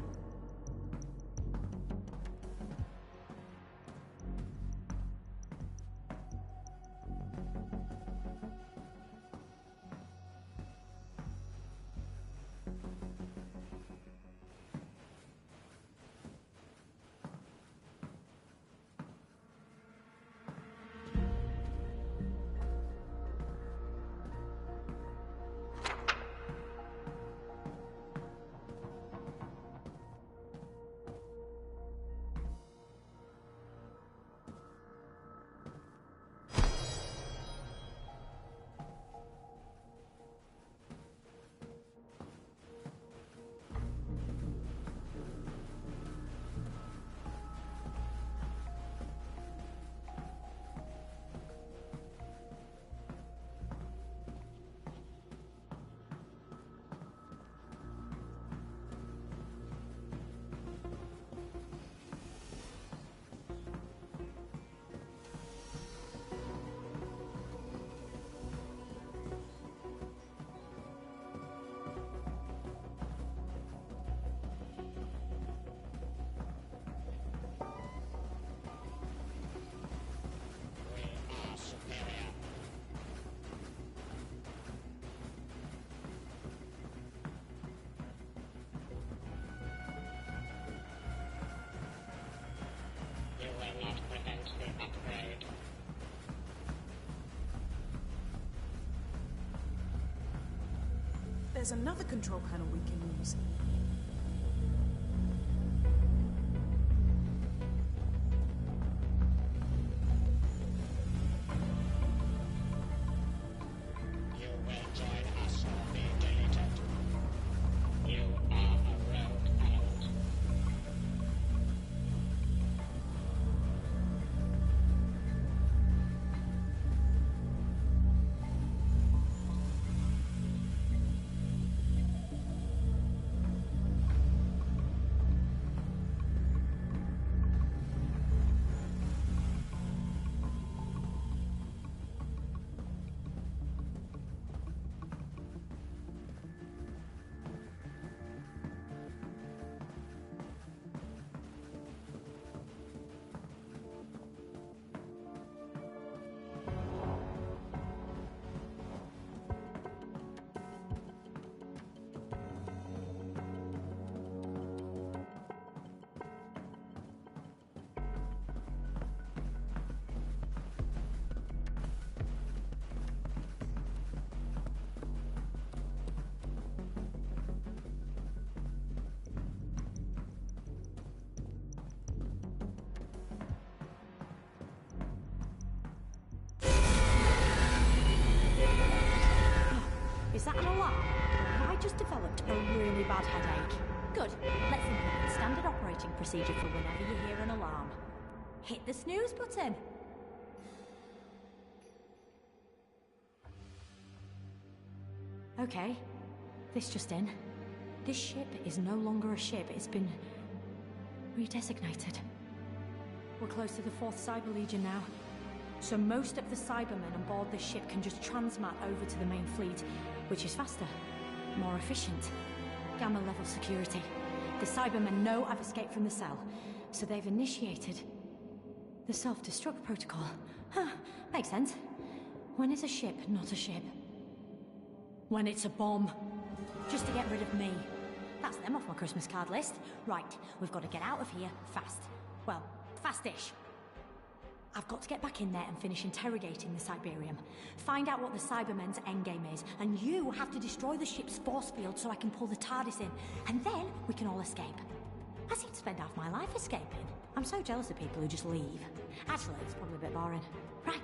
I: There's another control panel we can use.
O: You will join us or be deleted. You are a rogue element.
L: Is that an alarm? Have I just developed a really bad headache? Good. Let's implement standard operating procedure for whenever you hear an alarm. Hit the snooze button. Okay. This just in. This ship is no longer a ship. It's been redesignated. We're close to the 4th Cyber Legion now. So most of the Cybermen on board this ship can just transmat over to the main fleet, which is faster, more efficient. Gamma level security. The Cybermen know I've escaped from the cell, so they've initiated the self-destruct protocol. Huh, makes sense. When is a ship not a ship? When it's a bomb. just to get rid of me. That's them off my Christmas card list. Right, we've got to get out of here fast. Well, fastish. I've got to get back in there and finish interrogating the Cyberium. Find out what the Cybermen's endgame is, and you have to destroy the ship's force field so I can pull the TARDIS in, and then we can all escape. I seem to spend half my life escaping. I'm so jealous of people who just leave. Actually, it's probably a bit boring. Right,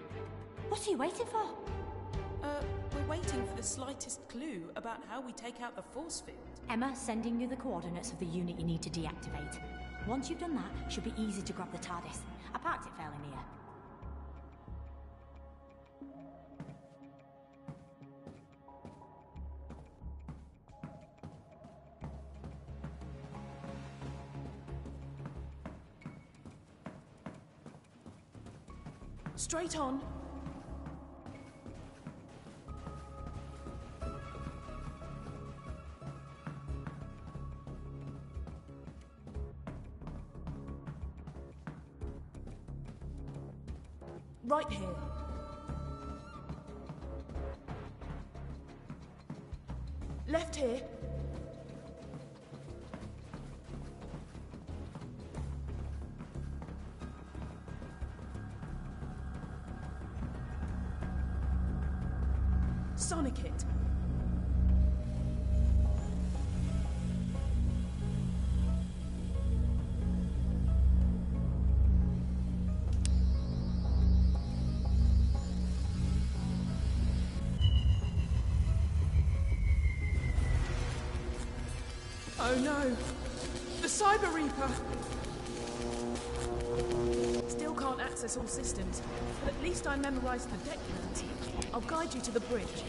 L: what are you waiting for?
I: We're waiting for the slightest clue about how we take out the force field.
L: Emma, sending you the coordinates of the unit you need to deactivate. Once you've done that, it should be easy to grab the TARDIS. I parked it fairly near.
I: Straight on. Right here. Left here. Sonic it. Oh no! The Cyber Reaper! Still can't access all systems, but at least I memorized the deck plans. I'll guide you to the bridge.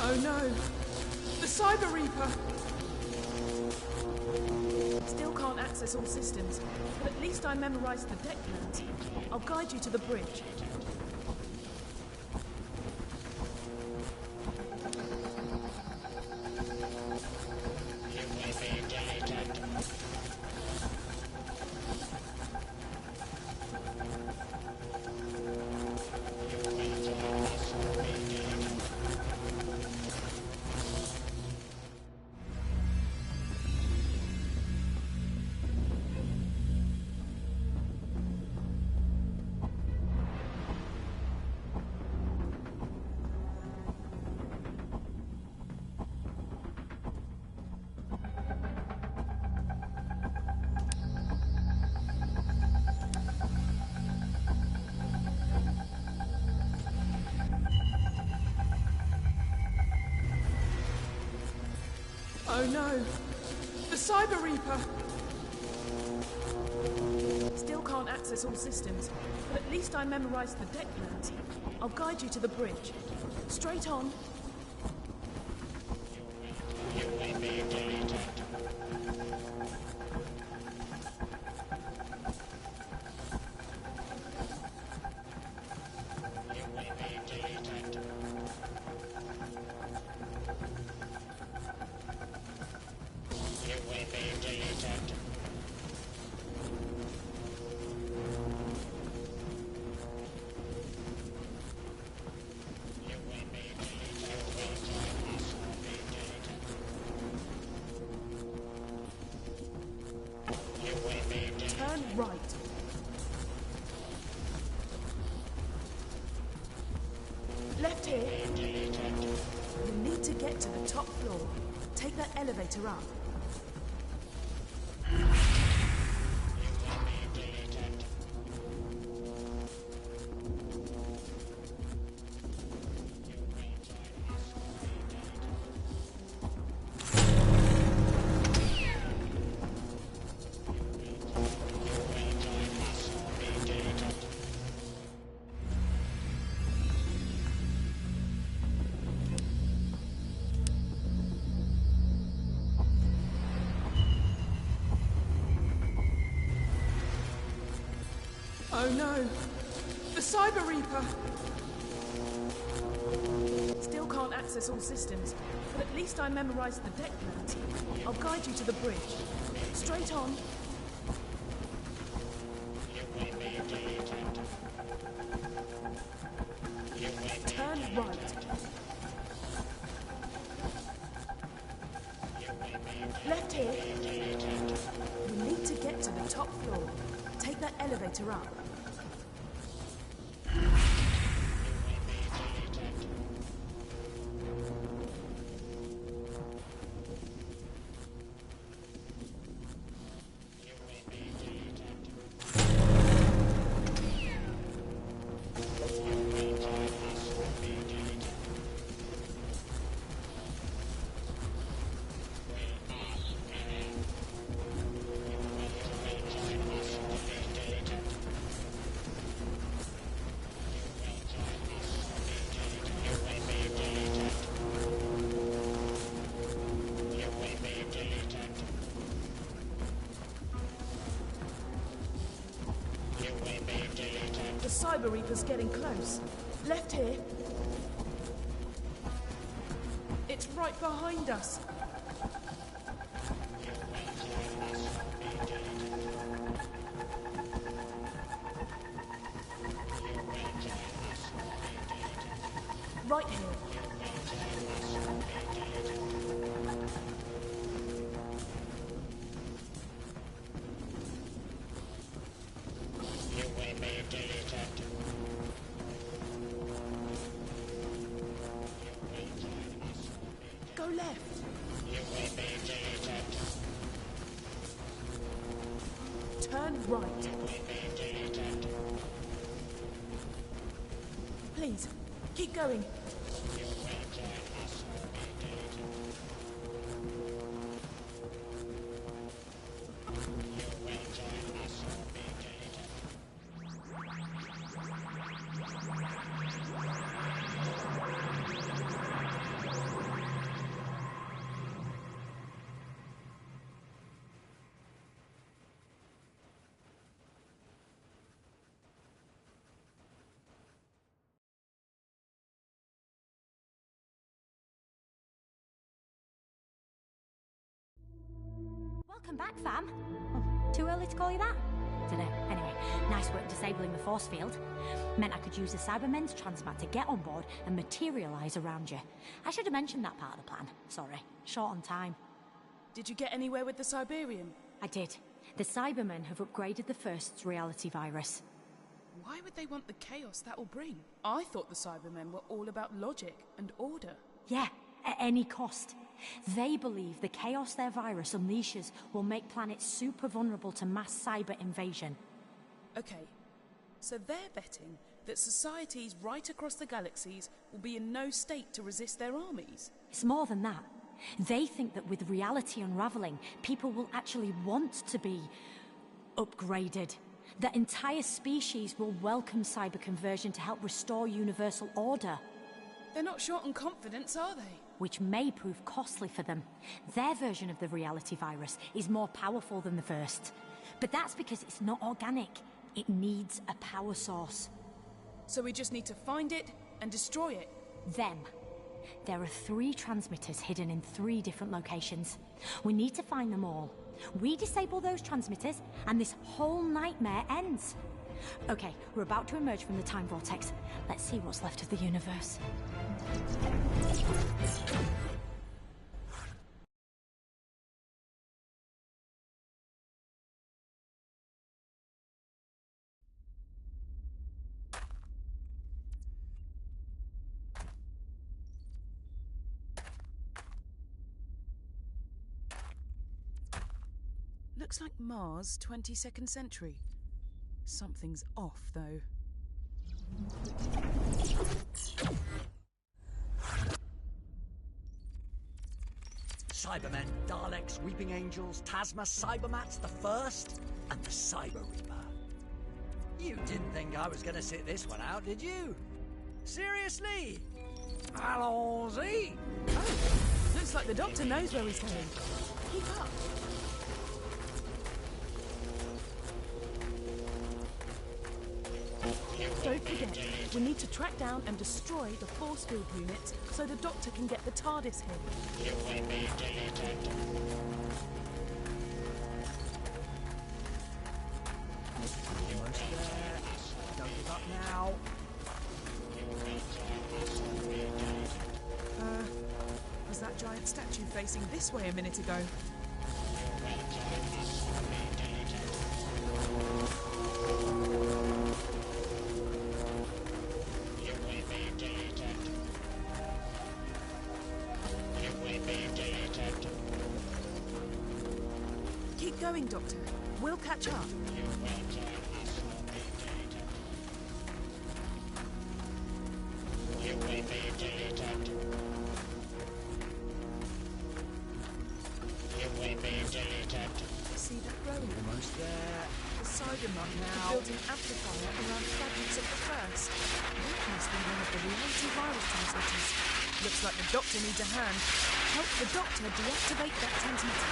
I: Oh no! The Cyber Reaper! Still can't access all systems, but at least I memorized the deck plans. I'll guide you to the bridge. Oh no! The Cyber Reaper! Still can't access all systems, but at least I memorized the deck plans. I'll guide you to the bridge. Straight on. here. You need to get to the top floor. Take that elevator up. Oh no! The Cyber Reaper! Still can't access all systems, but at least I memorized the deck plans. I'll guide you to the bridge. Straight on. Turn right. Left here. You need to get to the top floor. Take that elevator up. The Cyber Reaper's getting close. Left here. It's right behind us. Right here. Go left. Turn right. Please, keep going.
L: Welcome back, fam. Oh, too early to call you that? Dunno. Anyway, nice work disabling the force field. Meant I could use the Cybermen's transmat to get on board and materialise around you. I should have mentioned that part of the plan. Sorry. Short on time.
I: Did you get anywhere with the Siberium?
L: I did. The Cybermen have upgraded the First's reality virus.
I: Why would they want the chaos that will bring? I thought the Cybermen were all about logic and order.
L: Yeah, at any cost. They believe the chaos their virus unleashes will make planets super vulnerable to mass cyber invasion.
I: Okay, so they're betting that societies right across the galaxies will be in no state to resist their armies.
L: It's more than that. They think that with reality unraveling, people will actually want to be upgraded. That entire species will welcome cyber conversion to help restore universal order.
I: They're not short on confidence, are they?
L: Which may prove costly for them. Their version of the reality virus is more powerful than the First. But that's because it's not organic. It needs a power source.
I: So we just need to find it and destroy it?
L: Them. There are 3 transmitters hidden in 3 different locations. We need to find them all. We disable those transmitters, and this whole nightmare ends. Okay, we're about to emerge from the time vortex. Let's see what's left of the universe.
I: Looks like Mars, 22nd century. Something's off, though.
M: Cybermen, Daleks, Weeping Angels, Tasma, Cybermats, the First, and the Cyber Reaper. You didn't think I was going to sit this one out, did you? Seriously? Allons-y!
I: Oh, looks like the Doctor knows where he's going. Keep up. Don't forget, we need to track down and destroy the force field units so the Doctor can get the TARDIS here.
O: You will be deleted.
M: Almost there. Don't give up now.
I: Was that giant statue facing this way a minute ago? Keep going, Doctor. We'll catch up.
O: You will be deleted. You will be deleted.
I: See that glowing?
M: Almost there.
I: The Cybermut now built an amplifier around fragments of the first. That must be one of the reality virus transmitters. Looks like the Doctor needs a hand. Help the Doctor deactivate that transmitter.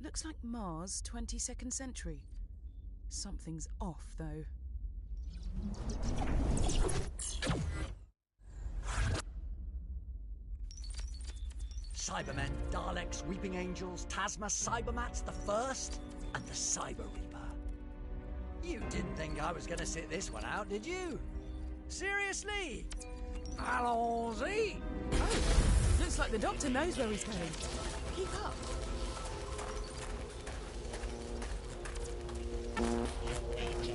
I: Looks like Mars, 22nd century. Something's off, though.
M: Cybermen, Daleks, Weeping Angels, Tasma, Cybermats, the First, and the Cyber Reaper. You didn't think I was going to sit this one out, did you? Seriously? Allons-y!
I: Oh, looks like the Doctor knows where he's going. Keep up.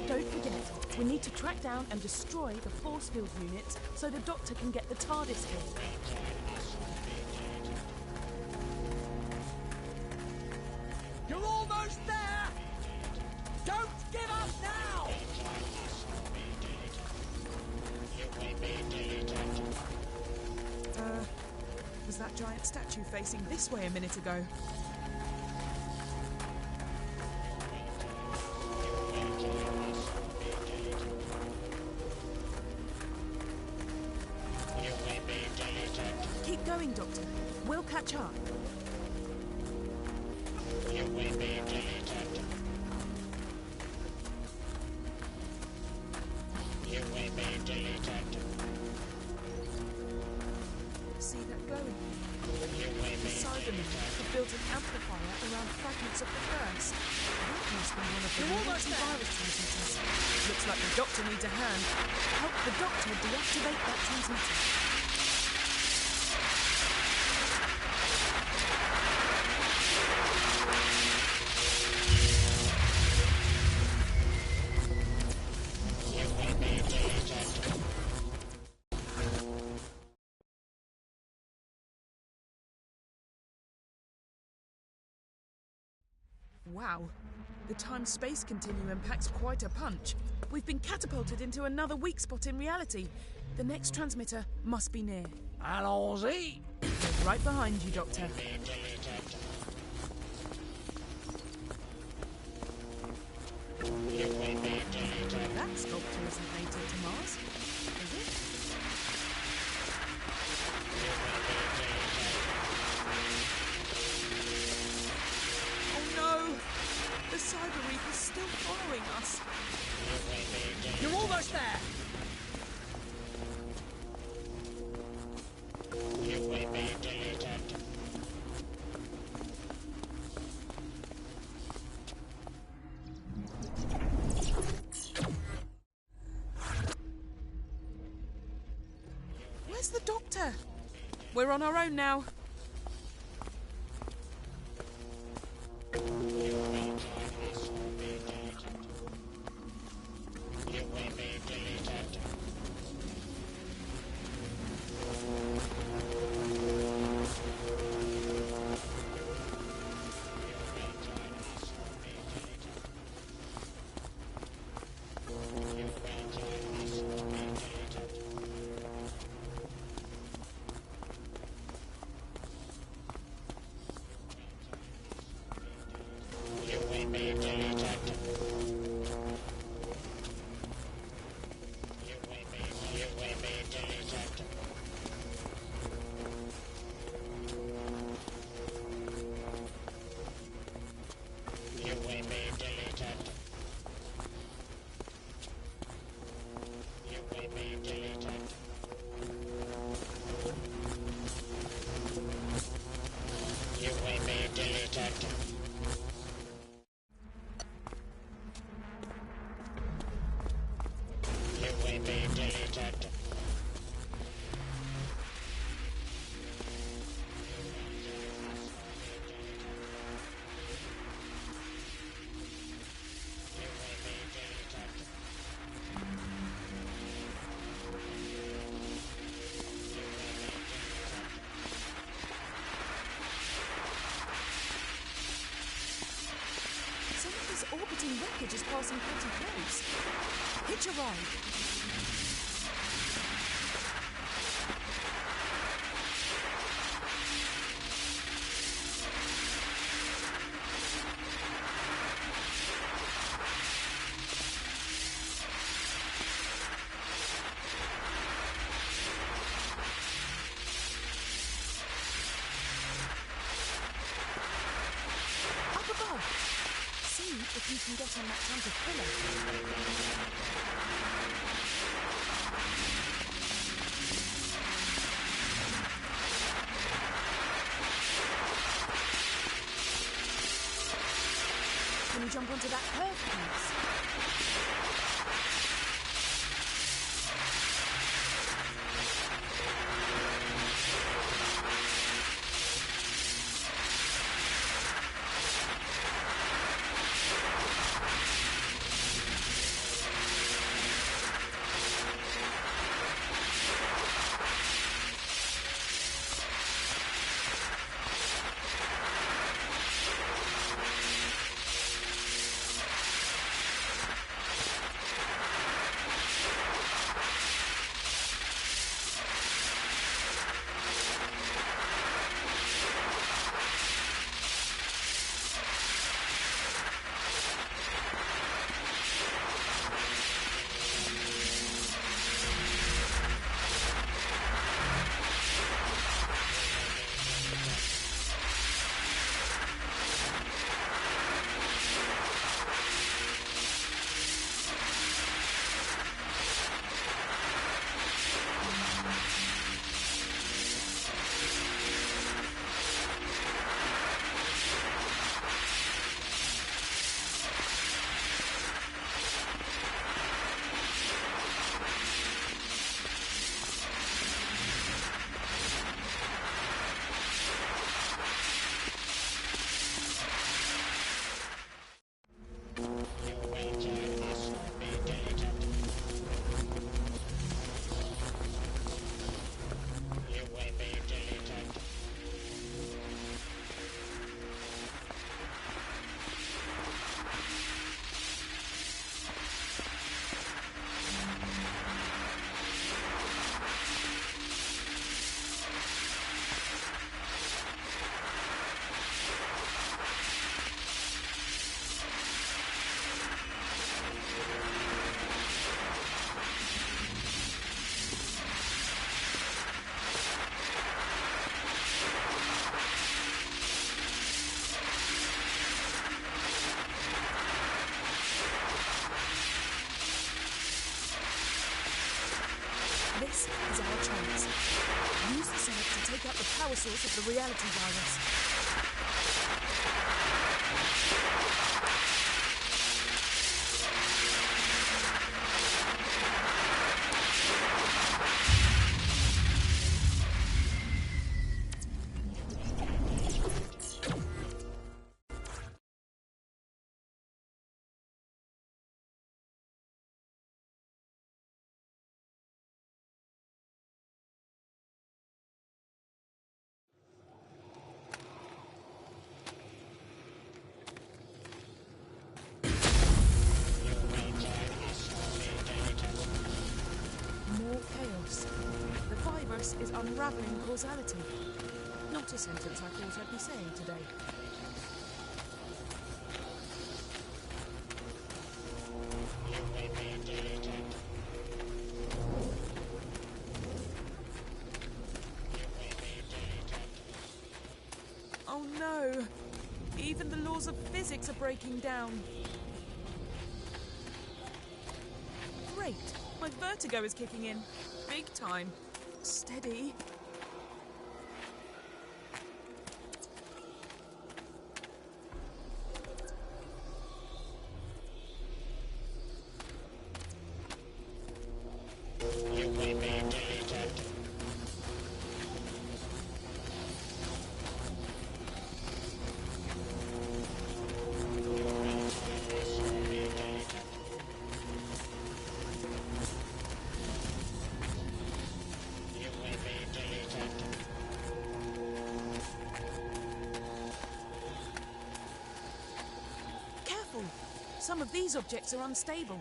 I: Don't forget, we need to track down and destroy the force field units so the Doctor can get the TARDIS here.
M: You're almost there! Don't give up now!
I: Was that giant statue facing this way a minute ago? Keep going, Doctor. We'll catch up.
O: You will be deleted. You will be deleted.
I: See that glowing?
O: You will be
I: The Cybermen have built an amplifier around fragments of the first. That must be one of the multi-virus transmitters. Looks like the Doctor needs a hand. Help the Doctor deactivate that transmitter. Wow, the time-space continuum packs quite a punch. We've been catapulted into another weak spot in reality. The next transmitter must be near.
M: Allons-y!
I: We're right behind you, Doctor. That sculpture isn't native to Mars, is it? Oh no! The Cyber Reaper's still following us.
M: You're almost there!
O: You will be deleted.
I: Where's the Doctor? We're on our own now. Some of this orbiting wreckage is passing pretty close. Hitch a ride. Up above. can get on that chunk of pillar. Can you jump onto that curve, please? This is our chance. Use the summit to take out the power source of the reality virus. The virus is unraveling causality. Not a sentence I thought I'd be saying today. Oh no! Even the laws of physics are breaking down. Great! My vertigo is kicking in. Big time. Steady.
O: You will be deleted.
I: Careful! Some of these objects are unstable.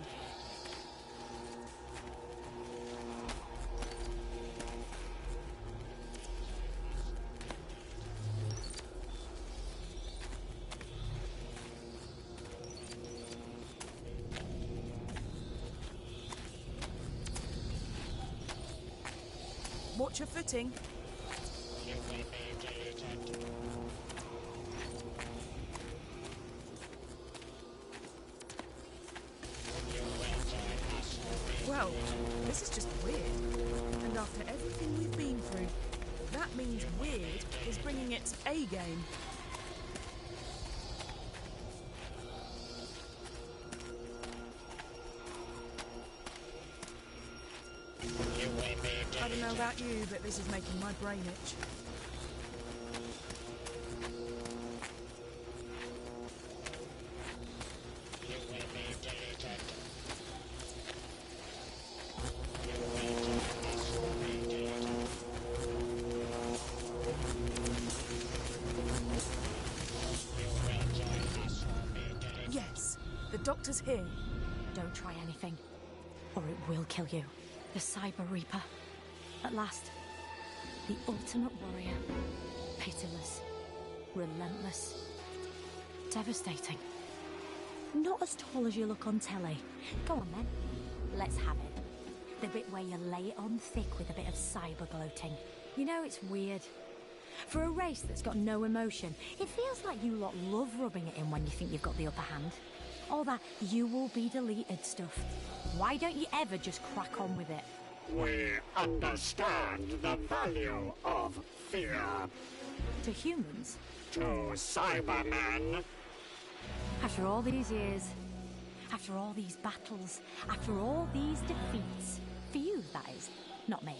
I: Watch your footing.
O: You will be deleted.
I: This is just weird. And after everything we've been through, that means weird is bringing its A game. I don't know about you, but this is making my brain itch. Yes, the doctor's here.
L: Don't try anything, or it will kill you. The Cyber Reaper. At last. The ultimate warrior. Pitiless. Relentless. Devastating. Not as tall as you look on telly. Go on then. Let's have it. The bit where you lay it on thick with a bit of cyber gloating. You know, it's weird. For a race that's got no emotion, it feels like you lot love rubbing it in when you think you've got the upper hand. All that you will be deleted stuff. Why don't you ever just crack on with it?
D: We understand the value of fear.
L: To humans?
D: To Cybermen.
L: After all these years, after all these battles, after all these defeats, for you, that is, not me,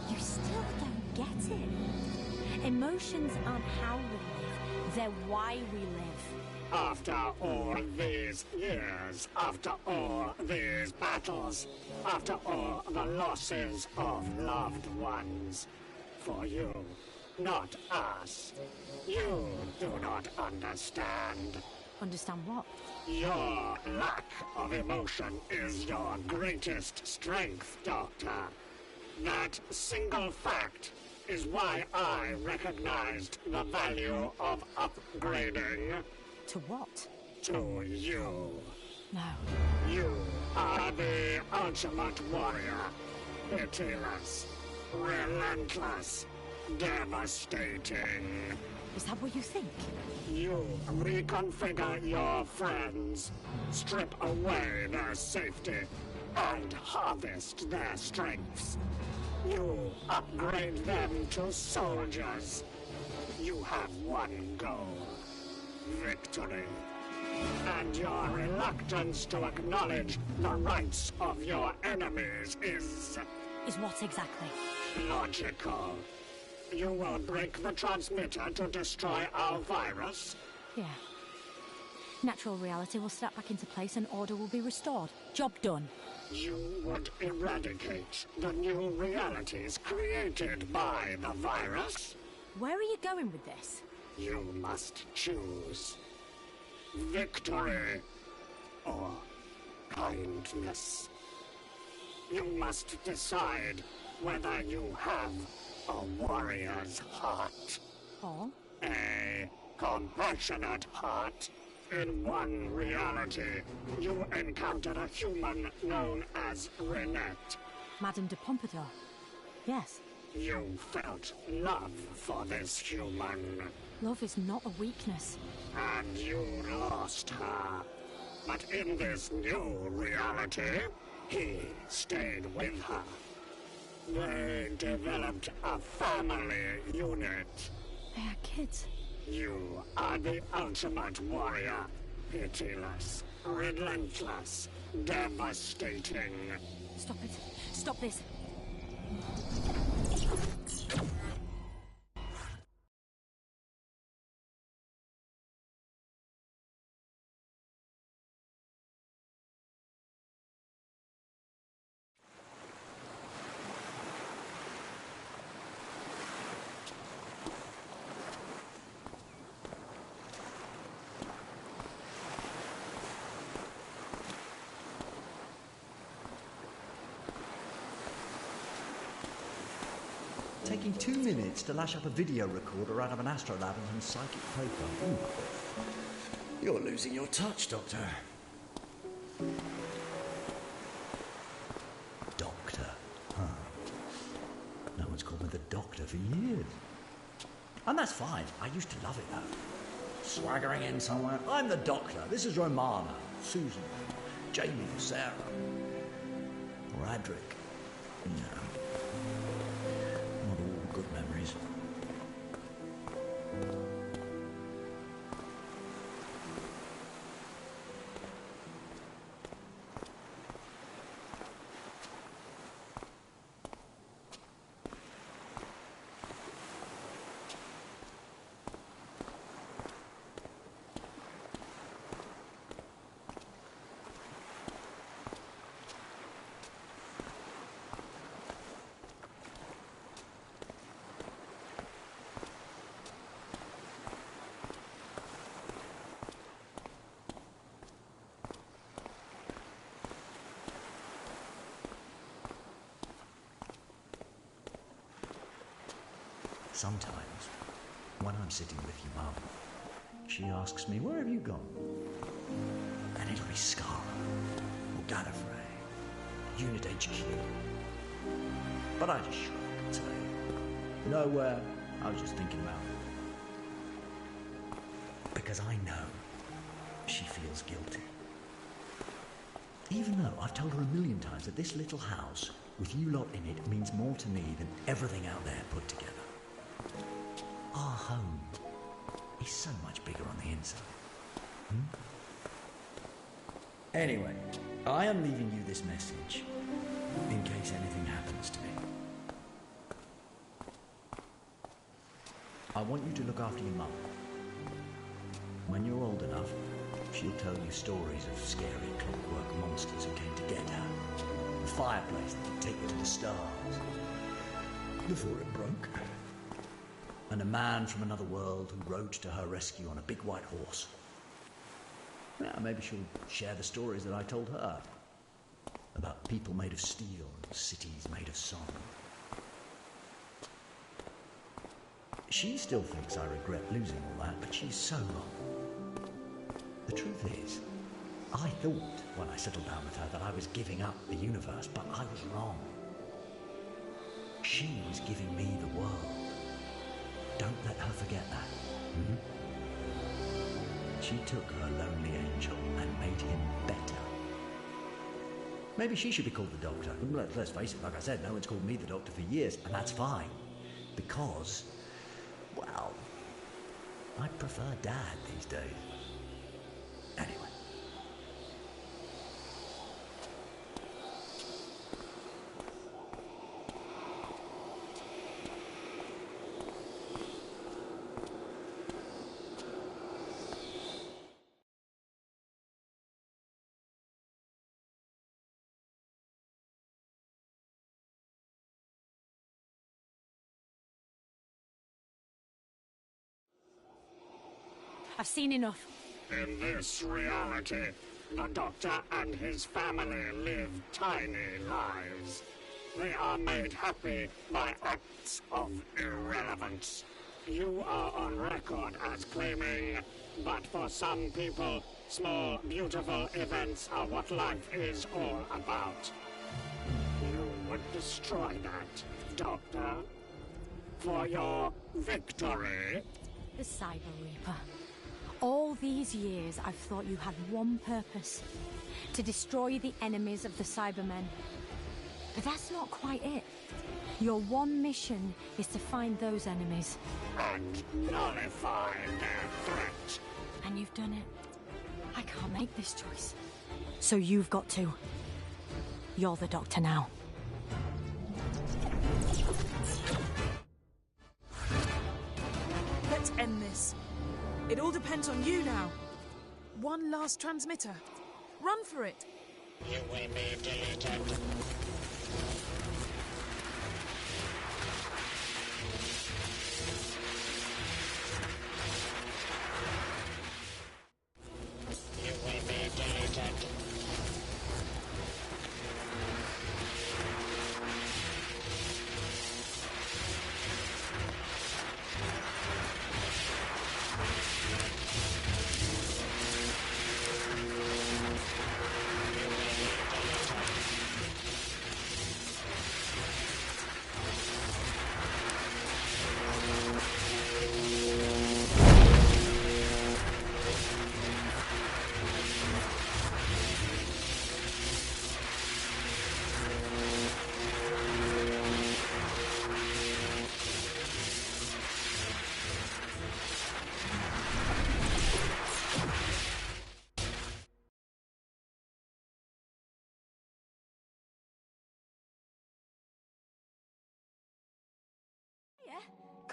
L: you still don't get it. Emotions aren't how we live, they're why we live.
D: After all these years, after all these battles, after all the losses of loved ones, for you, not us, you do not understand.
L: Understand what?
D: Your lack of emotion is your greatest strength, Doctor. That single fact is why I recognized the value of upgrading.
L: To what?
D: To you.
L: No.
D: You are the ultimate warrior. Pitiless, relentless, devastating.
L: Is that what you think?
D: You reconfigure your friends, strip away their safety, and harvest their strengths. You upgrade them to soldiers. You have one goal. Victory. And your reluctance to acknowledge the rights of your enemies is...
L: Is what exactly?
D: Logical. You will break the transmitter to destroy our virus?
L: Yeah. Natural reality will snap back into place and order will be restored. Job done.
D: You would eradicate the new realities created by the virus?
L: Where are you going with this?
D: You must choose. Victory or kindness. You must decide whether you have a warrior's heart.
L: Or?
D: A compassionate heart. In one reality, you encountered a human known as Renette.
L: Madame de Pompadour. Yes.
D: You felt love for this human.
L: Love is not a weakness.
D: And you lost her. But in this new reality, he stayed with her. They developed a family unit.
L: They are kids.
D: You are the ultimate warrior. Pitiless, relentless, devastating.
L: Stop it. Stop this.
N: Taking 2 minutes to lash up a video recorder out of an astrolab and some psychic paper. Ooh. You're losing your touch, Doctor. Doctor, huh? No one's called me the Doctor for years. And that's fine. I used to love it, though. Swaggering in somewhere. I'm the Doctor. This is Romana, Susan, Jamie, Sarah, or Adric. No. Not all good memories. Sometimes, when I'm sitting with your mum, she asks me, where have you gone? And it'll be Skara, or Gallifrey, Unit HQ. But I just shrug and say, nowhere, I was just thinking about it. Because I know she feels guilty. Even though I've told her a million times that this little house, with you lot in it, means more to me than everything out there put together. Our home is so much bigger on the inside. Anyway, I am leaving you this message in case anything happens to me. I want you to look after your mum. When you're old enough, she'll tell you stories of scary clockwork monsters who came to get her. The fireplace that would take you to the stars before it broke. And a man from another world who rode to her rescue on a big white horse. Yeah, maybe she'll share the stories that I told her. About people made of steel and cities made of song. She still thinks I regret losing all that, but she's so wrong. The truth is, I thought when I settled down with her that I was giving up the universe, but I was wrong. She was giving me the world. Don't let her forget that. She took her lonely angel and made him better. Maybe she should be called the Doctor. Let's face it, like I said, no one's called me the Doctor for years, and that's fine. Because, well, I prefer Dad these days. Anyway.
L: I've seen enough.
O: In this reality, the Doctor and his family live tiny lives. They are made happy by acts of irrelevance. You are on record as claiming, but for some people, small, beautiful events are what life is all about. You would destroy that, Doctor, for your victory.
L: The Cyber Reaper. All these years, I've thought you had one purpose. To destroy the enemies of the Cybermen. But that's not quite it. Your one mission is to find those enemies.
O: And nullify their threat.
L: And you've done it. I can't make this choice. So you've got to. You're the Doctor now.
I: Let's end this. It all depends on you now. One last transmitter. Run for it.
O: You will be deleted. You will be deleted.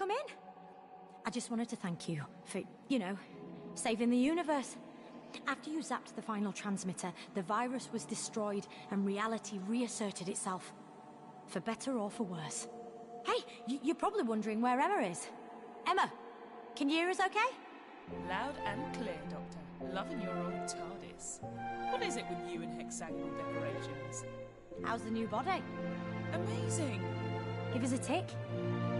L: come in? I just wanted to thank you for, saving the universe. After you zapped the final transmitter, the virus was destroyed and reality reasserted itself. For better or for worse. Hey, you're probably wondering where Emma is. Emma, can you hear us okay?
I: Loud and clear, Doctor. Loving your old TARDIS. What is it with you and hexagonal decorations?
L: How's the new body?
I: Amazing.
L: Give us a tick.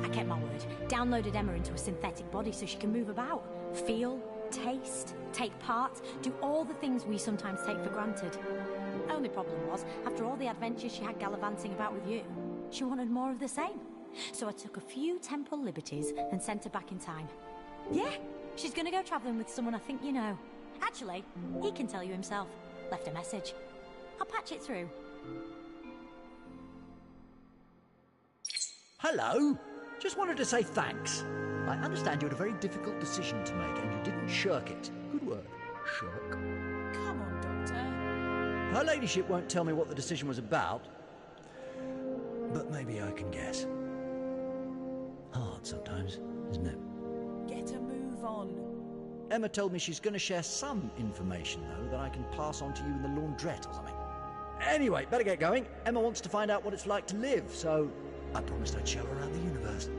L: I kept my word. Downloaded Emma into a synthetic body so she can move about, feel, taste, take part, do all the things we sometimes take for granted. Only problem was, after all the adventures she had gallivanting about with you, she wanted more of the same. So I took a few temporal liberties and sent her back in time. Yeah, she's gonna go travelling with someone I think you know. Actually, he can tell you himself. Left a message. I'll patch it through.
N: Hello. Just wanted to say thanks. I understand you had a very difficult decision to make and you didn't shirk it. Good word. Shirk.
I: Come on, Doctor.
N: Her ladyship won't tell me what the decision was about, but maybe I can guess. Hard sometimes, isn't it?
I: Get a move on.
N: Emma told me she's going to share some information, though, that I can pass on to you in the laundrette or something. Anyway, better get going. Emma wants to find out what it's like to live, so I promised I'd show her around the universe.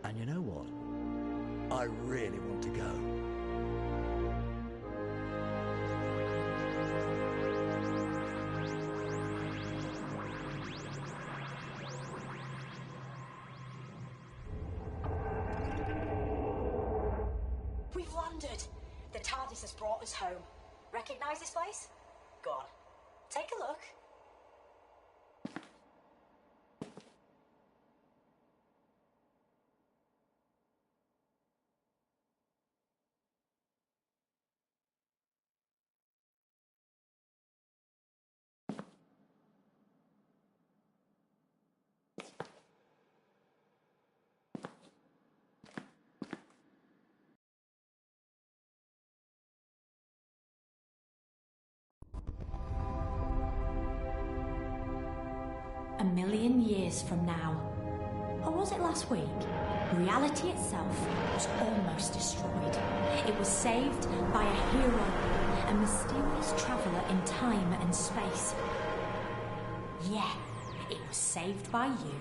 N: And you know what? I really want to go.
L: We've landed. The TARDIS has brought us home. Recognise this place? Go on. Take a look. A million years from now, or was it last week? Reality itself was almost destroyed. It was saved by a hero, a mysterious traveller in time and space. Yeah, it was saved by you.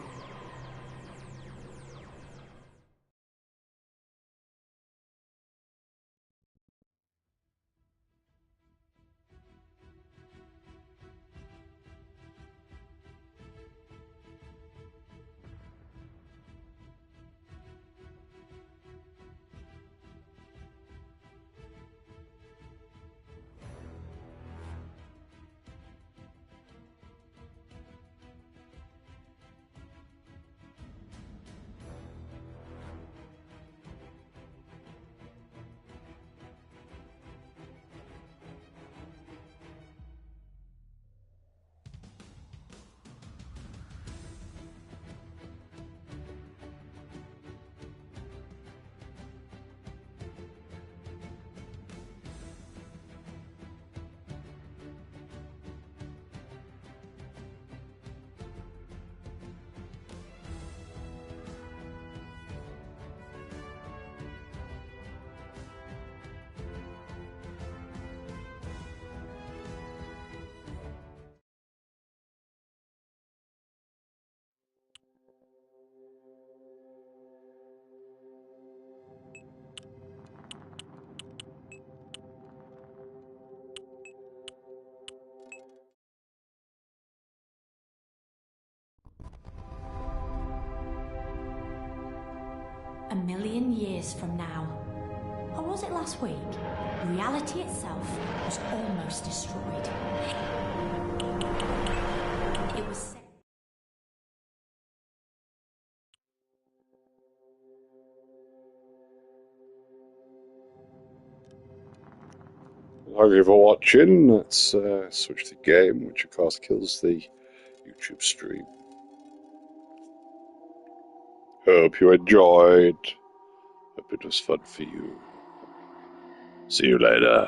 L: A million years from now, or was it last week? Reality itself was almost destroyed. It was.
A: Thank you for watching. Let's switch to game, which of course kills the YouTube stream. Hope you enjoyed. Hope it was fun for you. See you later.